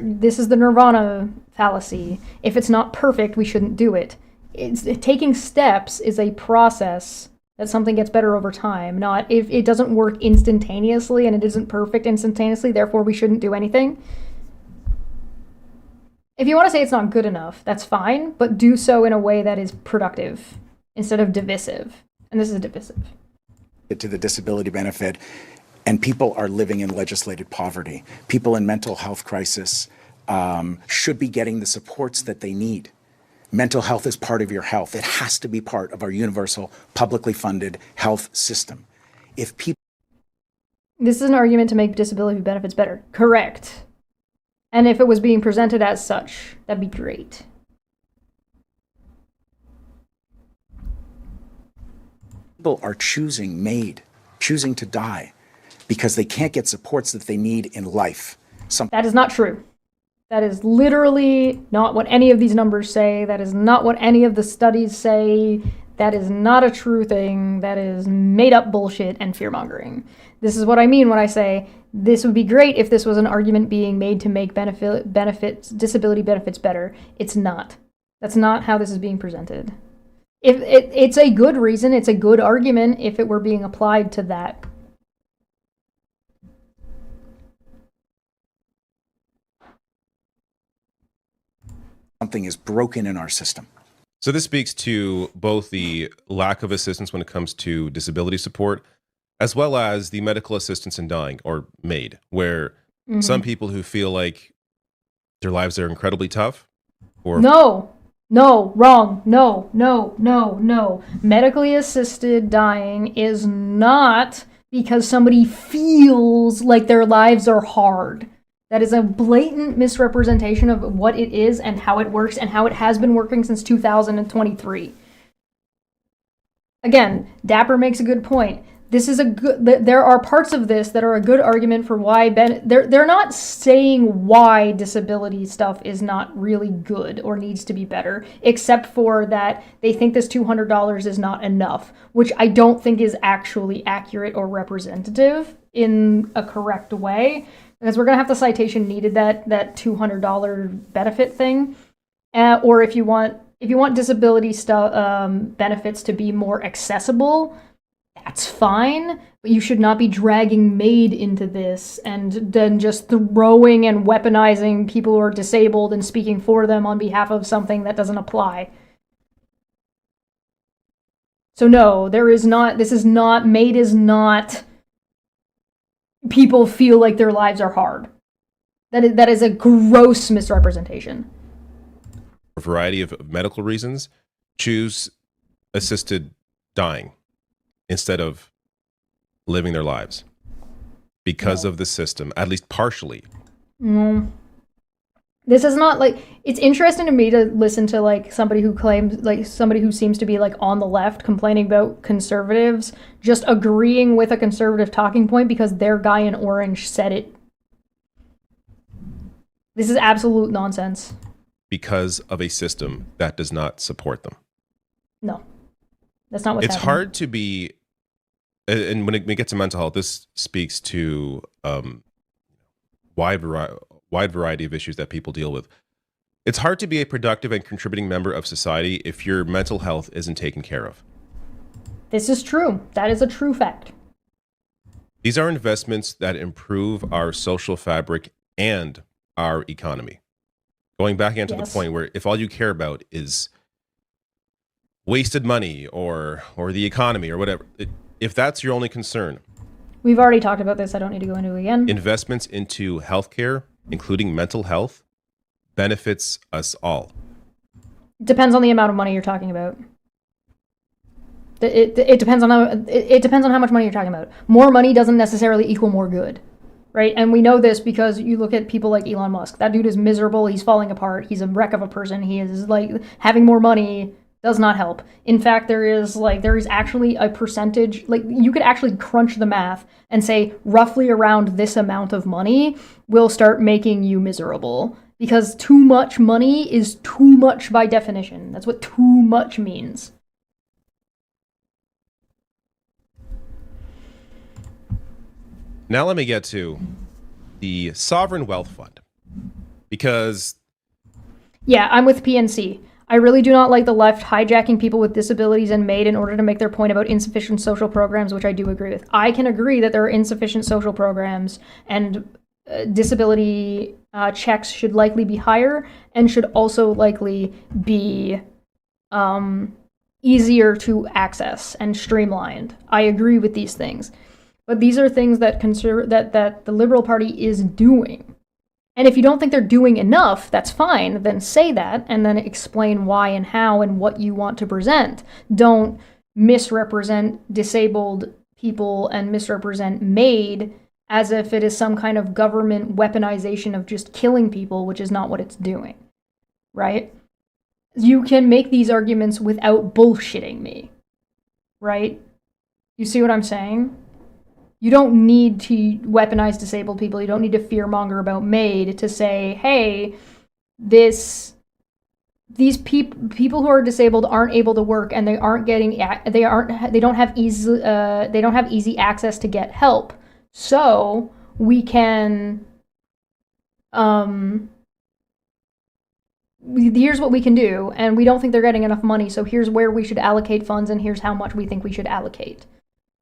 this is the Nirvana fallacy. If it's not perfect, we shouldn't do it. Taking steps is a process that something gets better over time, not if it doesn't work instantaneously and it isn't perfect instantaneously, therefore we shouldn't do anything. If you want to say it's not good enough, that's fine, but do so in a way that is productive instead of divisive. And this is divisive. To the disability benefit, and people are living in legislated poverty. People in mental health crisis should be getting the supports that they need. Mental health is part of your health. It has to be part of our universal, publicly funded health system. If people... This is an argument to make disability benefits better. Correct. And if it was being presented as such, that'd be great. People are choosing to die because they can't get supports that they need in life. That is not true. That is literally not what any of these numbers say. That is not what any of the studies say. That is not a true thing. That is made up bullshit and fear-mongering. This is what I mean when I say this would be great if this was an argument being made to make disability benefits better. It's not. That's not how this is being presented. If it's a good reason, it's a good argument if it were being applied to that. Something is broken in our system. So this speaks to both the lack of assistance when it comes to disability support, as well as the medical assistance in dying, or MAID, where some people who feel like their lives are incredibly tough, or... No, wrong. No. Medically assisted dying is not because somebody feels like their lives are hard. That is a blatant misrepresentation of what it is and how it works and how it has been working since 2023. Again, Dapper makes a good point. This is there are parts of this that are a good argument for why they're not saying why disability stuff is not really good or needs to be better, except for that they think this $200 is not enough, which I don't think is actually accurate or representative in a correct way. Because we're going to have the citation needed that $200 benefit thing. Or if you want disability benefits to be more accessible, that's fine. But you should not be dragging MAID into this and then just throwing and weaponizing people who are disabled and speaking for them on behalf of something that doesn't apply. So no, MAID is not... people feel like their lives are hard. That is a gross misrepresentation. For a variety of medical reasons, choose assisted dying instead of living their lives because of the system, at least partially. This is not like, it's interesting to me to listen to like somebody who claims, like somebody who seems to be like on the left complaining about conservatives just agreeing with a conservative talking point because their guy in orange said it. This is absolute nonsense. Because of a system that does not support them. No, that's not what's happening. It's hard to be, and when it gets to mental health, this speaks to wide variety of issues that people deal with. It's hard to be a productive and contributing member of society if your mental health isn't taken care of. This is true. That is a true fact. These are investments that improve our social fabric and our economy. Going back into the point where if all you care about is wasted money or the economy or whatever, if that's your only concern. We've already talked about this. I don't need to go into it again. Investments into healthcare, including mental health, benefits us all. Depends on the amount of money you're talking about. It depends on how much money you're talking about. More money doesn't necessarily equal more good, right? And we know this because you look at people like Elon Musk. That dude is miserable. He's falling apart. He's a wreck of a person. He is like, having more money does not help. In fact, there is actually a percentage, like you could actually crunch the math and say roughly around this amount of money will start making you miserable, because too much money is too much by definition. That's what too much means. Now let me get to the Sovereign Wealth Fund, because... Yeah, I'm with PNC. I really do not like the left hijacking people with disabilities and MAID in order to make their point about insufficient social programs, which I do agree with. I can agree that there are insufficient social programs, and disability checks should likely be higher and should also likely be easier to access and streamlined. I agree with these things. But these are things that the Liberal Party is doing. And if you don't think they're doing enough, that's fine. Then say that and then explain why and how and what you want to present. Don't misrepresent disabled people and misrepresent MAID as if it is some kind of government weaponization of just killing people, which is not what it's doing, right? You can make these arguments without bullshitting me, right? You see what I'm saying? You don't need to weaponize disabled people. You don't need to fearmonger about MAID to say, hey, these people who are disabled aren't able to work and they don't have easy access to get help. So we can, here's what we can do, and we don't think they're getting enough money, so here's where we should allocate funds, and here's how much we think we should allocate.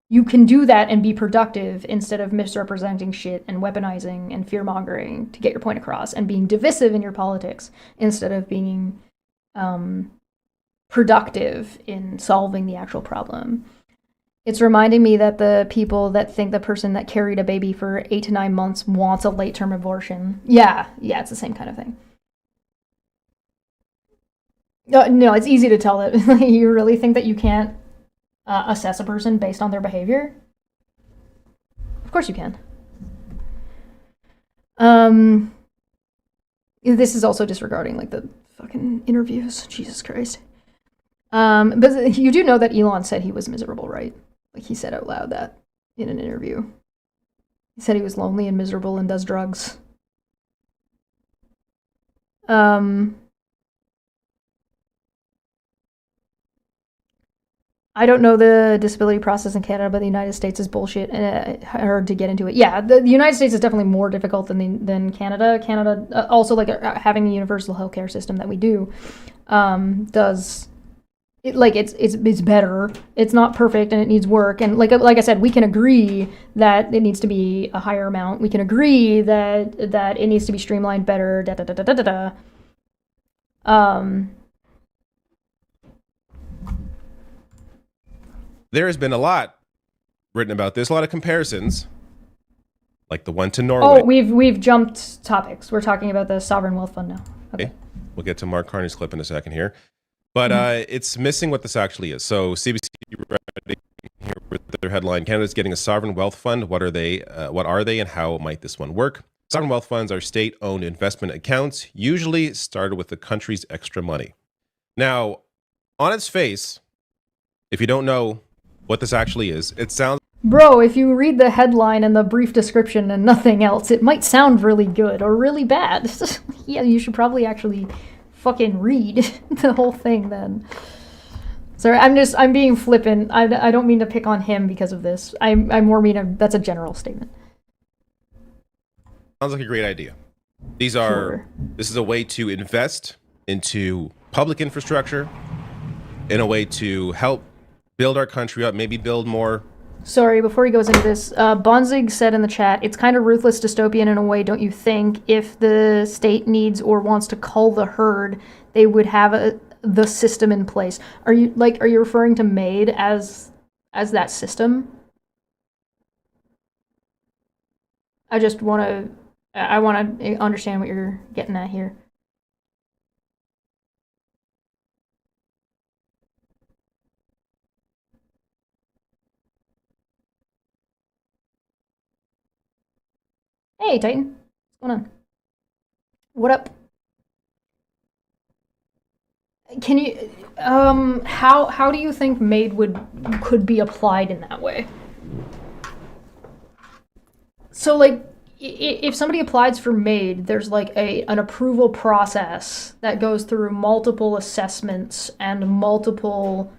You can do that and be productive instead of misrepresenting shit and weaponizing and fear-mongering to get your point across, and being divisive in your politics instead of being productive in solving the actual problem. It's reminding me that the people that think the person that carried a baby for 8 to 9 months wants a late-term abortion. Yeah, it's the same kind of thing. No, it's easy to tell that you really think that you can't assess a person based on their behavior. Of course you can. This is also disregarding like the fucking interviews. Jesus Christ. But you do know that Elon said he was miserable, right? Like he said out loud that in an interview. He said he was lonely and miserable and does drugs. I don't know the disability process in Canada, but the United States is bullshit and hard to get into it. Yeah, the United States is definitely more difficult than Canada. Canada, also like having the universal healthcare system that we do, does it like it's better. It's not perfect and it needs work. And like I said, we can agree that it needs to be a higher amount. We can agree that it needs to be streamlined better. There has been a lot written about this, a lot of comparisons, like the one to Norway. Oh, we've jumped topics. We're talking about the sovereign wealth fund now. Okay. We'll get to Mark Carney's clip in a second here. But it's missing what this actually is. So CBC read here with their headline, Canada's getting a sovereign wealth fund. What are they, and how might this one work? Sovereign wealth funds are state-owned investment accounts, usually started with the country's extra money. Now, on its face, if you don't know what this actually is, it sounds... Bro, if you read the headline and the brief description and nothing else, it might sound really good or really bad. Yeah, you should probably actually fucking read the whole thing then. Sorry, I'm being flippant. I don't mean to pick on him because of this. I more mean that's a general statement. Sounds like a great idea. This is a way to invest into public infrastructure, in a way to help build our country up, maybe build more. Sorry, before he goes into this, Bonzig said in the chat, it's kind of ruthless dystopian in a way, don't you think? If the state needs or wants to cull the herd, they would have the system in place. Are you referring to MAID as that system? I want to understand what you're getting at here. Hey, Titan. What's going on? What up? Can you, how do you think MAID could be applied in that way? So, like, if somebody applies for MAID, there's like an approval process that goes through multiple assessments and multiple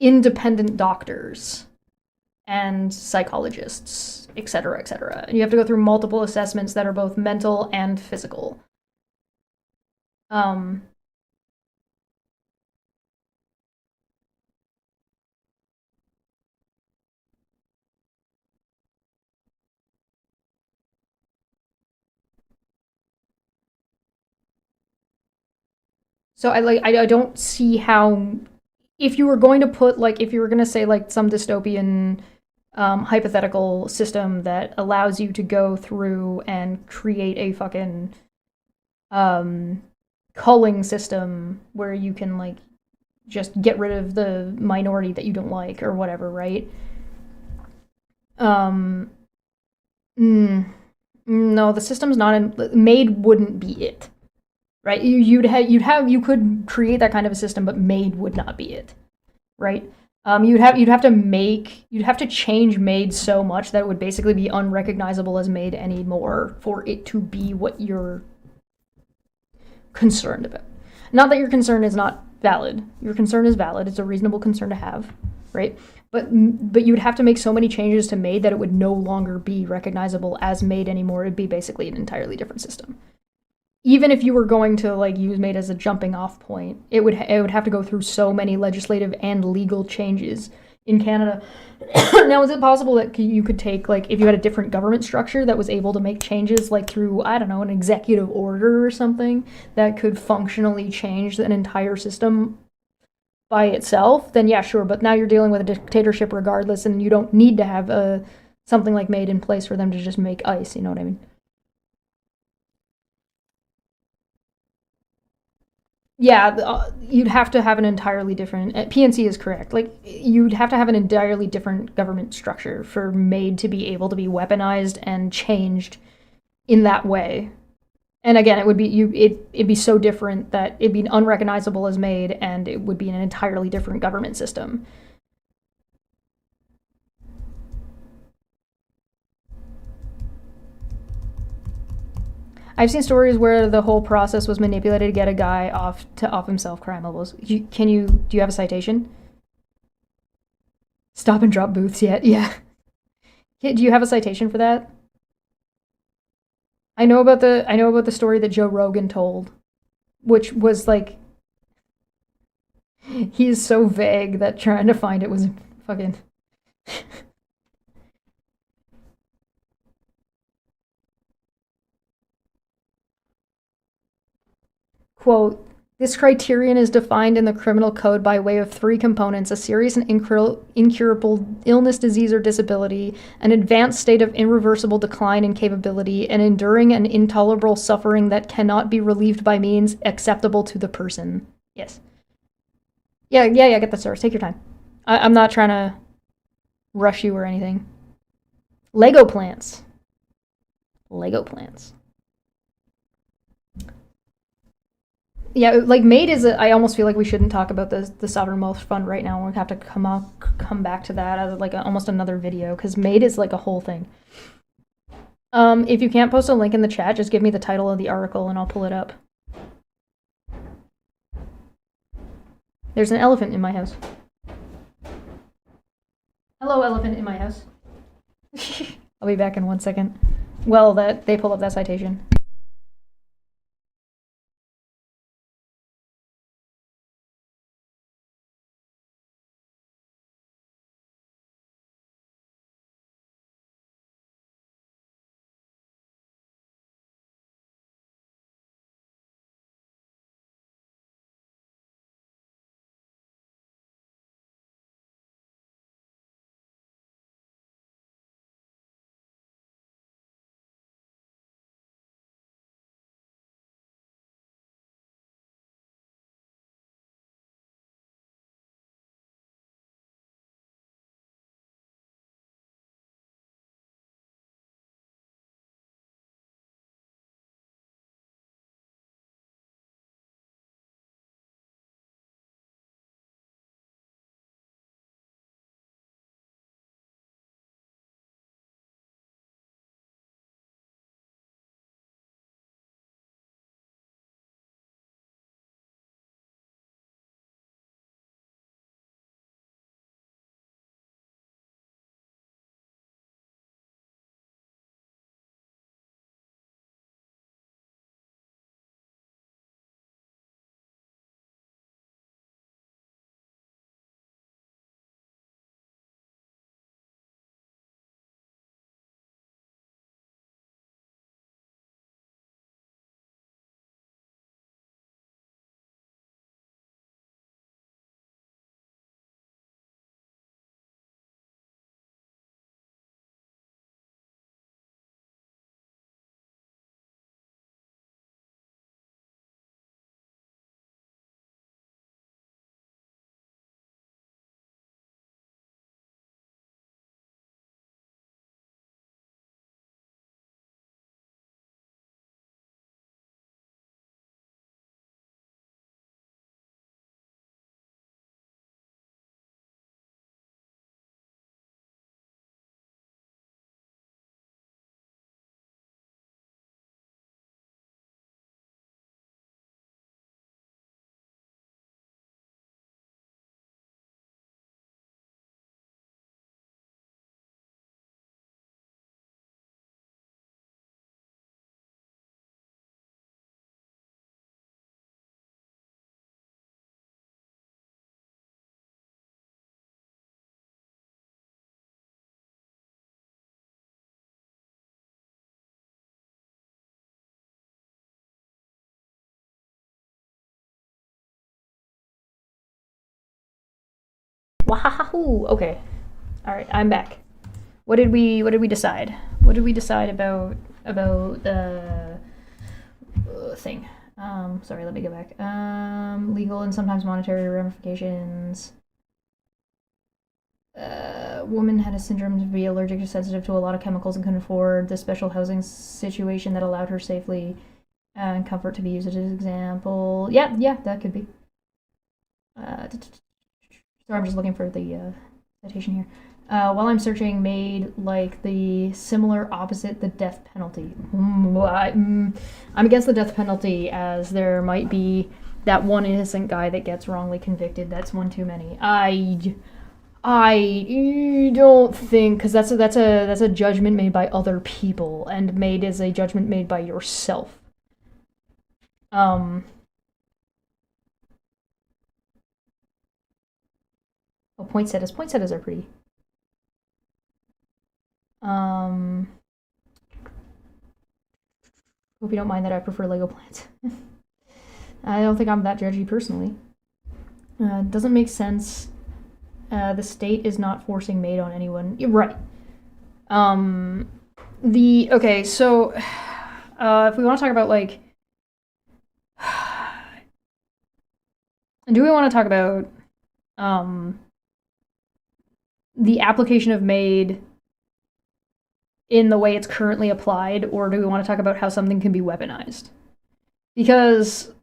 independent doctors and psychologists, etc., etc. And you have to go through multiple assessments that are both mental and physical. So I don't see how, if you were going to put, like, if you were going to say, like, some dystopian hypothetical system that allows you to go through and create a fucking culling system where you can like just get rid of the minority that you don't like or whatever, right? No, the system's not in. Maid wouldn't be it, right? You could create that kind of a system, but maid would not be it, right? You'd have to change maid so much that it would basically be unrecognizable as maid anymore for it to be what you're concerned about. Not that your concern is not valid. Your concern is valid. It's a reasonable concern to have, right? But you'd have to make so many changes to maid that it would no longer be recognizable as maid anymore. It'd be basically an entirely different system. Even if you were going to like use maid as a jumping off point, it would have to go through so many legislative and legal changes in Canada. Now, is it possible that you could take, like, if you had a different government structure that was able to make changes, like through, I don't know, an executive order or something that could functionally change an entire system by itself, then yeah, sure. But now you're dealing with a dictatorship regardless, and you don't need to have something like maid in place for them to just make ice, you know what I mean? Yeah, you'd have to have an entirely different. PNC is correct. Like, you'd have to have an entirely different government structure for maid to be able to be weaponized and changed in that way. And again, it'd be so different that it'd be unrecognizable as maid, and it would be an entirely different government system. I've seen stories where the whole process was manipulated to get a guy off himself crime levels. Do you have a citation? Stop and drop booths yet? Yeah. Do you have a citation for that? I know about the story that Joe Rogan told, which was like, he is so vague that trying to find it was fucking. Quote, this criterion is defined in the criminal code by way of three components: a serious and incurable illness, disease, or disability, an advanced state of irreversible decline in capability, and enduring and intolerable suffering that cannot be relieved by means acceptable to the person. Yes. Yeah, get the source. Take your time. I'm not trying to rush you or anything. Lego plants. Yeah, like maid is. I almost feel like we shouldn't talk about the sovereign wealth fund right now. We'll have to come back to that as like almost another video, because maid is like a whole thing. If you can't post a link in the chat, just give me the title of the article and I'll pull it up. There's an elephant in my house. Hello, elephant in my house. I'll be back in 1 second. Well, they pull up that citation. Wahoo! Okay. All right, I'm back. What did we decide? What did we decide about the thing? Sorry, let me go back. Legal and sometimes monetary ramifications. Woman had a syndrome to be allergic or sensitive to a lot of chemicals and couldn't afford the special housing situation that allowed her safely and comfort to be used as an example. Yeah, that could be. Sorry, I'm just looking for the citation here. While I'm searching, made like the similar opposite the death penalty. I'm against the death penalty, as there might be that one innocent guy that gets wrongly convicted. That's one too many. I don't think, because that's a judgment made by other people, and made as a judgment made by yourself. Oh, poinsettias. Poinsettias are pretty. Hope you don't mind that I prefer Lego plants. I don't think I'm that judgy personally. Doesn't make sense. The state is not forcing maid on anyone. You're right. Okay, so if we want to talk about like, do we want to talk about the application of maid in the way it's currently applied, or do we want to talk about how something can be weaponized? Because,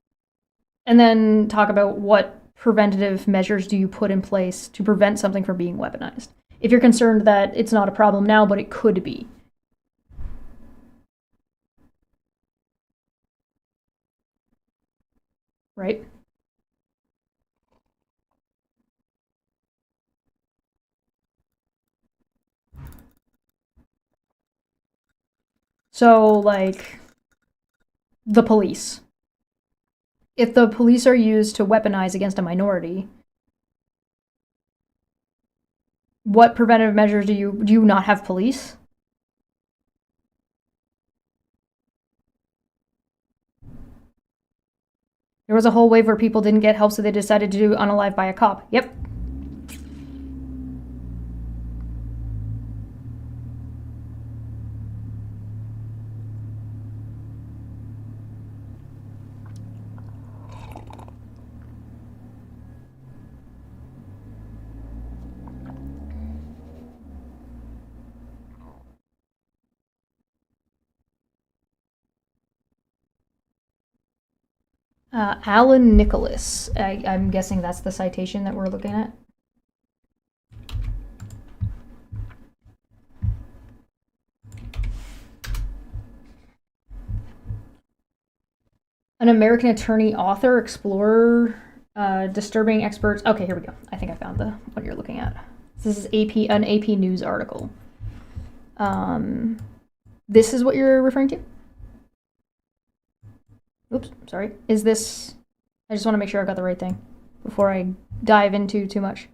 and then talk about what preventative measures do you put in place to prevent something from being weaponized, if you're concerned that it's not a problem now, but it could be. Right? So, like, the police. If the police are used to weaponize against a minority, what preventative measures do you not have police? There was a whole wave where people didn't get help, so they decided to do unalive by a cop. Yep. Alan Nicholas. I'm guessing that's the citation that we're looking at. An American attorney, author, explorer, disturbing experts. Okay, here we go. I think I found what you're looking at. This is an AP News article. This is what you're referring to? Oops, sorry. Is this... I just want to make sure I got the right thing before I dive into too much.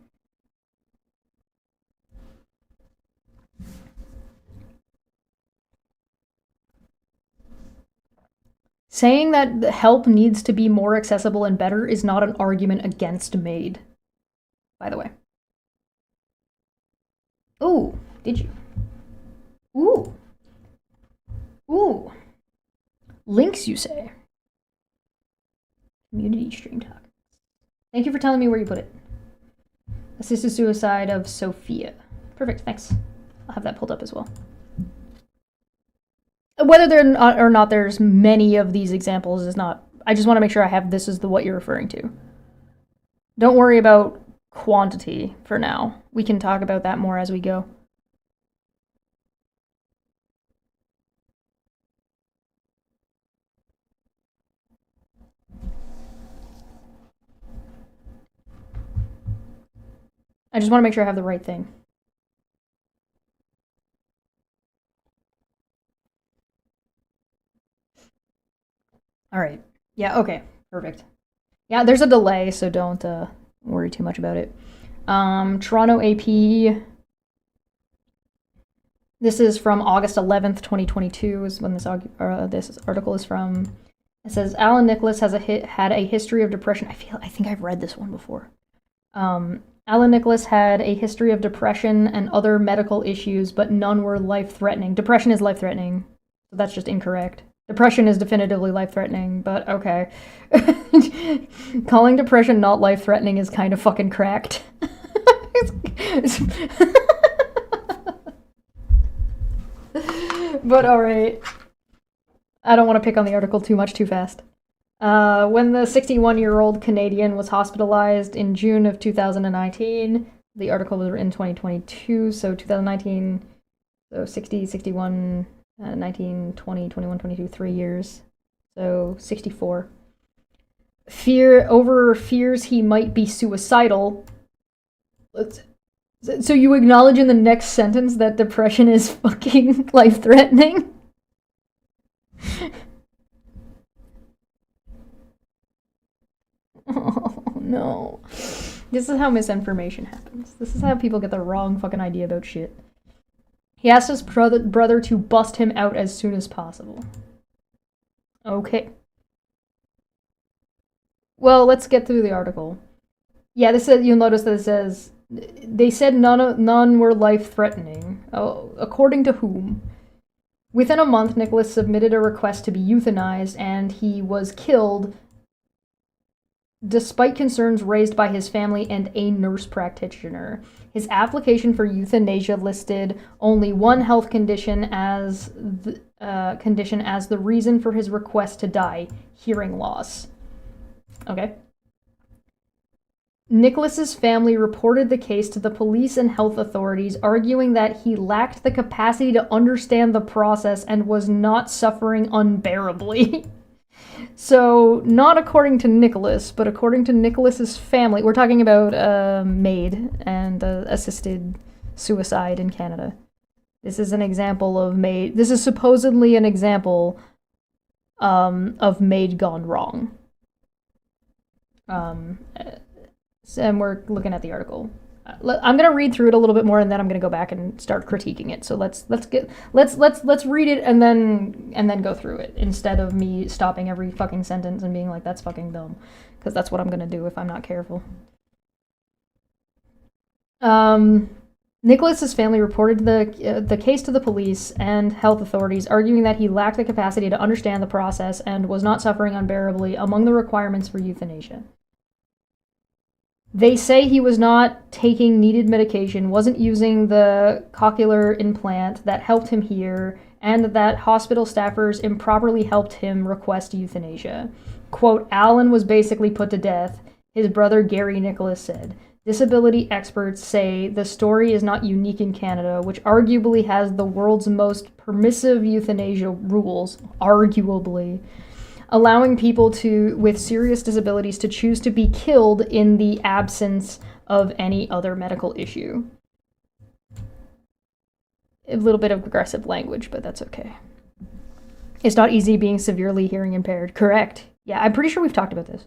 Saying that the help needs to be more accessible and better is not an argument against MAID, by the way. Ooh, did you? Ooh. Ooh. Links, you say? Community stream talk. Thank you for telling me where you put it. Assisted suicide of Sophia. Perfect, thanks. I'll have that pulled up as well. Whether there or not there's many of these examples is not... I just want to make sure I have this as what you're referring to. Don't worry about quantity for now. We can talk about that more as we go. I just want to make sure I have the right thing. All right. Yeah, okay. Perfect. Yeah, there's a delay, so don't worry too much about it. Toronto AP. This is from August 11th, 2022 is when this article is from. It says, Alan Nicholas has had a history of depression. I think I've read this one before. Alan Nicholas had a history of depression and other medical issues, but none were life-threatening. Depression is life-threatening, so that's just incorrect. Depression is definitively life-threatening, but okay. Calling depression not life-threatening is kind of fucking cracked. But alright. I don't want to pick on the article too much too fast. When the 61-year-old Canadian was hospitalized in June of 2019, the article was written in 2022, so 2019, so 60, 61... 19, 20, 21, 22, 3 years. So 64. Fears he might be suicidal. So you acknowledge in the next sentence that depression is fucking life-threatening? Oh, no. This is how misinformation happens. This is how people get the wrong fucking idea about shit. He asked his brother to bust him out as soon as possible. Okay. Well, let's get through the article. Yeah, this says, you'll notice that it says, they said none were life-threatening. Oh, according to whom? Within a month, Nicholas submitted a request to be euthanized, and he was killed despite concerns raised by his family and a nurse practitioner. His application for euthanasia listed only one health condition as the reason for his request to die: hearing loss. Okay. Nicholas's family reported the case to the police and health authorities, arguing that he lacked the capacity to understand the process and was not suffering unbearably. So, not according to Nicholas, but according to Nicholas's family. We're talking about MAID and assisted suicide in Canada. This is an example of MAID. This is supposedly an example of MAID gone wrong. And we're looking at the article. I'm gonna read through it a little bit more, and then I'm gonna go back and start critiquing it. So let's read it and then go through it, instead of me stopping every fucking sentence and being like, that's fucking dumb, because that's what I'm gonna do if I'm not careful. Nicholas's family reported the case to the police and health authorities, arguing that he lacked the capacity to understand the process and was not suffering unbearably among the requirements for euthanasia. They say he was not taking needed medication, wasn't using the cochlear implant that helped him hear, and that hospital staffers improperly helped him request euthanasia. Quote, Alan was basically put to death, his brother Gary Nicholas said. Disability experts say the story is not unique in Canada, which arguably has the world's most permissive euthanasia rules, arguably, allowing people with serious disabilities to choose to be killed in the absence of any other medical issue. A little bit of aggressive language, but that's okay. It's not easy being severely hearing impaired. Correct. Yeah, I'm pretty sure we've talked about this.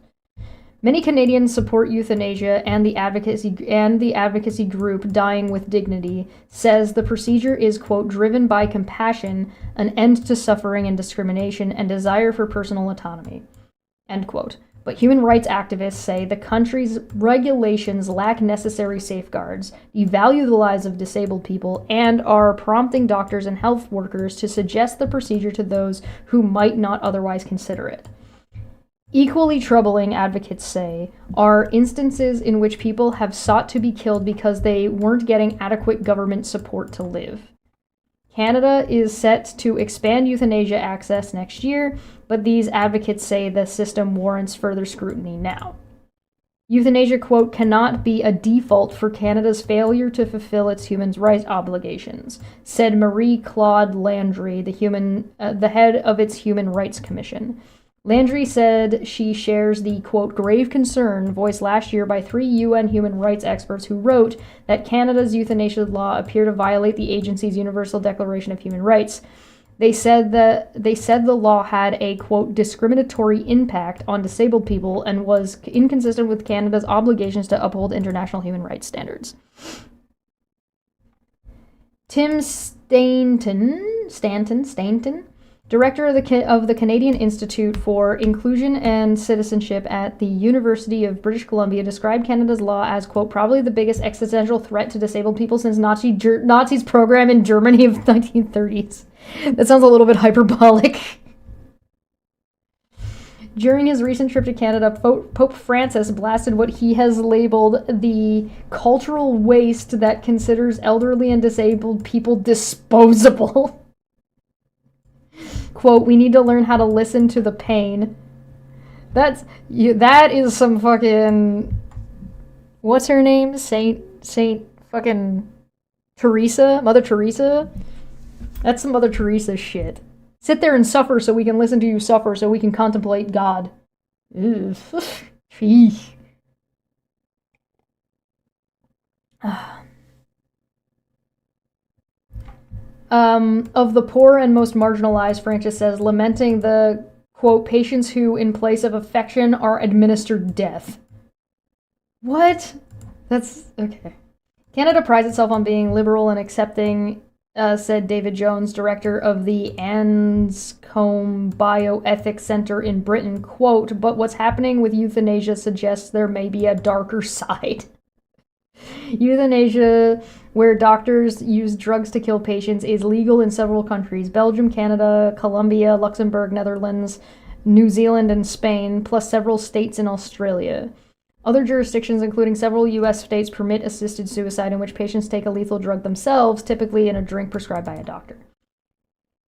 Many Canadians support euthanasia, and the advocacy group Dying with Dignity says the procedure is, quote, driven by compassion, an end to suffering and discrimination, and desire for personal autonomy, end quote. But human rights activists say the country's regulations lack necessary safeguards, devalue the lives of disabled people, and are prompting doctors and health workers to suggest the procedure to those who might not otherwise consider it. Equally troubling, advocates say, are instances in which people have sought to be killed because they weren't getting adequate government support to live. Canada is set to expand euthanasia access next year, but these advocates say the system warrants further scrutiny now. Euthanasia, quote, cannot be a default for Canada's failure to fulfill its human rights obligations, said Marie-Claude Landry, the head of its Human Rights Commission. Landry said she shares the, quote, grave concern voiced last year by 3 UN human rights experts who wrote that Canada's euthanasia law appear to violate the agency's Universal Declaration of Human Rights. They said the law had a, quote, discriminatory impact on disabled people and was inconsistent with Canada's obligations to uphold international human rights standards. Tim Stanton Director of the Canadian Institute for Inclusion and Citizenship at the University of British Columbia, described Canada's law as, quote, probably the biggest existential threat to disabled people since Nazis' program in Germany of the 1930s. That sounds a little bit hyperbolic. During his recent trip to Canada, Pope Francis blasted what he has labeled the cultural waste that considers elderly and disabled people disposable. Quote, we need to learn how to listen to the pain. That is some fucking... What's her name? Saint fucking Teresa? Mother Teresa? That's some Mother Teresa shit. Sit there and suffer so we can listen to you suffer so we can contemplate God. Ugh. Sheesh. Of the poor and most marginalized, Francis says, lamenting the, quote, patients who, in place of affection, are administered death. What? That's, okay. Canada prides itself on being liberal and accepting, said David Jones, director of the Anscombe Bioethics Center in Britain, quote, but what's happening with euthanasia suggests there may be a darker side. Euthanasia, where doctors use drugs to kill patients, is legal in several countries: Belgium, Canada, Colombia, Luxembourg, Netherlands, New Zealand, and Spain, plus several states in Australia. Other jurisdictions, including several U.S. states, permit assisted suicide in which patients take a lethal drug themselves, typically in a drink prescribed by a doctor.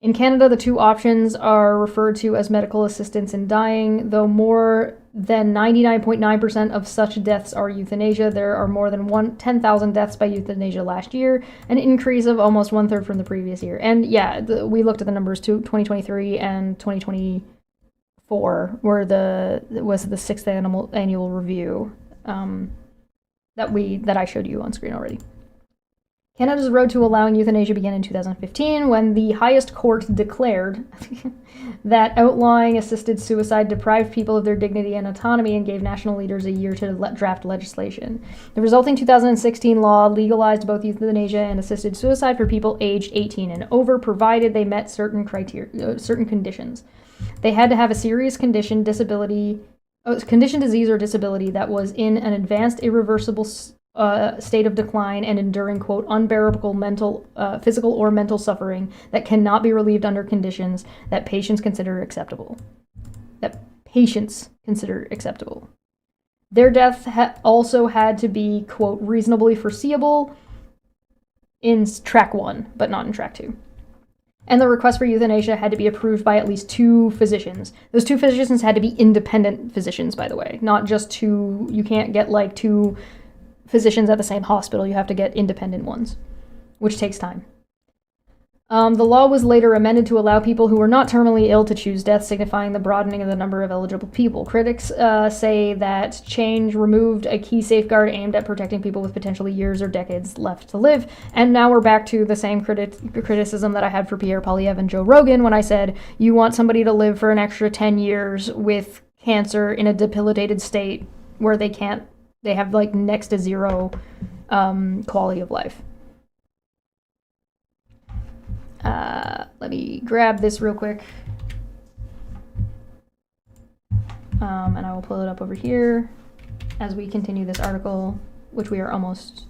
In Canada, the two options are referred to as medical assistance in dying. Though more than 99.9% of such deaths are euthanasia, there are more than 10,000 deaths by euthanasia last year, an increase of almost one-third from the previous year. And yeah, we looked at the numbers too. 2023 and 2024 was the sixth annual review that I showed you on screen already. Canada's road to allowing euthanasia began in 2015 when the highest court declared that outlawing assisted suicide deprived people of their dignity and autonomy and gave national leaders a year to draft legislation. The resulting 2016 law legalized both euthanasia and assisted suicide for people aged 18 and over, provided they met certain conditions. They had to have a serious condition, disease, or disability that was in an advanced, irreversible state of decline and enduring, quote, unbearable physical or mental suffering that cannot be relieved under conditions that patients consider acceptable. Their death also had to be, quote, reasonably foreseeable in track 1, but not in track 2. And the request for euthanasia had to be approved by at least 2 physicians. Those 2 physicians had to be independent physicians, by the way, not just 2. You can't get like 2 physicians at the same hospital. You have to get independent ones, which takes time. The law was later amended to allow people who were not terminally ill to choose death, signifying the broadening of the number of eligible people. Critics say that change removed a key safeguard aimed at protecting people with potentially years or decades left to live. And now we're back to the same criticism that I had for Pierre Poilievre and Joe Rogan when I said, you want somebody to live for an extra 10 years with cancer in a debilitated state where they have like next to zero quality of life. Let me grab this real quick. And I will pull it up over here as we continue this article, which we are almost...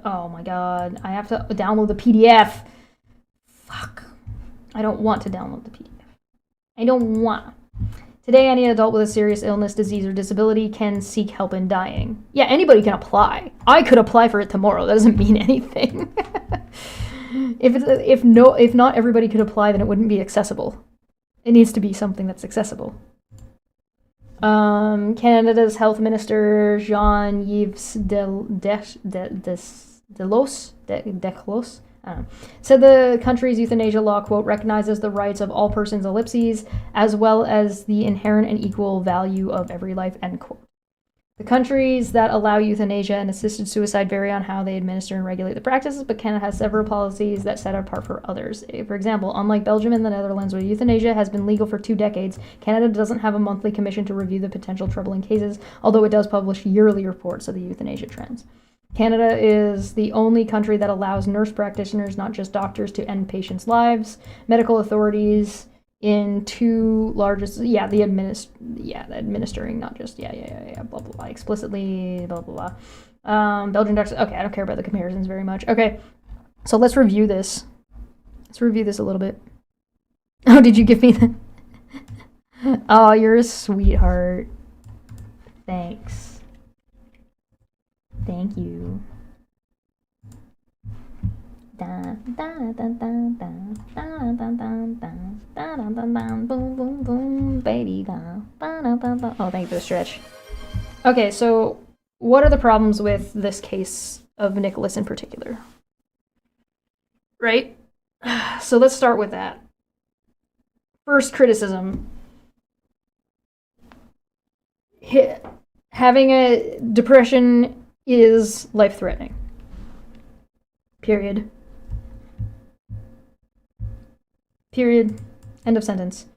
Oh my god, I have to download the PDF. Fuck. I don't want to download the PDF. I don't want. Today, any adult with a serious illness, disease, or disability can seek help in dying. Yeah, anybody can apply. I could apply for it tomorrow. That doesn't mean anything. If not everybody could apply, then it wouldn't be accessible. It needs to be something that's accessible. Canada's Health Minister Jean-Yves Delos said the country's euthanasia law, quote, recognizes the rights of all persons, ellipses, as well as the inherent and equal value of every life, end quote. The countries that allow euthanasia and assisted suicide vary on how they administer and regulate the practices, but Canada has several policies that set it apart from others. For example, unlike Belgium and the Netherlands, where euthanasia has been legal for 2 decades, Canada doesn't have a monthly commission to review the potential troubling cases, although it does publish yearly reports of the euthanasia trends. Canada is the only country that allows nurse practitioners, not just doctors, to end patients' lives. Medical authorities in two largest, administering, not just, blah, blah, blah, explicitly, blah, blah, blah. Belgian doctors, okay, I don't care about the comparisons very much. Okay, so let's review this. Let's review this a little bit. Oh, did you give me the... Oh, you're a sweetheart. Thanks. Thank you. Boom, boom, boom, baby. Oh, thank you for the stretch. Okay, so what are the problems with this case of Nicholas in particular? Right? So let's start with that. First criticism. Having a depression is life-threatening. Period. Period. End of sentence.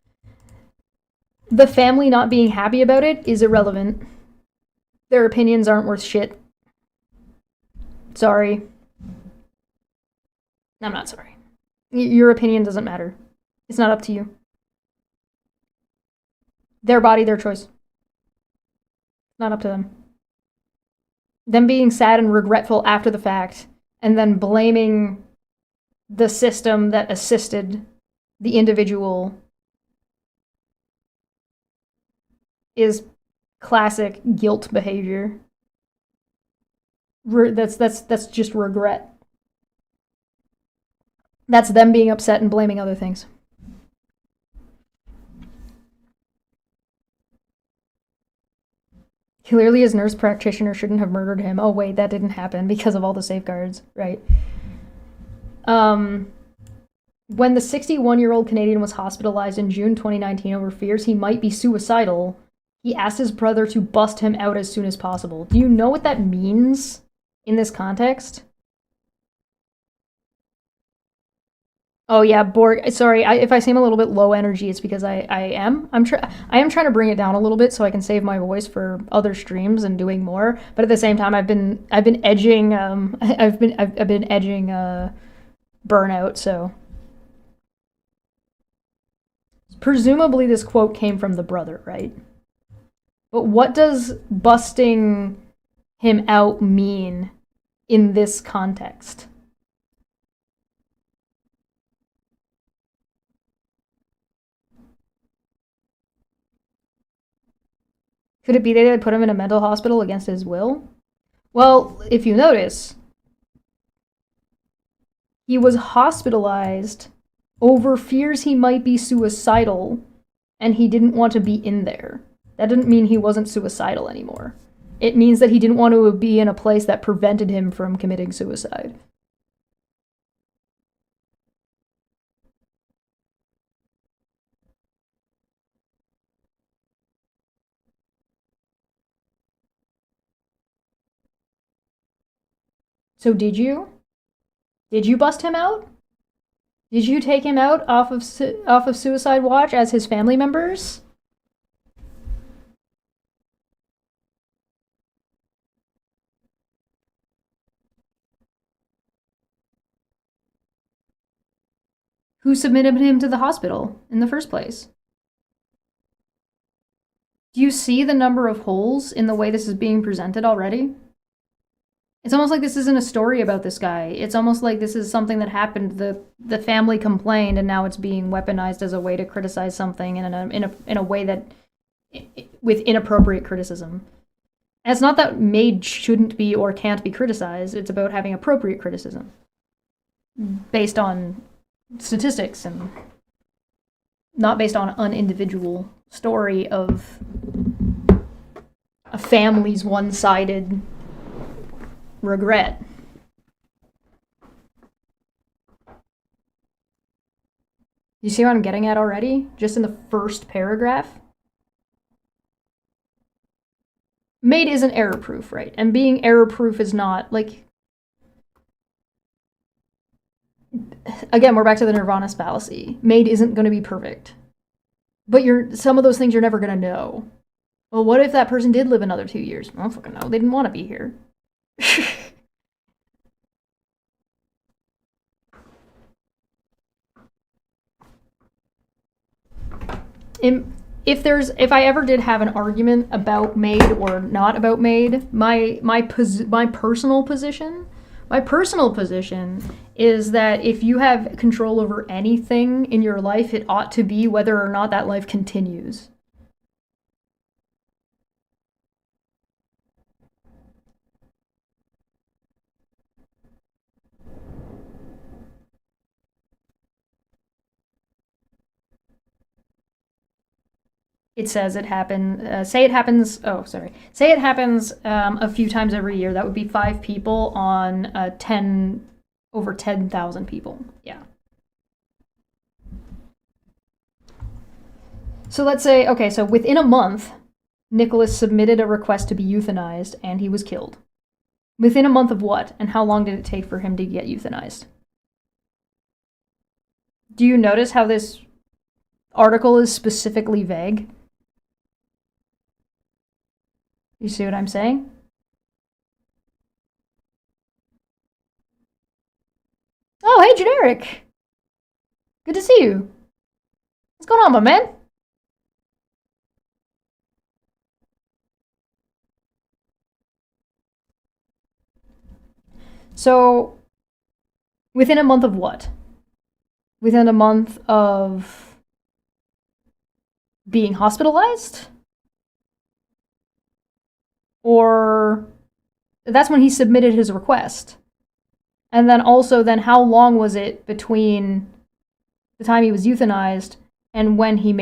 The family not being happy about it is irrelevant. Their opinions aren't worth shit. Sorry. I'm not sorry. Your opinion doesn't matter. It's not up to you. Their body, their choice. Not up to them. Them being sad and regretful after the fact, and then blaming the system that assisted the individual is classic guilt behavior. That's just regret. That's them being upset and blaming other things. Clearly his nurse practitioner shouldn't have murdered him. Oh wait, that didn't happen because of all the safeguards, right? When the 61-year-old Canadian was hospitalized in June 2019 over fears he might be suicidal, he asked his brother to bust him out as soon as possible. Do you know what that means in this context? Oh yeah, Borg. Sorry, if I seem a little bit low energy, it's because I am. I am trying to bring it down a little bit so I can save my voice for other streams and doing more. But at the same time, I've been edging I've been edging burnout. So presumably this quote came from the brother, right? But what does busting him out mean in this context? Could it be they put him in a mental hospital against his will? Well, if you notice, he was hospitalized over fears he might be suicidal, and he didn't want to be in there. That didn't mean he wasn't suicidal anymore. It means that he didn't want to be in a place that prevented him from committing suicide. So did you? Did you bust him out? Did you take him out off of suicide watch as his family members? Who submitted him to the hospital in the first place? Do you see the number of holes in the way this is being presented already? It's almost like this isn't a story about this guy. It's almost like this is something that happened. The family complained, and now it's being weaponized as a way to criticize something in a way that with inappropriate criticism. And it's not that MAID shouldn't be or can't be criticized. It's about having appropriate criticism based on statistics and not based on an individual story of a family's one-sided regret. You see what I'm getting at already? Just in the first paragraph? MAID isn't error-proof, right? And being error-proof is not, like... Again, we're back to the Nirvana fallacy. MAID isn't going to be perfect. But some of those things you're never going to know. Well, what if that person did live another 2 years? I don't fucking know. They didn't want to be here. if I ever did have an argument about MAID or not about MAID, my personal position is that if you have control over anything in your life, it ought to be whether or not that life continues. It says it happened. Say it happens. Oh, sorry. Say it happens a few times every year. That would be 5 people on over 10,000 people. Yeah. So let's say, okay, so within a month, Nicholas submitted a request to be euthanized, and he was killed. Within a month of what? And how long did it take for him to get euthanized? Do you notice how this article is specifically vague? You see what I'm saying? Oh, hey, Generic. Good to see you. What's going on, my man? So, within a month of what? Within a month of being hospitalized? Or that's when he submitted his request. And then also, then how long was it between the time he was euthanized and when he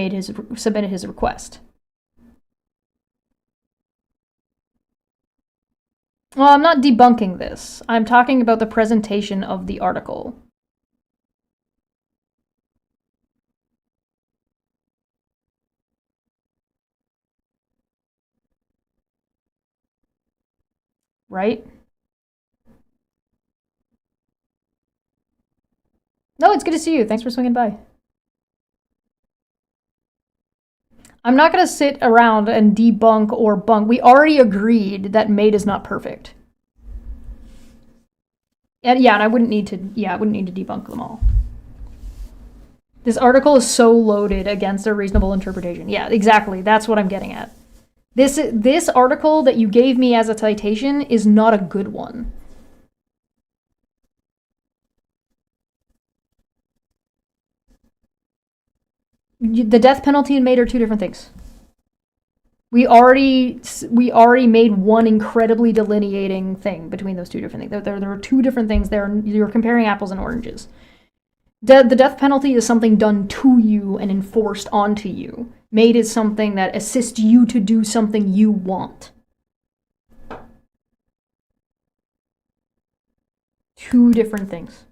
submitted his request? Well, I'm not debunking this. I'm talking about the presentation of the article. Right? No, it's good to see you. Thanks for swinging by. I'm not going to sit around and debunk or bunk. We already agreed that MAID is not perfect. And I wouldn't need to debunk them all. This article is so loaded against a reasonable interpretation. Yeah, exactly. That's what I'm getting at. This article that you gave me as a citation is not a good one. The death penalty and MAID are 2 different things. We already made one incredibly delineating thing between those 2 different things. There are 2 different things. You're comparing apples and oranges. The death penalty is something done to you and enforced onto you. MAID is something that assists you to do something you want. 2 different things.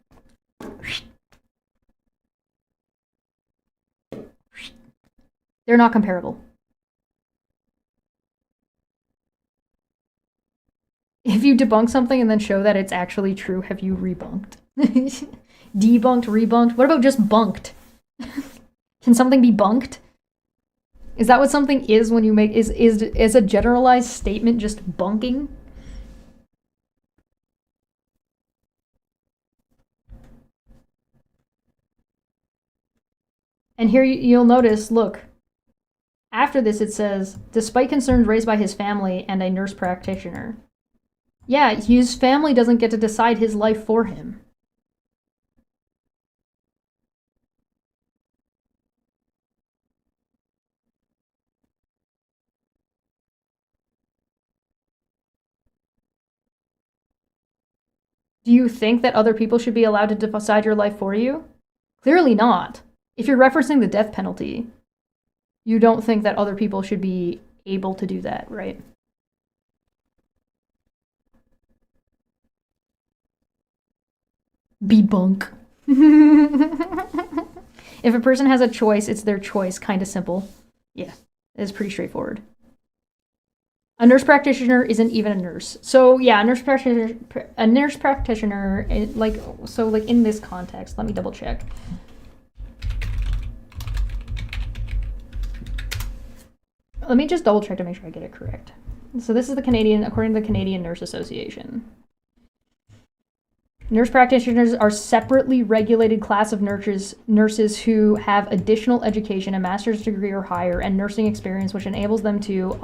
They're not comparable. If you debunk something and then show that it's actually true, have you rebunked? Debunked, rebunked? What about just bunked? Can something be bunked? Is that what something is when you make... Is a generalized statement just bunking? And here you'll notice, look, after this it says, despite concerns raised by his family and a nurse practitioner. Yeah, his family doesn't get to decide his life for him. Do you think that other people should be allowed to decide your life for you? Clearly not. If you're referencing the death penalty, you don't think that other people should be able to do that, right? Debunk. If a person has a choice, it's their choice. Kind of simple. Yeah, it's pretty straightforward. A nurse practitioner isn't even a nurse. So yeah, a nurse practitioner, like in this context, let me double check. Let me just double check to make sure I get it correct. So this is according to the Canadian Nurse Association. Nurse practitioners are separately regulated class of nurses who have additional education, a master's degree or higher, and nursing experience, which enables them to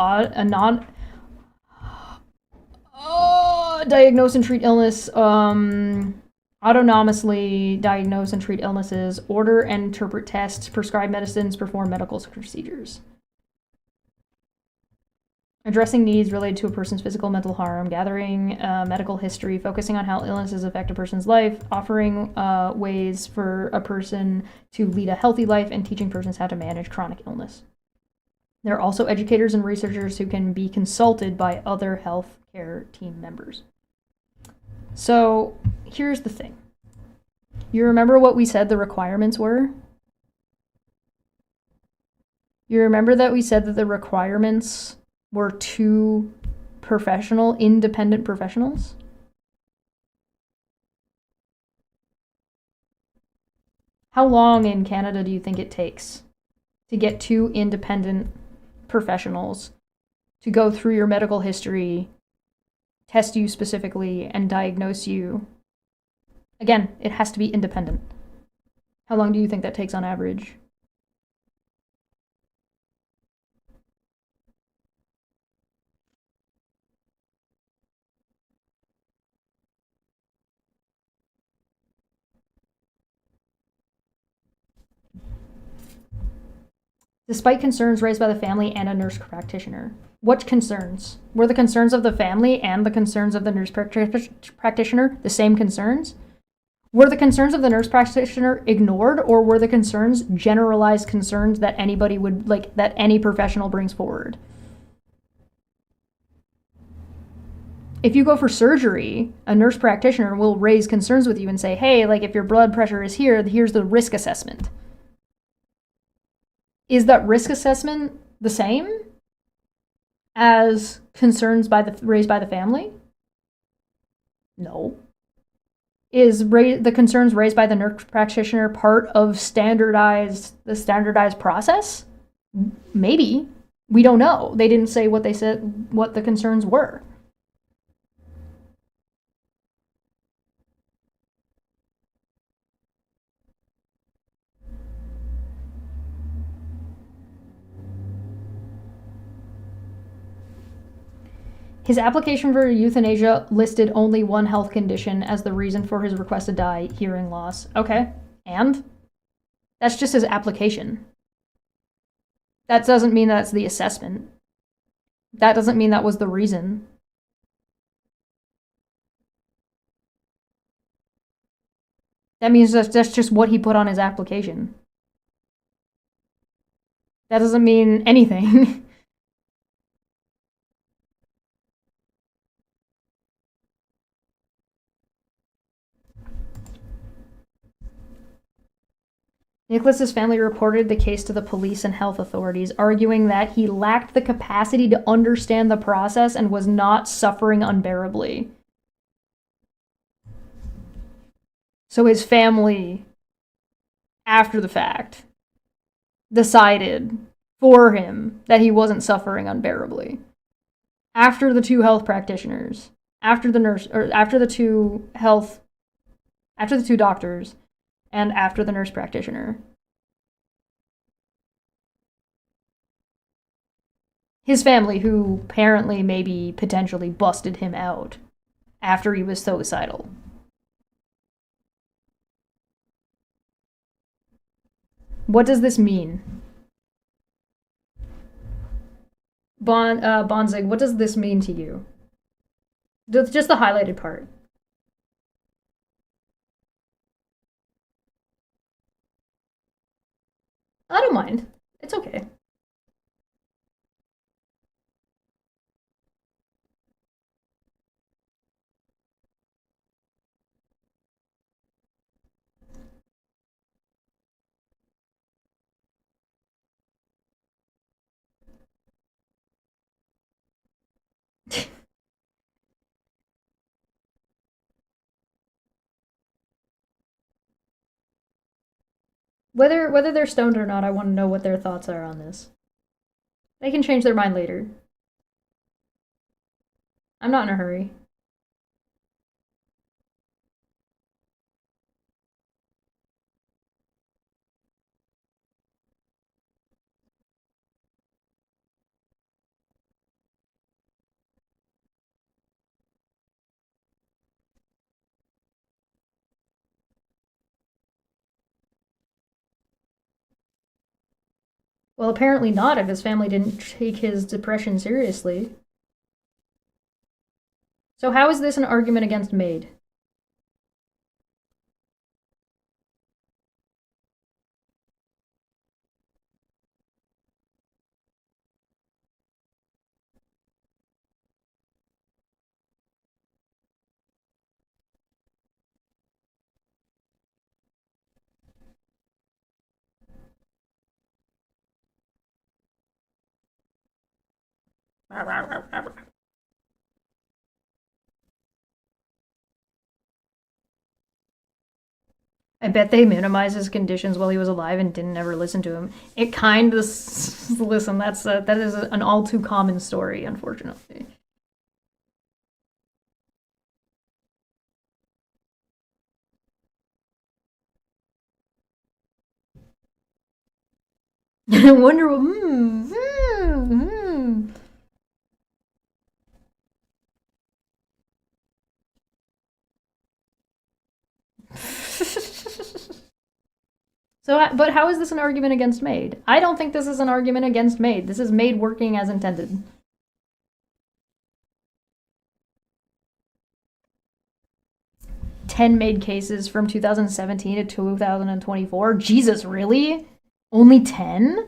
diagnose and treat illness, autonomously diagnose and treat illnesses, order and interpret tests, prescribe medicines, perform medical procedures. Addressing needs related to a person's physical, mental harm, gathering medical history, focusing on how illnesses affect a person's life, offering ways for a person to lead a healthy life, and teaching persons how to manage chronic illness. There are also educators and researchers who can be consulted by other healthcare team members. So here's the thing. You remember what we said the requirements were? You remember that we said that the requirements were 2 independent professionals? How long in Canada do you think it takes to get 2 independent professionals to go through your medical history, test you specifically, and diagnose you? Again, it has to be independent. How long do you think that takes on average? Despite concerns raised by the family and a nurse practitioner. What concerns? Were the concerns of the family and the concerns of the nurse practitioner the same concerns? Were the concerns of the nurse practitioner ignored, or were the concerns generalized concerns that anybody would, that any professional brings forward? If you go for surgery, a nurse practitioner will raise concerns with you and say, hey, if your blood pressure is here, here's the risk assessment. Is that risk assessment the same as concerns raised by the family? No. Is the concerns raised by the nurse practitioner part of the standardized process? Maybe. We don't know. They didn't say what the concerns were. His application for euthanasia listed only one health condition as the reason for his request to die, hearing loss. Okay, and? That's just his application. That doesn't mean that's the assessment. That doesn't mean that was the reason. That means that's just what he put on his application. That doesn't mean anything. Nicholas's family reported the case to the police and health authorities, arguing that he lacked the capacity to understand the process and was not suffering unbearably. So his family, after the fact, decided for him that he wasn't suffering unbearably. After the 2 health practitioners, after the two doctors, and after the nurse practitioner. His family, who apparently maybe potentially busted him out after he was suicidal. What does this mean? Bonzig, what does this mean to you? Just the highlighted part. I don't mind. It's okay. Whether they're stoned or not, I want to know what their thoughts are on this. They can change their mind later. I'm not in a hurry. Well, apparently not if his family didn't take his depression seriously. So how is this an argument against MAID? I bet they minimized his conditions while he was alive and didn't ever listen to him. It kind of listen. That is an all too common story, unfortunately. Wonder. So, but how is this an argument against MAID? I don't think this is an argument against MAID. This is MAID working as intended. Ten MAID cases from 2017 to 2024. Jesus, really? Only 10?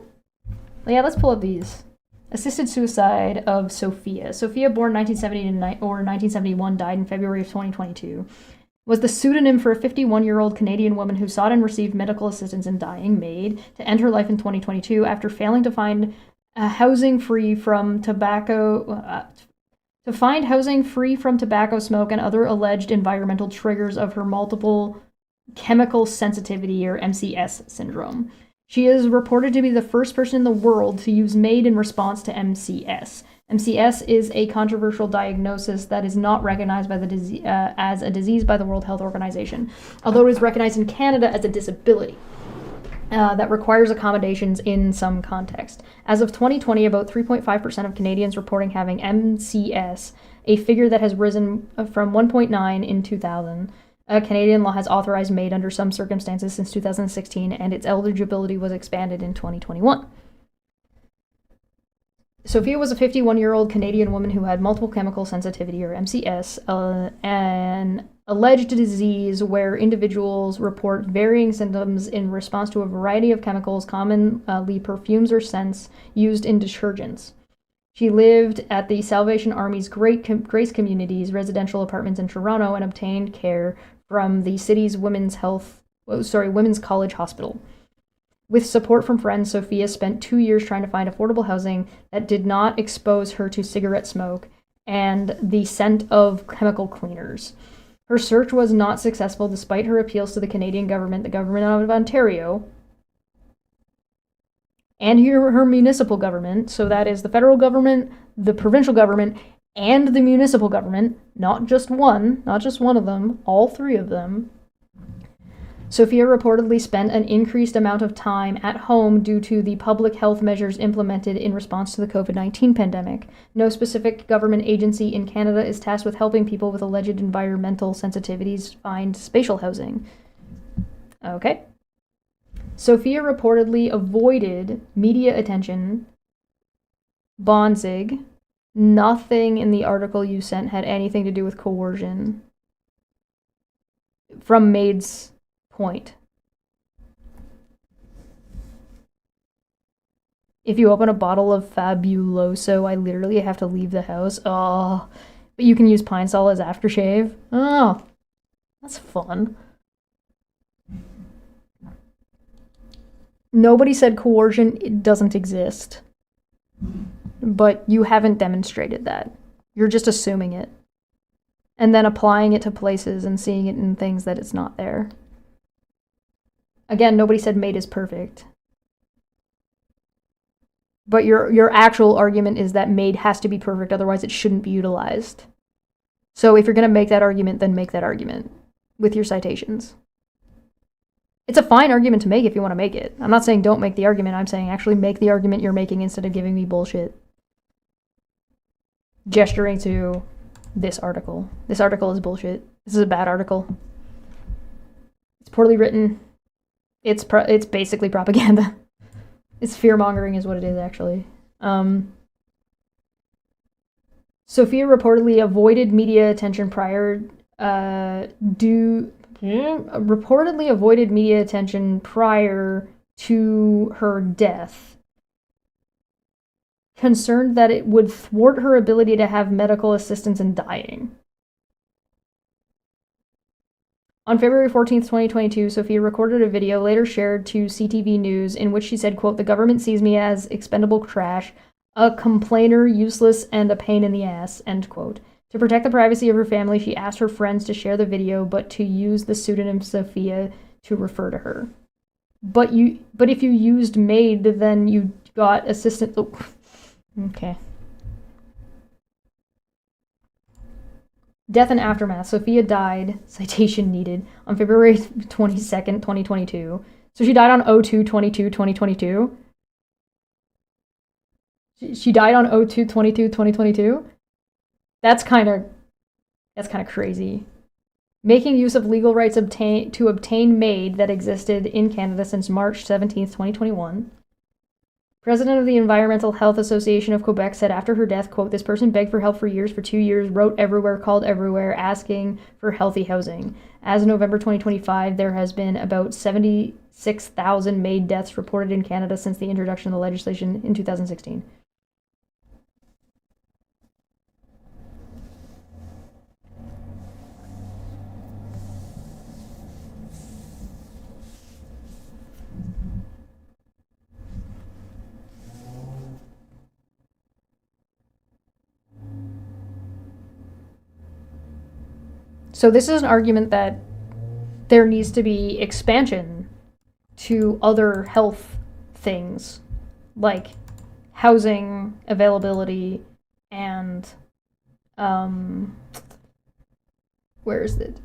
Yeah, let's pull up these. Assisted suicide of Sophia. Sophia, born 1970 or 1971, died in February of 2022. Was the pseudonym for a 51-year-old Canadian woman who sought and received medical assistance in dying MAID to end her life in 2022 after failing to find housing free from tobacco smoke and other alleged environmental triggers of her multiple chemical sensitivity or MCS syndrome. She is reported to be the first person in the world to use MAID in response to MCS. MCS is a controversial diagnosis that is not recognized by the as a disease by the World Health Organization, although it is recognized in Canada as a disability that requires accommodations in some context. As of 2020, about 3.5% of Canadians reporting having MCS, a figure that has risen from 1.9 in 2000. Canadian law has authorized MAID under some circumstances since 2016, and its eligibility was expanded in 2021. Sophia was a 51-year-old Canadian woman who had multiple chemical sensitivity, or MCS, an alleged disease where individuals report varying symptoms in response to a variety of chemicals, commonly perfumes or scents, used in detergents. She lived at the Salvation Army's Grace Communities residential apartments in Toronto and obtained care from the city's Women's College Hospital. With support from friends, Sophia spent 2 years trying to find affordable housing that did not expose her to cigarette smoke and the scent of chemical cleaners. Her search was not successful despite her appeals to the Canadian government, the government of Ontario, and her municipal government, so that is the federal government, the provincial government, and the municipal government, not just one of them, all three of them. Sophia reportedly spent an increased amount of time at home due to the public health measures implemented in response to the COVID-19 pandemic. No specific government agency in Canada is tasked with helping people with alleged environmental sensitivities find spatial housing. Okay. Sophia reportedly avoided media attention. Bonzig. Nothing in the article you sent had anything to do with coercion. From MAID's point. If you open a bottle of Fabuloso, I literally have to leave the house. Oh, but you can use Pine Sol as aftershave. Oh, that's fun. Nobody said coercion, it doesn't exist. But you haven't demonstrated that. You're just assuming it. And then applying it to places and seeing it in things that it's not there. Again, nobody said MAID is perfect. But your actual argument is that MAID has to be perfect, otherwise it shouldn't be utilized. So if you're going to make that argument, then make that argument with your citations. It's a fine argument to make if you want to make it. I'm not saying don't make the argument. I'm saying actually make the argument you're making instead of giving me bullshit. Gesturing to this article. This article is bullshit. This is a bad article. It's poorly written. It's basically propaganda. It's fear-mongering is what it is, actually. Sophia reportedly avoided media attention prior to her death, concerned that it would thwart her ability to have medical assistance in dying. On February 14th, 2022, Sophia recorded a video later shared to CTV News in which she said, quote, "The government sees me as expendable trash, a complainer, useless, and a pain in the ass," end quote. To protect the privacy of her family, she asked her friends to share the video, but to use the pseudonym Sophia to refer to her. But if you used maid, then you got assistant. Oh. Okay. Death and aftermath. Sophia died, citation needed, on February 22nd, 2022. So she died on 02/22/2022. She died on 02/22/2022. That's kind of crazy. Making use of legal rights to obtain MAID that existed in Canada since March 17th, 2021. President of the Environmental Health Association of Quebec said after her death, quote, "This person begged for help for years, for 2 years, wrote everywhere, called everywhere, asking for healthy housing. As of November 2025, there has been about 76,000 MAID deaths reported in Canada since the introduction of the legislation in 2016. So this is an argument that there needs to be expansion to other health things, like housing availability and, where is it?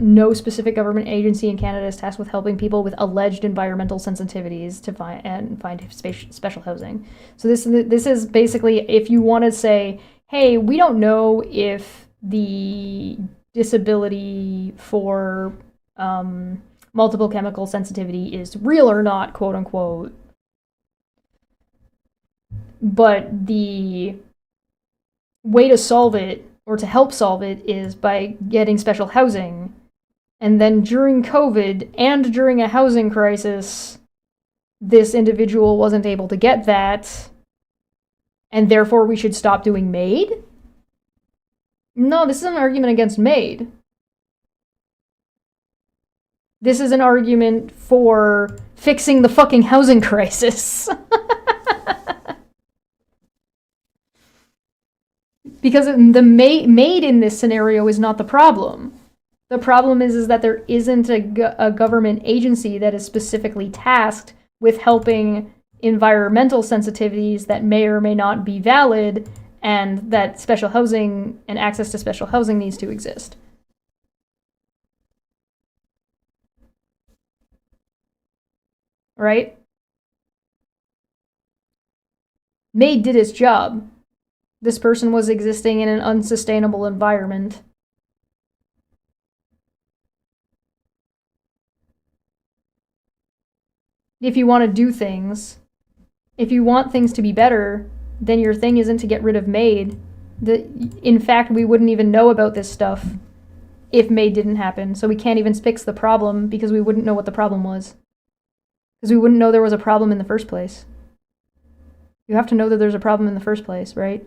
No specific government agency in Canada is tasked with helping people with alleged environmental sensitivities to find special housing. So this is basically, if you want to say, hey, we don't know if the disability for multiple chemical sensitivity is real or not, quote unquote. But the way to solve it, or to help solve it, is by getting special housing. And then during COVID and during a housing crisis, this individual wasn't able to get that, and therefore we should stop doing MAID? No, this is an argument against MAID. This is an argument for fixing the fucking housing crisis. Because the MAID in this scenario is not the problem. The problem is that there isn't a government agency that is specifically tasked with helping environmental sensitivities that may or may not be valid, and that special housing and access to special housing needs to exist. Right? MAID did its job. This person was existing in an unsustainable environment. If you want to do things, if you want things to be better, then your thing isn't to get rid of MAID. In fact, we wouldn't even know about this stuff if MAID didn't happen. So we can't even fix the problem because we wouldn't know what the problem was. Because we wouldn't know there was a problem in the first place. You have to know that there's a problem in the first place, right?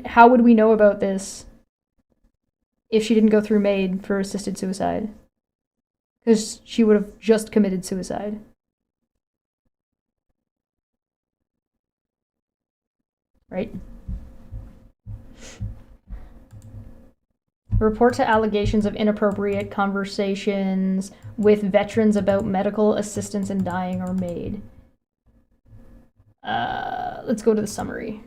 How would we know about this if she didn't go through MAID for assisted suicide? Because she would have just committed suicide. Right? Report to allegations of inappropriate conversations with veterans about medical assistance in dying are made. Let's go to the summary.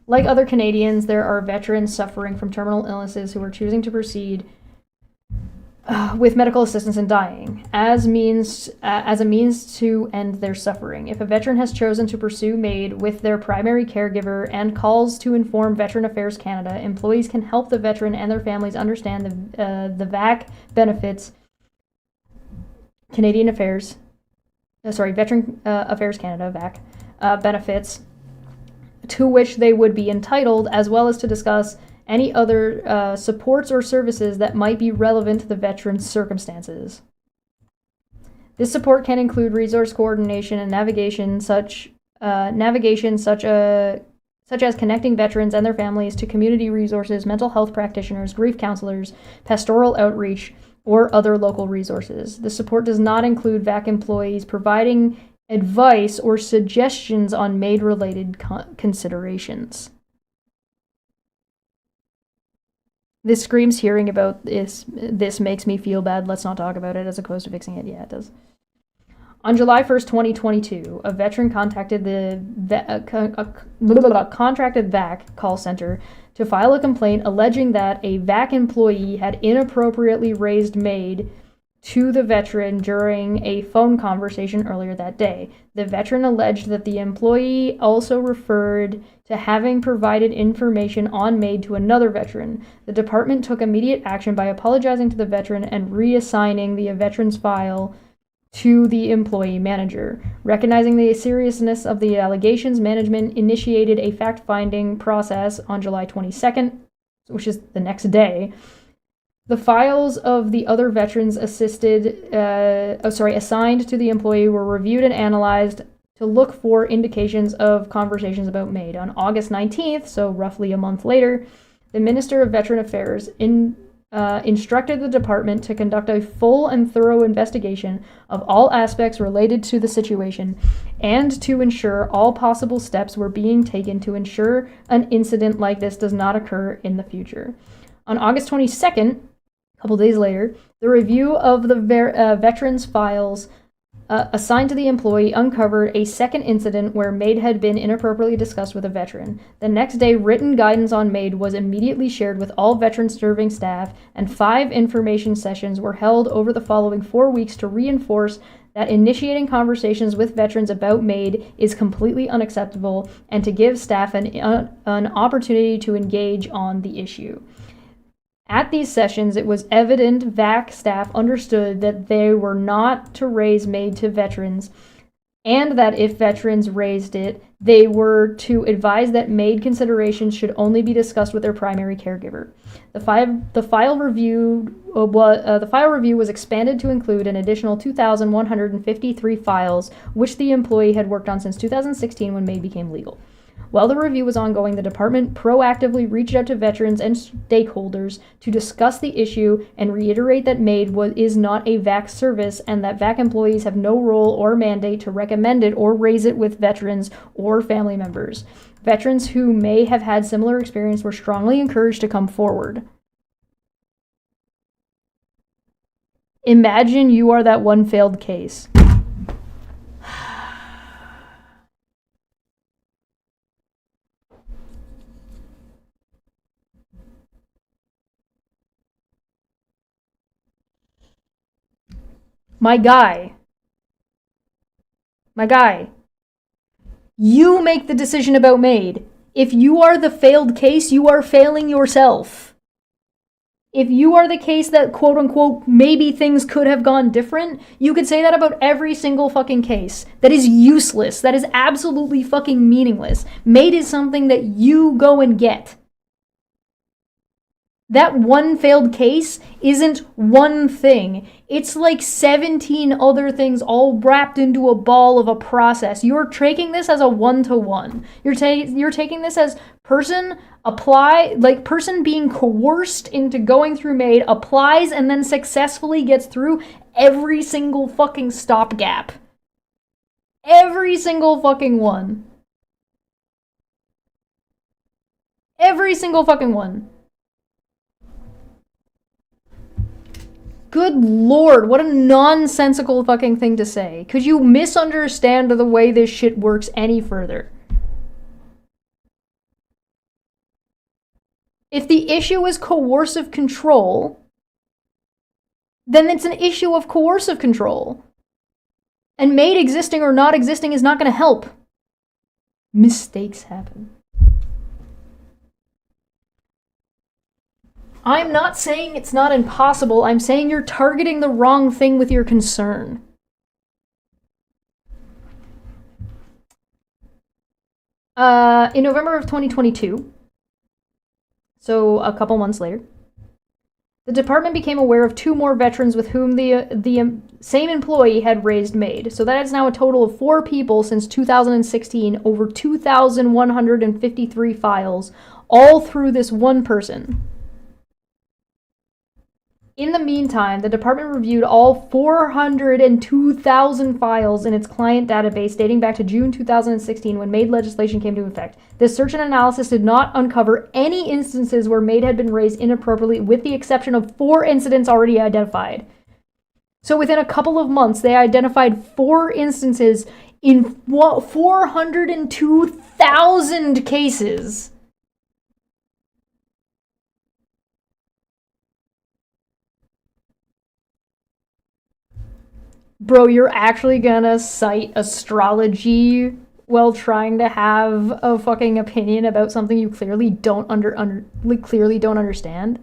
Like other Canadians, there are veterans suffering from terminal illnesses who are choosing to proceed with medical assistance in dying as a means to end their suffering. If a veteran has chosen to pursue MAID with their primary caregiver and calls to inform Veteran Affairs Canada, employees can help the veteran and their families understand the VAC benefits. Canadian Affairs Veteran Affairs Canada, VAC, benefits to which they would be entitled, as well as to discuss any other supports or services that might be relevant to the veteran's circumstances. This support can include resource coordination and navigation, such as connecting veterans and their families to community resources, mental health practitioners, grief counselors, pastoral outreach, or other local resources. The support does not include VAC employees providing advice or suggestions on MAID-related considerations. This screams hearing about this. This makes me feel bad. Let's not talk about it, as opposed to fixing it. Yeah, it does. On July 1st, 2022, a veteran contacted the contracted VAC call center to file a complaint alleging that a VAC employee had inappropriately raised MAID to the veteran during a phone conversation earlier that day. The veteran alleged that the employee also referred to having provided information on MAID to another veteran. The department took immediate action by apologizing to the veteran and reassigning the veteran's file to the employee manager. Recognizing the seriousness of the allegations, management initiated a fact-finding process on July 22nd, which is the next day. The files of the other veterans assigned to the employee were reviewed and analyzed to look for indications of conversations about MAID. On August 19th, so roughly a month later, the Minister of Veteran Affairs instructed the department to conduct a full and thorough investigation of all aspects related to the situation and to ensure all possible steps were being taken to ensure an incident like this does not occur in the future. On August 22nd, a couple days later, the review of the veterans' files assigned to the employee uncovered a second incident where MAID had been inappropriately discussed with a veteran. The next day, written guidance on MAID was immediately shared with all veteran-serving staff, and 5 information sessions were held over the following 4 weeks to reinforce that initiating conversations with veterans about MAID is completely unacceptable and to give staff an opportunity to engage on the issue. At these sessions, it was evident VAC staff understood that they were not to raise MAID to veterans, and that if veterans raised it, they were to advise that MAID considerations should only be discussed with their primary caregiver. The file review was expanded to include an additional 2,153 files, which the employee had worked on since 2016 when MAID became legal. While the review was ongoing, the department proactively reached out to veterans and stakeholders to discuss the issue and reiterate that MAID is not a VAC service and that VAC employees have no role or mandate to recommend it or raise it with veterans or family members. Veterans who may have had similar experience were strongly encouraged to come forward. Imagine you are that one failed case. My guy, you make the decision about MAID. If you are the failed case, you are failing yourself. If you are the case that, quote unquote, maybe things could have gone different, you could say that about every single fucking case. That is useless. That is absolutely fucking meaningless. MAID is something that you go and get. That one failed case isn't one thing. It's like 17 other things all wrapped into a ball of a process. You're taking this as a one-to-one. You're taking this as person being coerced into going through MAID, applies, and then successfully gets through every single fucking stopgap. Every single fucking one. Every single fucking one. Good lord, what a nonsensical fucking thing to say. Could you misunderstand the way this shit works any further? If the issue is coercive control, then it's an issue of coercive control. And MAID existing or not existing is not going to help. Mistakes happen. I'm not saying it's not impossible. I'm saying you're targeting the wrong thing with your concern. In November of 2022, so a couple months later, the department became aware of 2 more veterans with whom the same employee had raised MAID. So that is now a total of 4 people since 2016, over 2,153 files, all through this one person. In the meantime, the department reviewed all 402,000 files in its client database dating back to June 2016 when MAID legislation came into effect. This search and analysis did not uncover any instances where MAID had been raised inappropriately, with the exception of 4 incidents already identified. So within a couple of months, they identified 4 instances in 402,000 cases. Bro, you're actually gonna cite astrology while trying to have a fucking opinion about something you clearly don't clearly don't understand?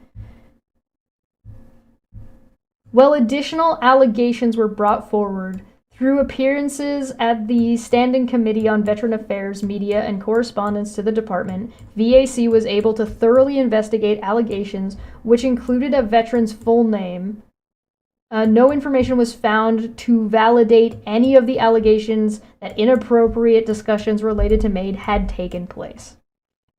Well, additional allegations were brought forward through appearances at the Standing Committee on Veteran Affairs, Media, and Correspondence to the department. VAC was able to thoroughly investigate allegations, which included a veteran's full name. No information was found to validate any of the allegations that inappropriate discussions related to MAID had taken place.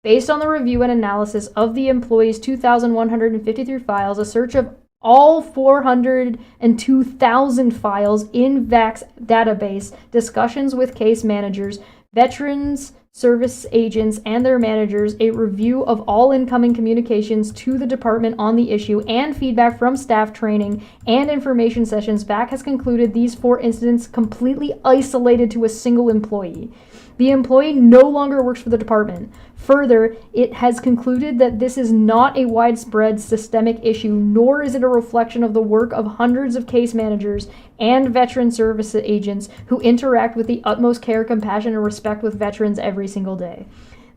Based on the review and analysis of the employee's 2,153 files, a search of all 402,000 files in VAC's database, discussions with case managers, veterans service agents and their managers, a review of all incoming communications to the department on the issue, and feedback from staff training and information sessions, VAC has concluded these 4 incidents completely isolated to a single employee. The employee no longer works for the department. Further, it has concluded that this is not a widespread systemic issue, nor is it a reflection of the work of hundreds of case managers and veteran service agents who interact with the utmost care, compassion, and respect with veterans every single day.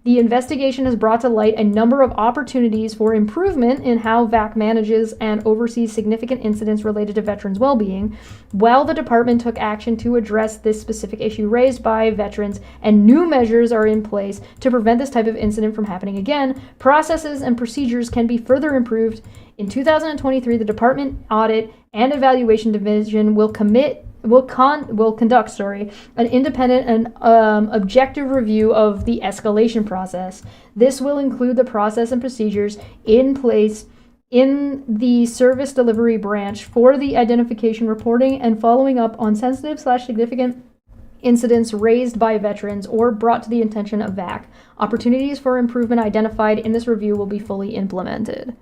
The investigation has brought to light a number of opportunities for improvement in how VAC manages and oversees significant incidents related to veterans' well-being. While the department took action to address this specific issue raised by veterans, and new measures are in place to prevent this type of incident from happening again, processes and procedures can be further improved. In 2023, the Department Audit and Evaluation Division will conduct an independent and objective review of the escalation process. This will include the process and procedures in place in the service delivery branch for the identification, reporting, and following up on sensitive/significant incidents raised by veterans or brought to the attention of VAC. Opportunities for improvement identified in this review will be fully implemented.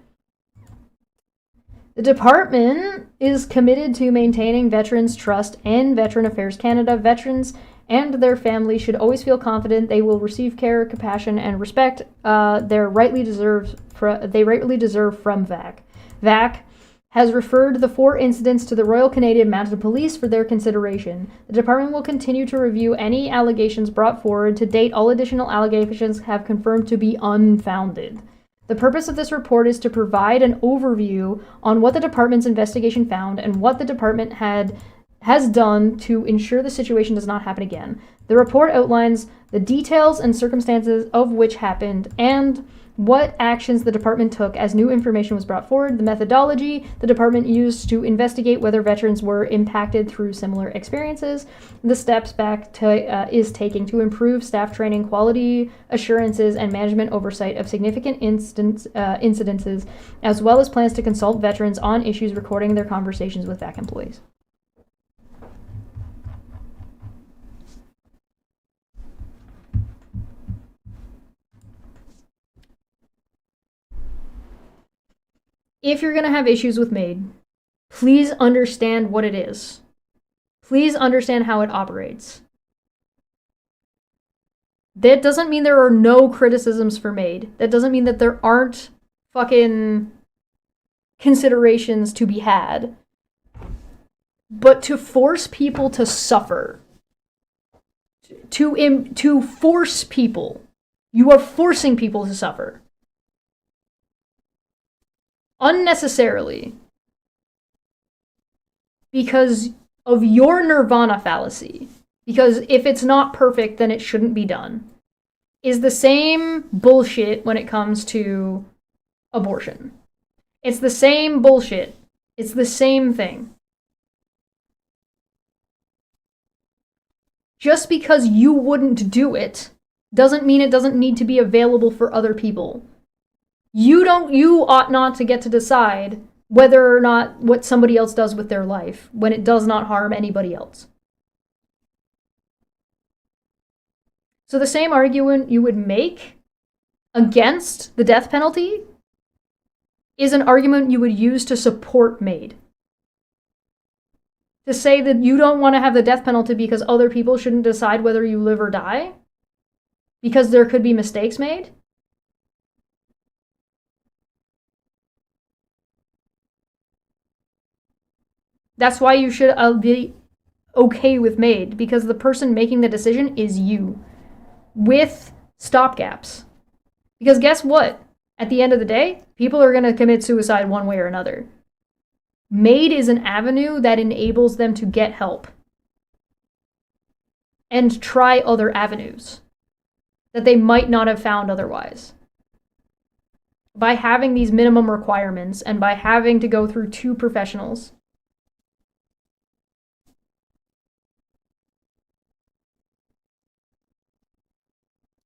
The department is committed to maintaining veterans' trust in Veteran Affairs Canada. Veterans and their families should always feel confident they will receive care, compassion, and respect they rightly deserve from VAC. VAC has referred the 4 incidents to the Royal Canadian Mounted Police for their consideration. The department will continue to review any allegations brought forward. To date, all additional allegations have confirmed to be unfounded. The purpose of this report is to provide an overview on what the department's investigation found and what the department has done to ensure the situation does not happen again. The report outlines the details and circumstances of which happened and what actions the department took as new information was brought forward, the methodology the department used to investigate whether veterans were impacted through similar experiences, the steps VAC is taking to improve staff training, quality assurances, and management oversight of significant incidences, as well as plans to consult veterans on issues, recording their conversations with VAC employees. If you're going to have issues with MAID, please understand what it is. Please understand how it operates. That doesn't mean there are no criticisms for MAID. That doesn't mean that there aren't fucking considerations to be had. But to force people to suffer, to force people, you are forcing people to suffer. Unnecessarily, because of your nirvana fallacy, because if it's not perfect, then it shouldn't be done. is the same bullshit when it comes to abortion. It's the same bullshit. It's the same thing. Just because you wouldn't do it doesn't mean it doesn't need to be available for other people. You ought not to get to decide whether or not what somebody else does with their life when it does not harm anybody else. So the same argument you would make against the death penalty is an argument you would use to support MAID. To say that you don't want to have the death penalty because other people shouldn't decide whether you live or die, because there could be mistakes made. That's why you should be okay with MAID, because the person making the decision is you, with stopgaps. Because guess what? At the end of the day, people are going to commit suicide one way or another. MAID is an avenue that enables them to get help and try other avenues that they might not have found otherwise. By having these minimum requirements and by having to go through 2 professionals.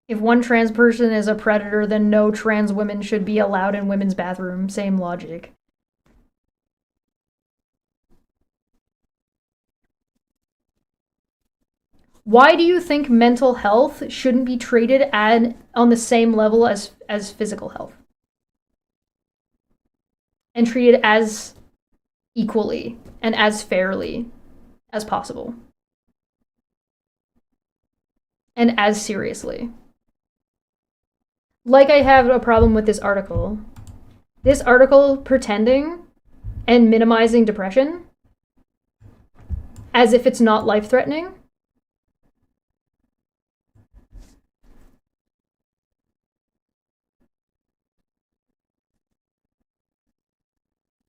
If one trans person is a predator, then no trans women should be allowed in women's bathroom. Same logic. Why do you think mental health shouldn't be treated on the same level as physical health? And treated as equally and as fairly as possible? And as seriously? Like I have a problem with this article. This article pretending and minimizing depression as if it's not life-threatening.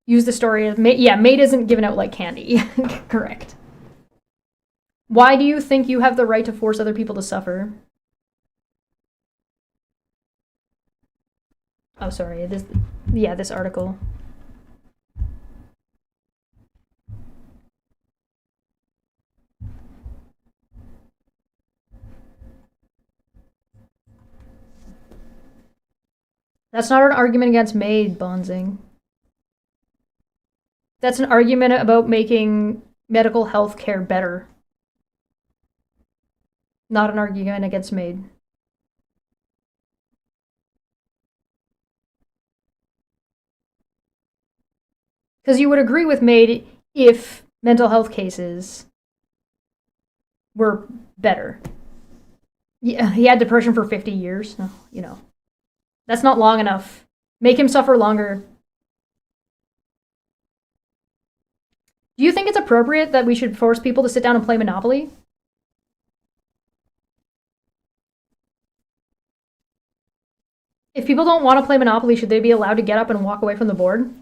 Use the story of MAID. Yeah, MAID isn't given out like candy. Correct. Why do you think you have the right to force other people to suffer? Oh, sorry. This article. That's not an argument against MAID, Bonzing. That's an argument about making medical health care better. Not an argument against MAID. Because you would agree with MAID if mental health cases were better. Yeah, he had depression for 50 years. No, that's not long enough. Make him suffer longer. Do you think it's appropriate that we should force people to sit down and play Monopoly? If people don't want to play Monopoly, should they be allowed to get up and walk away from the board?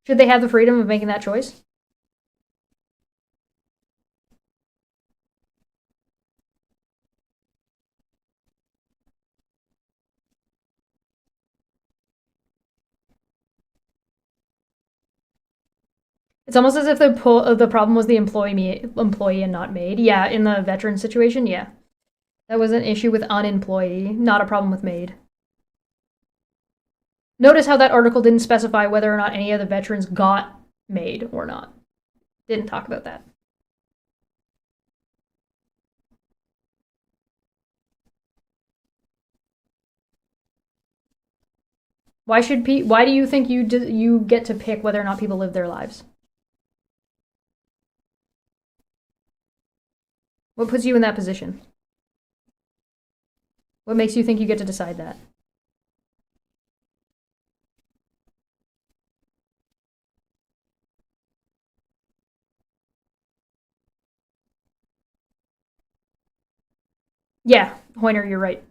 Should they have the freedom of making that choice? It's almost as if the problem was the employee and not MAID. Yeah, in the veteran situation, yeah. That was an issue with unemployee, not a problem with MAID. Notice how that article didn't specify whether or not any of the veterans got MAID or not. Didn't talk about that. Why do you think you get to pick whether or not people live their lives? What puts you in that position? What makes you think you get to decide that? Yeah, Hoyner, you're right.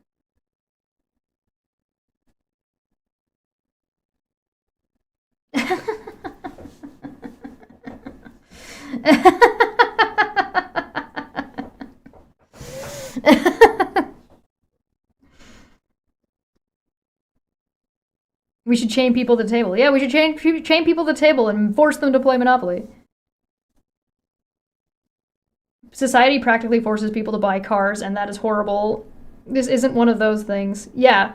We should chain people to the table. Yeah, we should chain people to the table and force them to play Monopoly. Society practically forces people to buy cars, and that is horrible. This isn't one of those things. Yeah.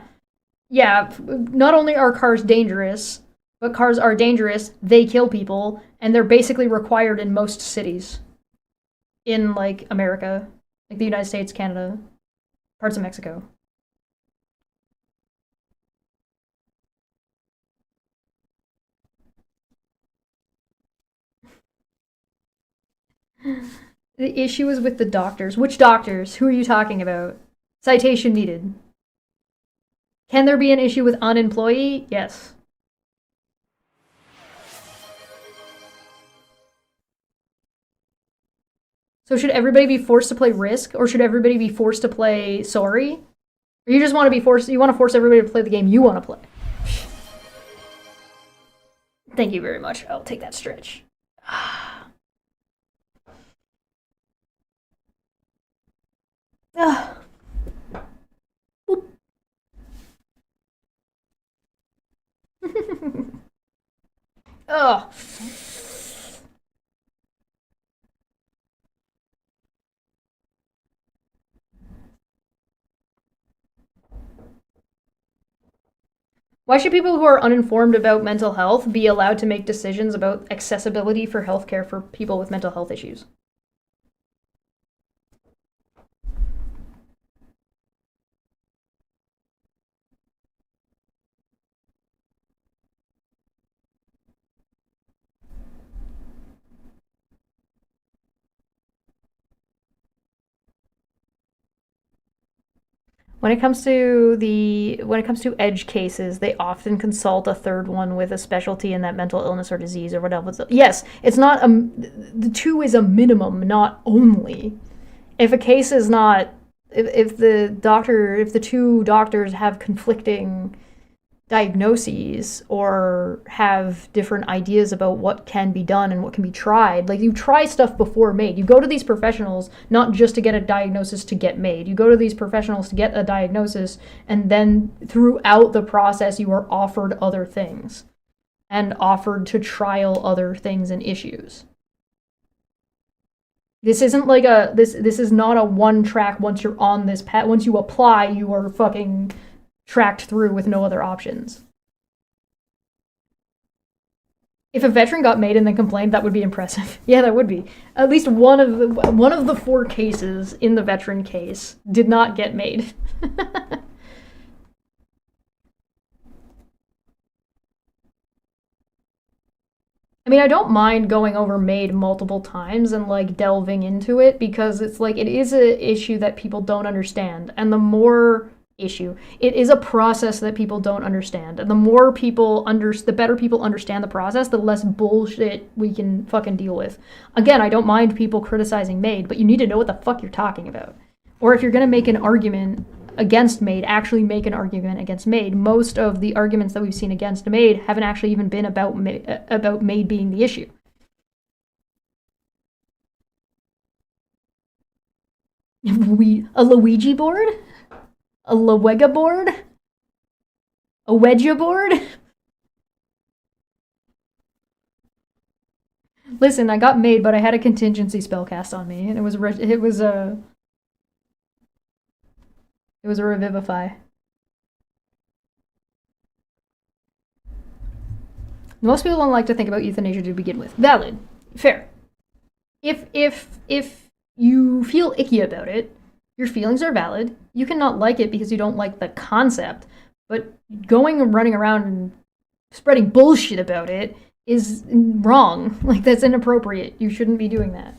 Yeah, not only are cars dangerous, but cars are dangerous, they kill people, and they're basically required in most cities. In, like, America. Like, the United States, Canada, parts of Mexico. The issue is with the doctors. Which doctors? Who are you talking about? Citation needed. Can there be an issue with unemployee? Yes. So should everybody be forced to play Risk, or should everybody be forced to play Sorry? Or you just want to be forced, you want to force everybody to play the game you want to play? Thank you very much. I'll take that stretch. Ugh. Why should people who are uninformed about mental health be allowed to make decisions about accessibility for healthcare for people with mental health issues? When it comes to edge cases, they often consult a third one with a specialty in that mental illness or disease or whatever. Yes, it's not the two is a minimum, not only. If a case is not, if the two doctors have conflicting diagnoses or have different ideas about what can be done and what can be tried. Like, you try stuff before MAID. You go to these professionals not just to get a diagnosis to get MAID. You go to these professionals to get a diagnosis, and then throughout the process you are offered other things and offered to trial other things and issues. This isn't like this is not a one track. Once you're on this path, once you apply, you are fucking tracked through with no other options. If a veteran got MAID and then complained, that would be impressive. Yeah, that would be. At least one of the 4 cases in the veteran case did not get MAID. I mean, I don't mind going over MAID multiple times and, like, delving into it, because it's like, it is an issue that people don't understand, and the more it is a process that people don't understand. And the more people the better people understand the process, the less bullshit we can fucking deal with. Again, I don't mind people criticizing MAID, but you need to know what the fuck you're talking about. Or if you're gonna make an argument against MAID, actually make an argument against MAID. Most of the arguments that we've seen against MAID haven't actually even been about MAID being the issue. A Luigi board? A Lawega board? A Wedja board? Listen, I got MAID, but I had a contingency spell cast on me, and it was a Revivify. Most people don't like to think about euthanasia to begin with. Valid. Fair. If you feel icky about it, your feelings are valid. You can not like it because you don't like the concept, but going and running around and spreading bullshit about it is wrong. Like, that's inappropriate. You shouldn't be doing that.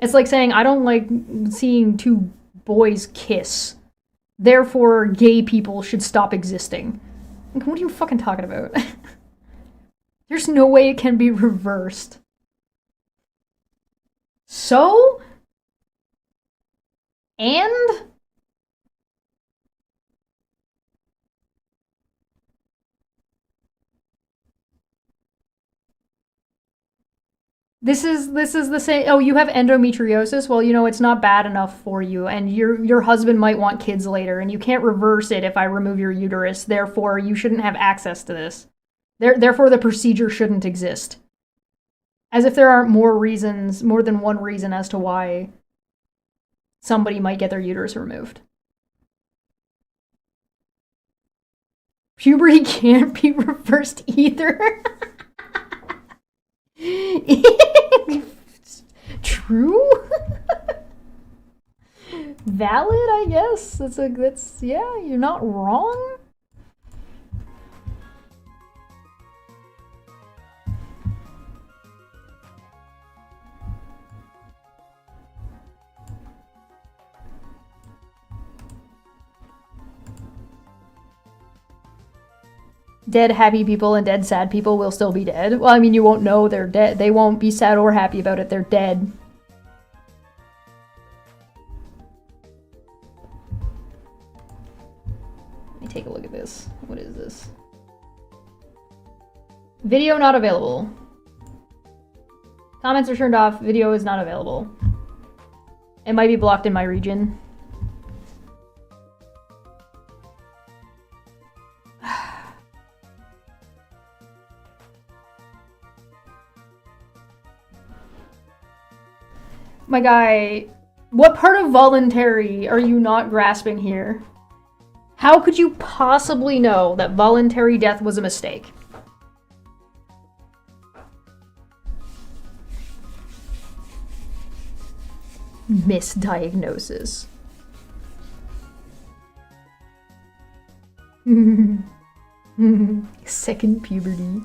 It's like saying, I don't like seeing 2 boys kiss, therefore gay people should stop existing. Like, what are you fucking talking about? There's no way it can be reversed. So? And? This is the same. Oh, you have endometriosis? Well, you know, it's not bad enough for you, and your husband might want kids later, and you can't reverse it if I remove your uterus. Therefore, you shouldn't have access to this. Therefore, the procedure shouldn't exist. As if there aren't more than one reason as to why somebody might get their uterus removed. Puberty can't be reversed either. True. Valid, I guess. That's yeah, you're not wrong. Dead happy people and dead sad people will still be dead. Well, I mean, you won't know they're dead. They won't be sad or happy about it. They're dead. Let me take a look at this. What is this? Video not available. Comments are turned off. Video is not available. It might be blocked in my region. My guy, what part of voluntary are you not grasping here? How could you possibly know that voluntary death was a mistake? Misdiagnosis. Second puberty.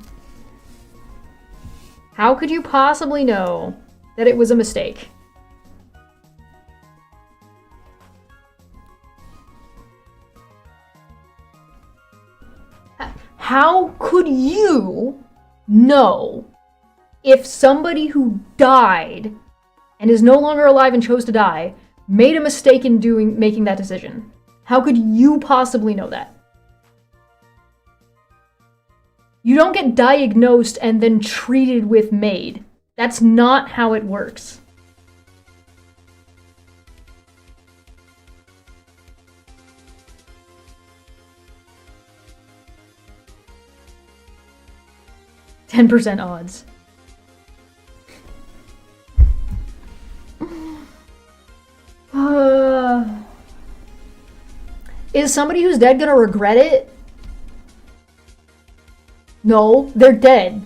How could you possibly know that it was a mistake? How could you know if somebody who died and is no longer alive and chose to die made a mistake in making that decision? How could you possibly know that? You don't get diagnosed and then treated with MAID. That's not how it works. %10 odds. Is somebody who's dead gonna regret it? No, they're dead.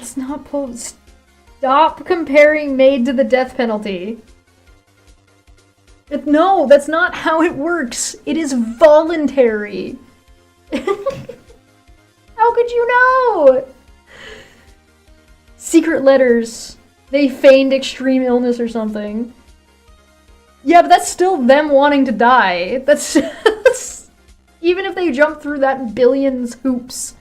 It's not post. Stop comparing MAID to the death penalty. No, that's not how it works. It is voluntary. How could you know? Secret letters. They feigned extreme illness or something. Yeah, but that's still them wanting to die. That's even if they jump through that billions hoops.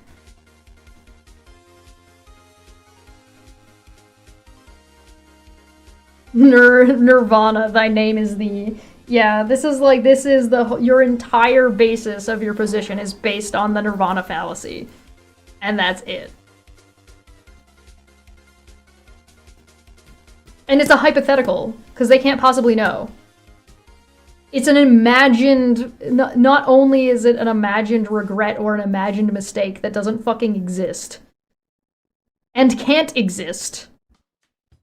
Nirvana, thy name is thee. Yeah, this is your entire basis of your position is based on the Nirvana fallacy. And that's it. And it's a hypothetical, because they can't possibly know. It's an imagined, not only is it an imagined regret or an imagined mistake that doesn't fucking exist. And can't exist.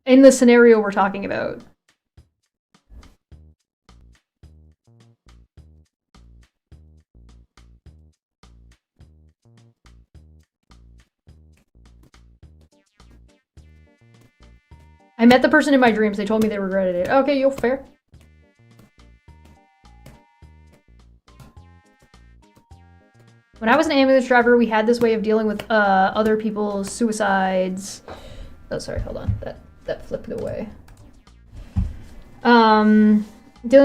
In the scenario we're talking about. I met the person in my dreams. They told me they regretted it. Okay, you're fair. When I was an ambulance driver, we had this way of dealing with other people's suicides. Oh, sorry, hold on. That flipped away. Dealing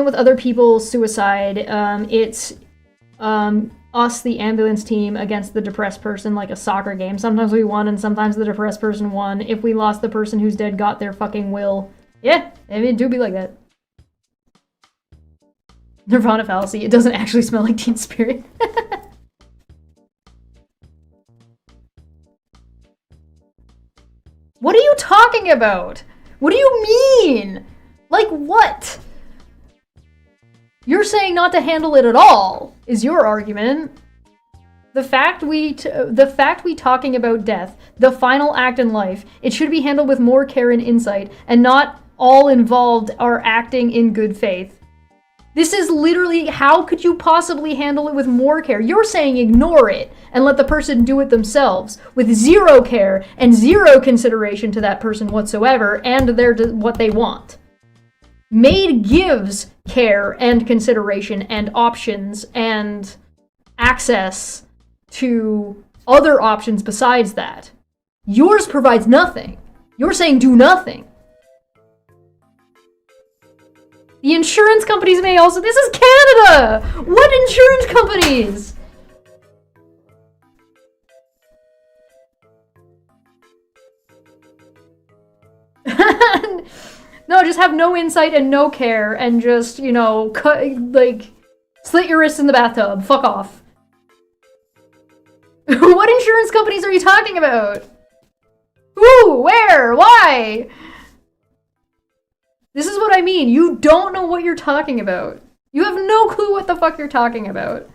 with other people's suicide, it's us, the ambulance team, against the depressed person, like a soccer game. Sometimes we won and sometimes the depressed person won. If we lost, the person who's dead got their fucking will. Yeah, I mean, it do be like that. Nirvana fallacy. It doesn't actually smell like Teen Spirit. What are you talking about? What do you mean? Like what? You're saying not to handle it at all, is your argument. The fact we talking about death, the final act in life, it should be handled with more care and insight, and not all involved are acting in good faith. This is literally, how could you possibly handle it with more care? You're saying ignore it and let the person do it themselves with zero care and zero consideration to that person whatsoever and what they want. MAID gives care and consideration and options and access to other options besides that. Yours provides nothing. You're saying do nothing. The insurance companies may also... This is Canada! What insurance companies? No, just have no insight and no care and just, you know, slit your wrists in the bathtub. Fuck off. What insurance companies are you talking about? Who? Where? Why? This is what I mean. You don't know what you're talking about. You have no clue what the fuck you're talking about.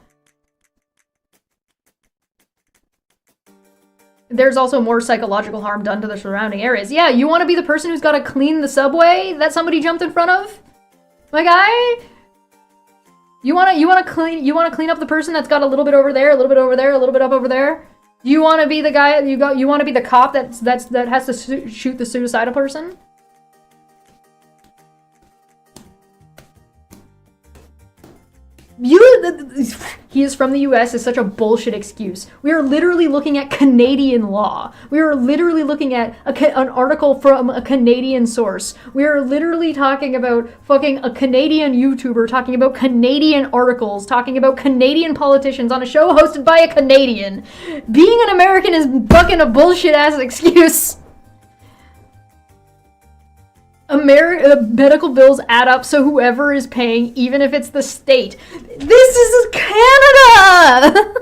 There's also more psychological harm done to the surrounding areas. Yeah, you want to be the person who's got to clean the subway that somebody jumped in front of? My guy? You want to clean up the person that's got a little bit over there, a little bit over there, a little bit up over there? You want to be the guy, you want to be the cop that has to shoot the suicidal person? He is from the US is such a bullshit excuse. We are literally looking at Canadian law. We are literally looking at an article from a Canadian source. We are literally talking about fucking a Canadian YouTuber talking about Canadian articles, talking about Canadian politicians on a show hosted by a Canadian. Being an American is fucking a bullshit ass excuse. Medical bills add up, so whoever is paying, even if it's the state. This is Canada!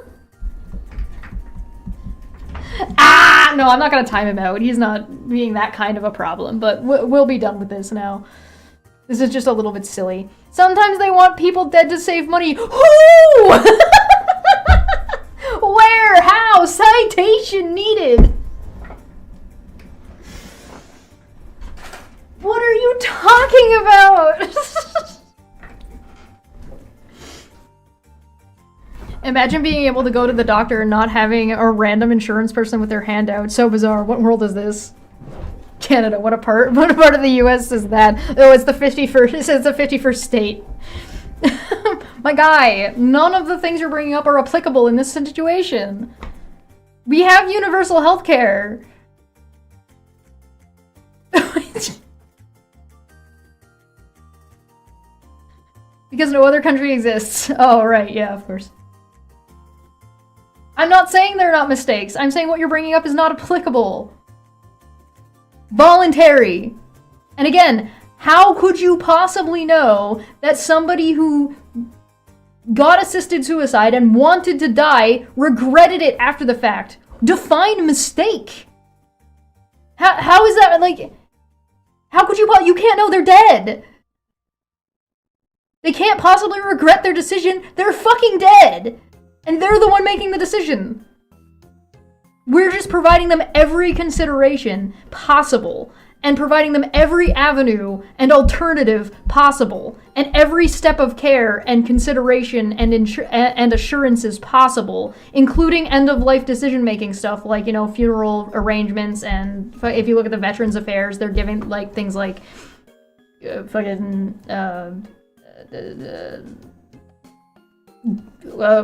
No, I'm not gonna time him out. He's not being that kind of a problem, but we'll be done with this now. This is just a little bit silly. Sometimes they want people dead to save money. Who? Where? How? Citation needed. What are you talking about? Imagine being able to go to the doctor and not having a random insurance person with their hand out. So bizarre. What world is this? Canada. What part of the US is that? Oh, it's the 51st. It says the 51st state. My guy, none of the things you're bringing up are applicable in this situation. We have universal health care. Because no other country exists. Oh, right. Yeah, of course. I'm not saying they're not mistakes. I'm saying what you're bringing up is not applicable. Voluntary. And again, how could you possibly know that somebody who got assisted suicide and wanted to die regretted it after the fact? Define mistake. How is that, like... How could you... You can't know they're dead. They can't possibly regret their decision. They're fucking dead. And they're the one making the decision. We're just providing them every consideration possible. And providing them every avenue and alternative possible. And every step of care and consideration and assurances possible. Including end-of-life decision-making stuff like, you know, funeral arrangements. And if you look at the Veterans Affairs, they're giving, like, things like...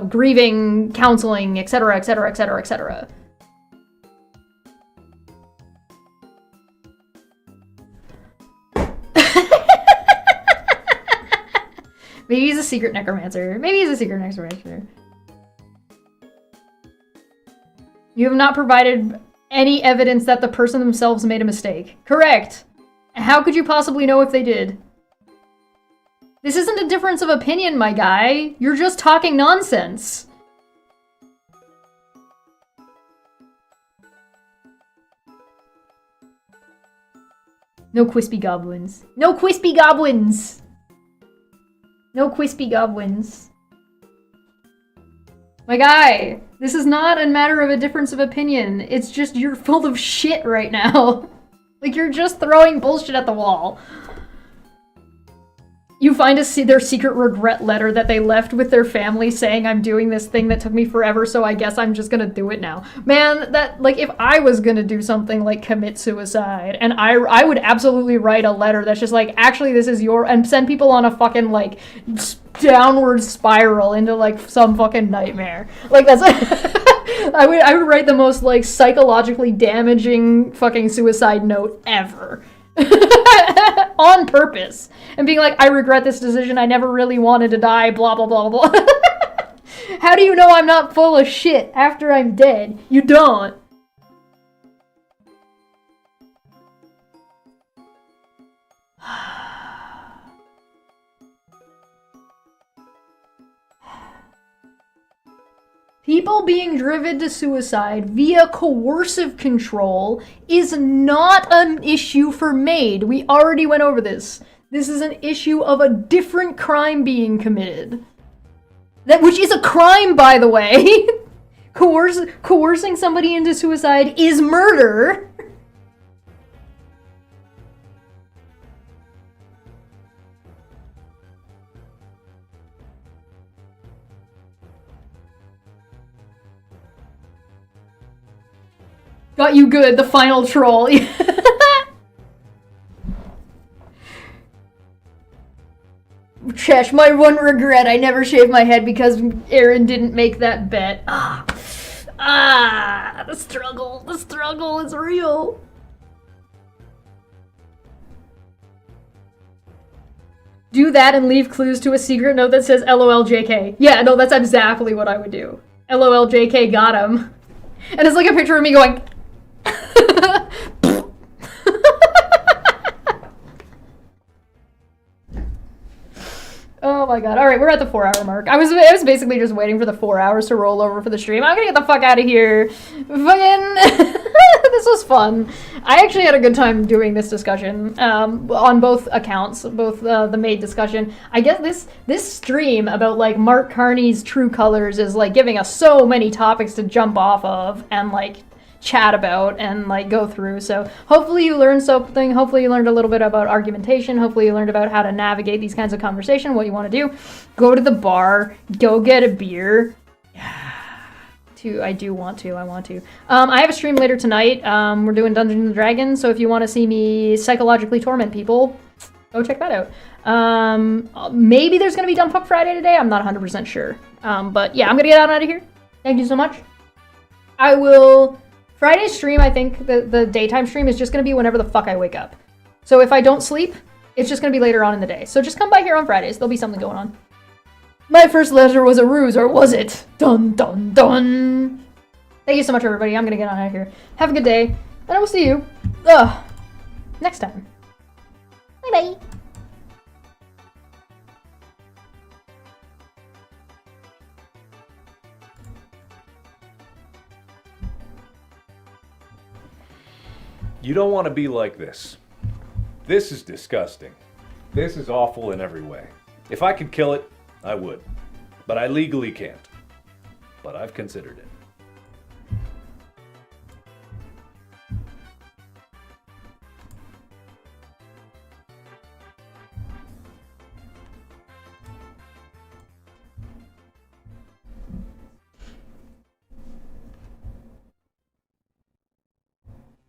grieving, counseling, etc., etc., etc., etc. Maybe he's a secret necromancer. You have not provided any evidence that the person themselves made a mistake. Correct. How could you possibly know if they did? This isn't a difference of opinion, my guy. You're just talking nonsense. No Quispy Goblins. No Quispy Goblins! No Quispy Goblins. My guy, this is not a matter of a difference of opinion. It's just you're full of shit right now. Like, you're just throwing bullshit at the wall. You find their secret regret letter that they left with their family saying, I'm doing this thing that took me forever, so I guess I'm just gonna do it now. Man, that, like, if I was gonna do something like commit suicide, and I would absolutely write a letter that's just like, actually, this is and send people on a fucking, like, downward spiral into, like, some fucking nightmare. Like, that's... I would write the most, like, psychologically damaging fucking suicide note ever. On purpose. And being like, I regret this decision, I never really wanted to die, blah, blah, blah, blah. How do you know I'm not full of shit after I'm dead? You don't. People being driven to suicide via coercive control is not an issue for MAID. We already went over this. This is an issue of a different crime being committed. Which is a crime, by the way. Coercing somebody into suicide is murder. Got you good, the final troll. Chesh, my one regret, I never shaved my head because Aaron didn't make that bet. The struggle is real. Do that and leave clues to a secret note that says LOL JK. Yeah, no, that's exactly what I would do. LOL JK got him. And it's like a picture of me going... Oh my god. Alright, we're at the 4-hour mark. I was basically just waiting for the 4 hours to roll over for the stream. I'm gonna get the fuck out of here. Fucking... This was fun. I actually had a good time doing this discussion on both accounts, both the MAID discussion. I guess this stream about, like, Mark Carney's true colors is, like, giving us so many topics to jump off of and, like, chat about and, like, go through. So hopefully you learned something. Hopefully you learned a little bit about argumentation. Hopefully you learned about how to navigate these kinds of conversation, what you want to do. Go to the bar, go get a beer. I want to. I have a stream later tonight. We're doing Dungeons and Dragons, so if you want to see me psychologically torment people, go check that out. Maybe there's going to be Dumb Fuck Friday today. I'm not 100% sure. But yeah, I'm going to get out of here. Thank you so much. Friday's stream, I think, the daytime stream is just going to be whenever the fuck I wake up. So if I don't sleep, it's just going to be later on in the day. So just come by here on Fridays. There'll be something going on. My first letter was a ruse, or was it? Dun, dun, dun. Thank you so much, everybody. I'm going to get on out of here. Have a good day, and I will see you next time. Bye-bye. You don't want to be like this. This is disgusting. This is awful in every way. If I could kill it, I would. But I legally can't. But I've considered it.